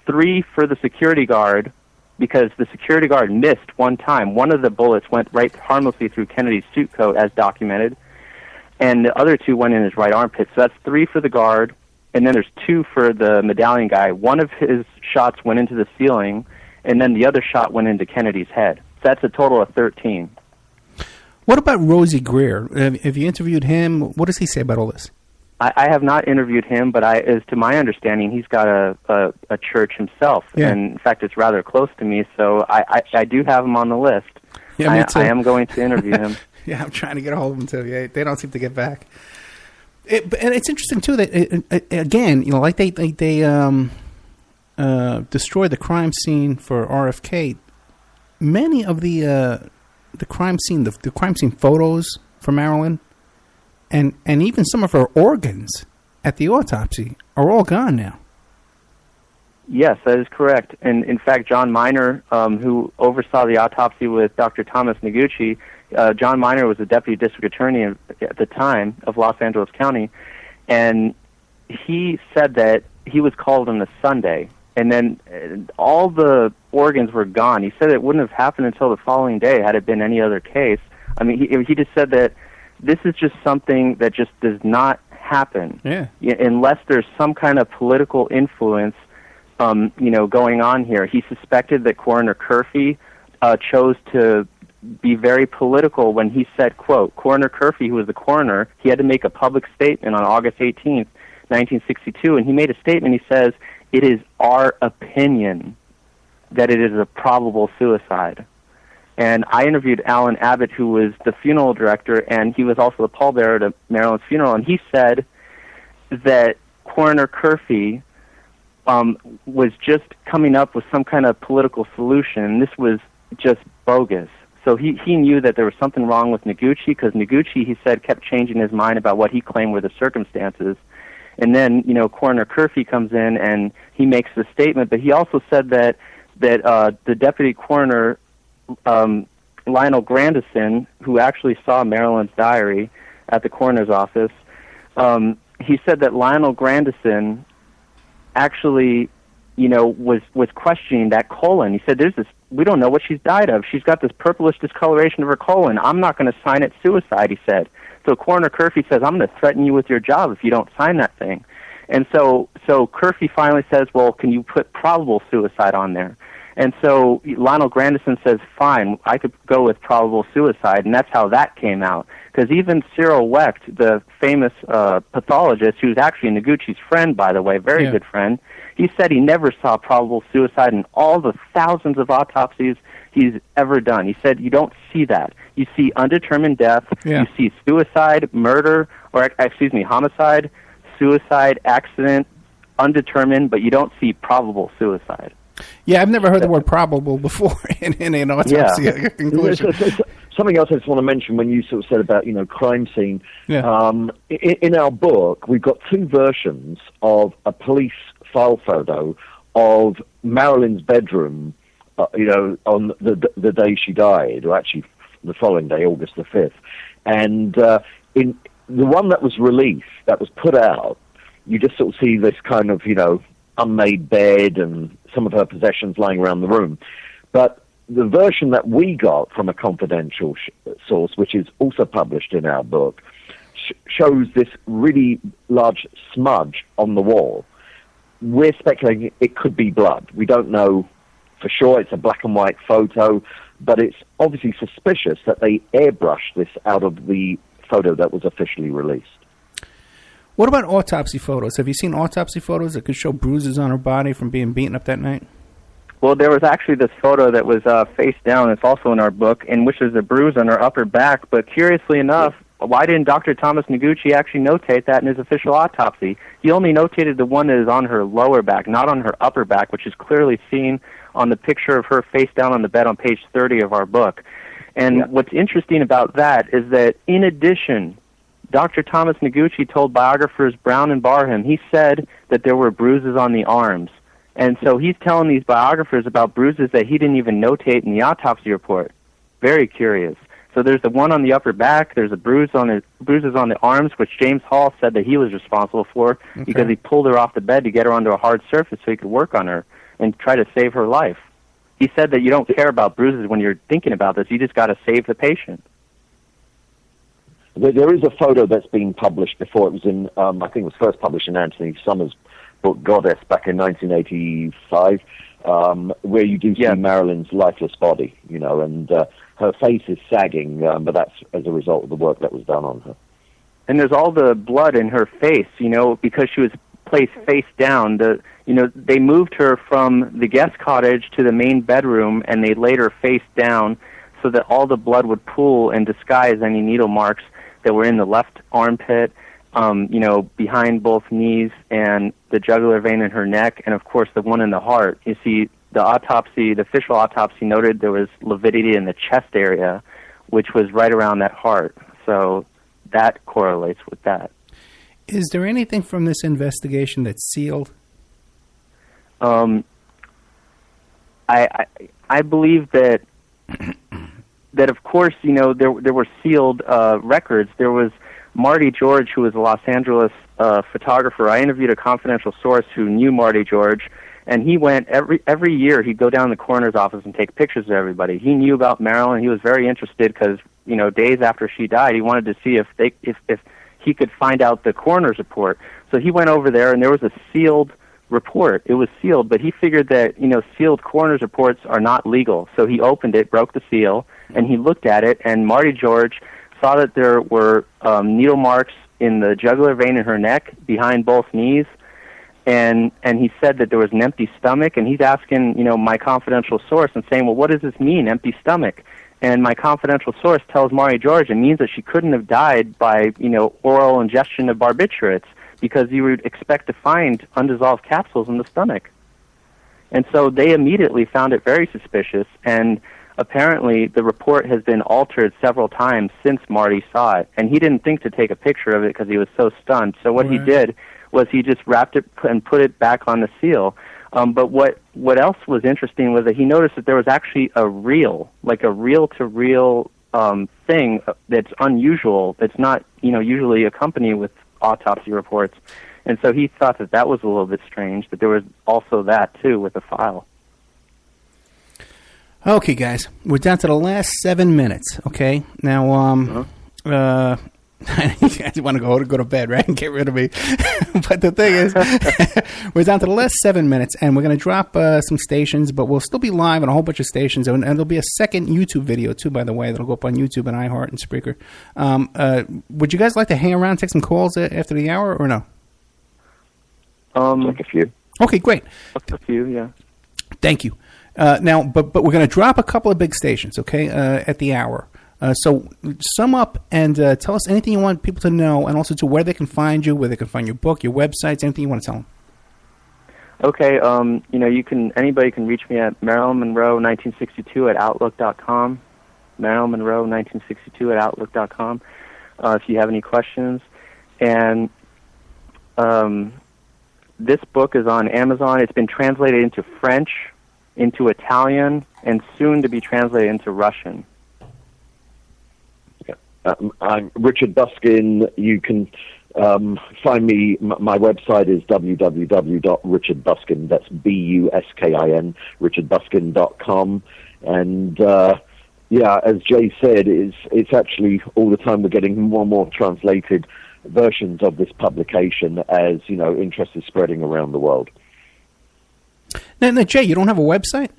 Speaker 3: $3 for the security guard, because the security guard missed one time. One of the bullets went right harmlessly through Kennedy's suit coat, as documented, and the other 2 went in his right armpit. So that's 3 for the guard, and then there's 2 for the medallion guy. One of his shots went into the ceiling, and then the other shot went into Kennedy's head. So that's a total of 13.
Speaker 2: What about Rosie Greer? Have you interviewed him? What does he say about all this?
Speaker 3: I have not interviewed him, but as to my understanding, he's got a church himself, and in fact, it's rather close to me. So I do have him on the list.
Speaker 2: Yeah, me too.
Speaker 3: I am going to interview him.
Speaker 2: Yeah, I'm trying to get a hold of him too. Yeah, they don't seem to get back. And it's interesting too that again, like they destroyed the crime scene for RFK. Many of the crime scene, the crime scene photos for Marilyn. And even some of her organs at the autopsy are all gone now.
Speaker 3: Yes, that is correct. And in fact, John Miner, who oversaw the autopsy with Dr. Thomas Noguchi, John Miner was the deputy district attorney at the time of Los Angeles County, and he said that he was called on a Sunday, and then all the organs were gone. He said it wouldn't have happened until the following day had it been any other case. I mean, he just said that this is just something that just does not happen unless there's some kind of political influence, going on here. He suspected that Coroner Curfey chose to be very political when he said, quote, Coroner Curfey, who was the coroner, he had to make a public statement on August 18th, 1962, and he made a statement. He says, "It is our opinion that it is a probable suicide." And I interviewed Alan Abbott, who was the funeral director, and he was also the pallbearer to Marilyn's funeral, and he said that Coroner Curfey was just coming up with some kind of political solution. This was just bogus. So he knew that there was something wrong with Noguchi, because Noguchi, he said, kept changing his mind about what he claimed were the circumstances. And then, Coroner Curfey comes in and he makes the statement, but he also said that the deputy coroner, Lionel Grandison, who actually saw Marilyn's diary at the coroner's office, he said that Lionel Grandison actually, was questioning that colon. He said, we don't know what she's died of. She's got this purplish discoloration of her colon. I'm not going to sign it suicide, he said. So Coroner Curfey says, I'm going to threaten you with your job if you don't sign that thing. And so Curfey finally says, well, can you put probable suicide on there? And so Lionel Grandison says, fine, I could go with probable suicide, and that's how that came out. Because even Cyril Wecht, the famous pathologist, who's actually Noguchi's friend, by the way, very good friend, he said he never saw probable suicide in all the thousands of autopsies he's ever done. He said you don't see that. You see undetermined death, you see suicide, murder, homicide, suicide, accident, undetermined, but you don't see probable suicide.
Speaker 2: Yeah, I've never heard the word probable before in an autopsy conclusion.
Speaker 4: something else I just want to mention when you sort of said about, crime scene.
Speaker 2: Yeah.
Speaker 4: In our book, we've got two versions of a police file photo of Marilyn's bedroom, on the day she died, or actually the following day, August the 5th. And in the one that was released, that was put out, you just sort of see this kind of, unmade bed and some of her possessions lying around the room. But the version that we got from a confidential source, which is also published in our book, shows this really large smudge on the wall. We're speculating it could be blood. We don't know for sure. It's a black and white photo, but it's obviously suspicious that they airbrushed this out of the photo that was officially released.
Speaker 2: What about autopsy photos? Have you seen autopsy photos that could show bruises on her body from being beaten up that night?
Speaker 3: Well, there was actually this photo that was face down. It's also in our book, in which there's a bruise on her upper back. But curiously enough, why didn't Dr. Thomas Noguchi actually notate that in his official autopsy? He only notated the one that is on her lower back, not on her upper back, which is clearly seen on the picture of her face down on the bed on page 30 of our book. And what's interesting about that is that, in addition, Dr. Thomas Noguchi told biographers Brown and Barham, he said that there were bruises on the arms. And so he's telling these biographers about bruises that he didn't even notate in the autopsy report. Very curious. So there's the one on the upper back, there's a bruises on the arms, which James Hall said that he was responsible for because he pulled her off the bed to get her onto a hard surface so he could work on her and try to save her life. He said that you don't care about bruises when you're thinking about this, you just got to save the patient.
Speaker 4: There is a photo that's been published before. It was in, I think it was first published in Anthony Summers' book Goddess back in 1985, where you do see Marilyn's lifeless body, and her face is sagging, but that's as a result of the work that was done on her.
Speaker 3: And there's all the blood in her face, because she was placed face down. They moved her from the guest cottage to the main bedroom, and they laid her face down so that all the blood would pool and disguise any needle marks that were in the left armpit, behind both knees, and the jugular vein in her neck, and of course the one in the heart. You see, the official autopsy noted there was lividity in the chest area, which was right around that heart. So that correlates with that.
Speaker 2: Is there anything from this investigation that's sealed?
Speaker 3: I believe that of course, there were sealed records. There was Marty George, who was a Los Angeles photographer. I interviewed a confidential source who knew Marty George, and he went every year. He'd go down to the coroner's office and take pictures of everybody. He knew about Marilyn. He was very interested because days after she died, he wanted to see if he could find out the coroner's report. So he went over there, and there was a sealed report. It was sealed, but he figured that sealed coroner's reports are not legal. So he opened it, broke the seal, and he looked at it. And Marty George saw that there were needle marks in the jugular vein in her neck, behind both knees, and he said that there was an empty stomach. And he's asking, my confidential source and saying, well, what does this mean, empty stomach? And my confidential source tells Marty George it means that she couldn't have died by, oral ingestion of barbiturates, because you would expect to find undissolved capsules in the stomach. And so they immediately found it very suspicious, and apparently the report has been altered several times since Marty saw it, and he didn't think to take a picture of it because he was so stunned. So what he did was he just wrapped it and put it back on the seal. But what else was interesting was that he noticed that there was actually a reel, like a reel-to-reel thing that's unusual, that's not usually accompanied with autopsy reports. And so he thought that was a little bit strange, that there was also that, too, with the file.
Speaker 2: Okay, guys, we're down to the last 7 minutes, okay? Now, you guys want to go to bed, right, and get rid of me. But the thing is, we're down to the last 7 minutes, and we're going to drop some stations, but we'll still be live on a whole bunch of stations, and there'll be a second YouTube video, too, by the way, that'll go up on YouTube and iHeart and Spreaker. Would you guys like to hang around and take some calls after the hour, or no?
Speaker 4: Like a few.
Speaker 2: Okay, great.
Speaker 3: A few, yeah.
Speaker 2: Thank you. Now, but we're going to drop a couple of big stations, okay, at the hour. So sum up and tell us anything you want people to know, and also to where they can find you, where they can find your book, your websites, anything you want to tell them.
Speaker 3: Okay, anybody can reach me at Marilyn Monroe 1962 at outlook.com. Marilyn Monroe 1962 at outlook.com if you have any questions. And this book is on Amazon. It's been translated into French, into Italian, and soon to be translated into Russian.
Speaker 4: I'm Richard Buskin. You can find me. My website is www.richardbuskin. That's Buskin. richardbuskin.com. And as Jay said, it's actually all the time we're getting more and more translated versions of this publication as interest is spreading around the world.
Speaker 2: Now, Jay, you don't have a website?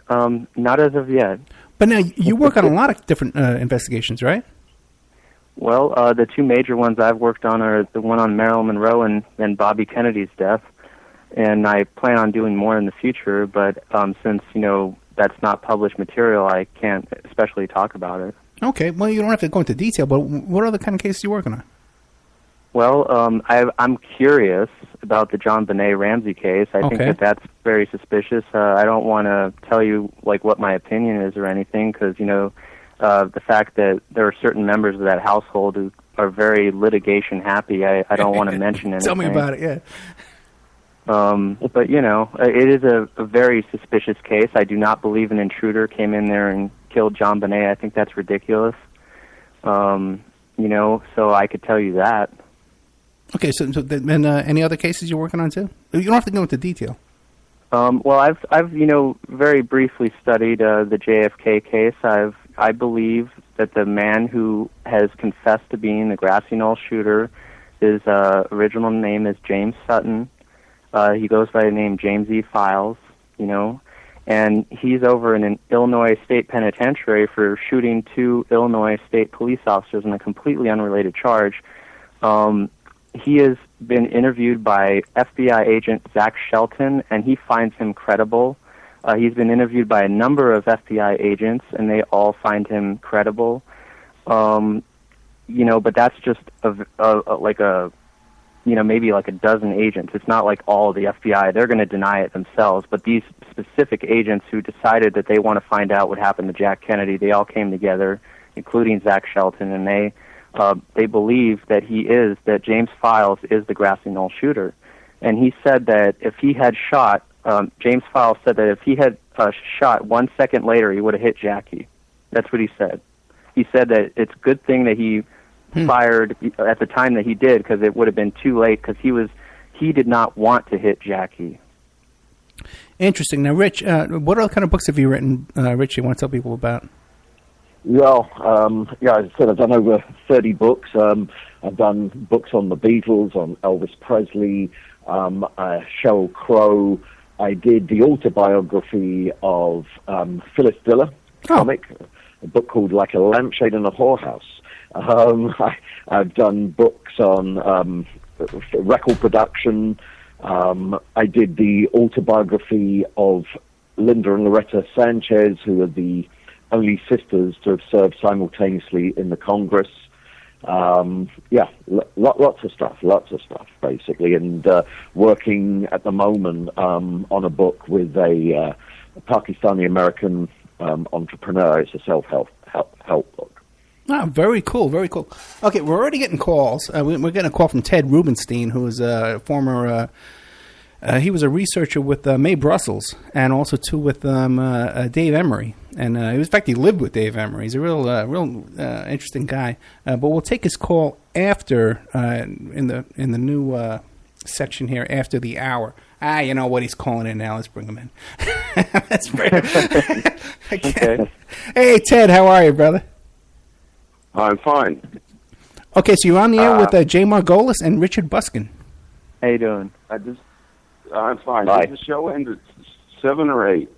Speaker 3: Not as of yet.
Speaker 2: But now you work on a lot of different investigations, right?
Speaker 3: Well, the two major ones I've worked on are the one on Marilyn Monroe and Bobby Kennedy's death, and I plan on doing more in the future. But since that's not published material, I can't especially talk about it. Okay, well, you don't have to go into detail. But what other kind of cases are you working on? Well, I'm curious about the John Benet Ramsey case. I think that's very suspicious. I don't want to tell you what my opinion is or anything, because the fact that there are certain members of that household who are very litigation happy. I don't want to mention anything. Tell me about it. Yeah. But it is a very suspicious case. I do not believe an intruder came in there and killed John Benet. I think that's ridiculous. So I could tell you that. Okay, so and any other cases you're working on too? You don't have to go into detail. Well, I've very briefly studied the JFK case. I believe that the man who has confessed to being the Grassy Knoll shooter, his original name is James Sutton. He goes by the name James E. Files, and he's over in an Illinois state penitentiary for shooting 2 Illinois state police officers in a completely unrelated charge. He has been interviewed by FBI agent Zach Shelton, and he finds him credible. He's been interviewed by a number of FBI agents, and they all find him credible. But that's just maybe like a dozen agents. It's not like all of the FBI. They're going to deny it themselves. But these specific agents who decided that they want to find out what happened to Jack Kennedy, they all came together, including Zach Shelton, and they believe that James Files is the Grassy Knoll shooter. And he said that if he had shot, James Files said that if he had shot 1 second later, he would have hit Jackie. That's what he said. He said that it's a good thing that he fired at the time that he did, because it would have been too late, because he did not want to hit Jackie. Interesting. Now, Rich, what other kind of books have you written, Rich, you want to tell people about?
Speaker 4: Well, as I said, I've done over 30 books. I've done books on the Beatles, on Elvis Presley, Sheryl Crow. I did the autobiography of Phyllis Diller, comic, a book called Like a Lampshade in a Whorehouse. I've done books on record production. I did the autobiography of Linda and Loretta Sanchez, who are the only sisters to have served simultaneously in the Congress. Lots of stuff, basically. And working at the moment on a book with a Pakistani-American entrepreneur. It's a self-help book.
Speaker 2: Ah, very cool, very cool. Okay, we're already getting calls. We're getting a call from Ted Rubenstein, who is a former... he was a researcher with Mae Brussels, and also too with Dave Emery. And in fact, he lived with Dave Emery. He's a real interesting guy. But we'll take his call after in the new section here after the hour. You know what? He's calling in now. Let's bring him in. That's okay. Hey, Ted, how are you, brother?
Speaker 5: I'm fine.
Speaker 2: Okay, so you're on the air with Jay Margolis and Richard Buskin.
Speaker 3: How you doing?
Speaker 5: I'm fine.
Speaker 4: Hi.
Speaker 5: Does the show end at 7 or 8?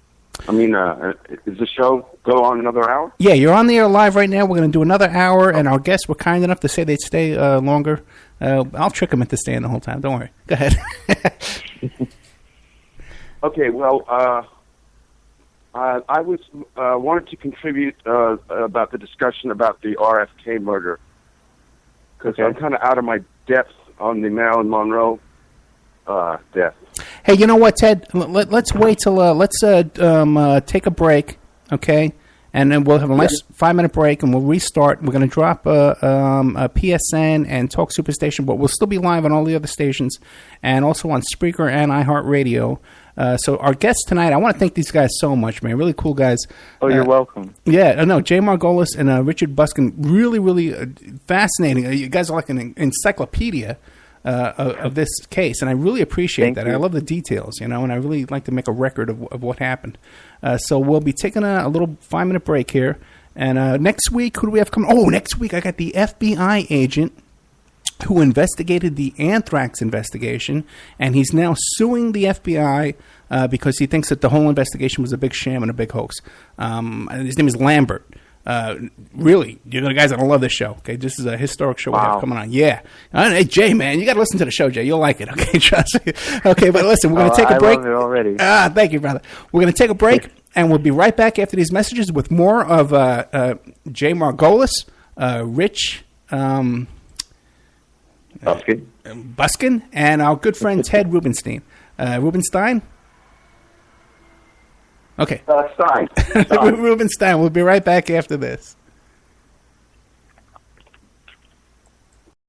Speaker 5: I mean, does the show go on another hour?
Speaker 2: Yeah, you're on the air live right now. We're going to do another hour, and our guests were kind enough to say they'd stay longer. I'll trick them into staying the whole time. Don't worry. Go ahead.
Speaker 5: Okay, well, I was wanted to contribute about the discussion about the RFK murder, because I'm kind of out of my depth on the Marilyn Monroe death.
Speaker 2: Hey, you know what, Ted? Let's wait till let's take a break, okay? and then we'll have a nice 5-minute break, and we'll restart. We're going to drop a PSN and Talk Superstation, but we'll still be live on all the other stations, and also on Spreaker and iHeartRadio. So our guests tonight, I want to thank these guys so much, man. Really cool guys.
Speaker 3: Oh, you're welcome.
Speaker 2: Yeah, no, Jay Margolis and Richard Buskin, really, really fascinating. You guys are like an encyclopedia of this case, and I really appreciate that. I love the details, and I really like to make a record of what happened. So we'll be taking a little 5-minute break here. And next week, who do we have coming? Oh, next week I got the FBI agent who investigated the anthrax investigation, and he's now suing the FBI because he thinks that the whole investigation was a big sham and a big hoax. His name is Lambert. Really, you're the guys that love this show. Okay, this is a historic show we have coming on. Yeah, hey Jay, man, you got to listen to the show, Jay. You'll like it. Okay, trust me. Okay, but listen, we're going to take a break.
Speaker 3: I love it already.
Speaker 2: Thank you, brother. We're going to take a break, and we'll be right back after these messages with more of Jay Margolis, Rich. Buskin, and our good friend Ted Rubenstein. Rubenstein? Okay.
Speaker 4: Stein.
Speaker 2: Rubenstein. We'll be right back after this.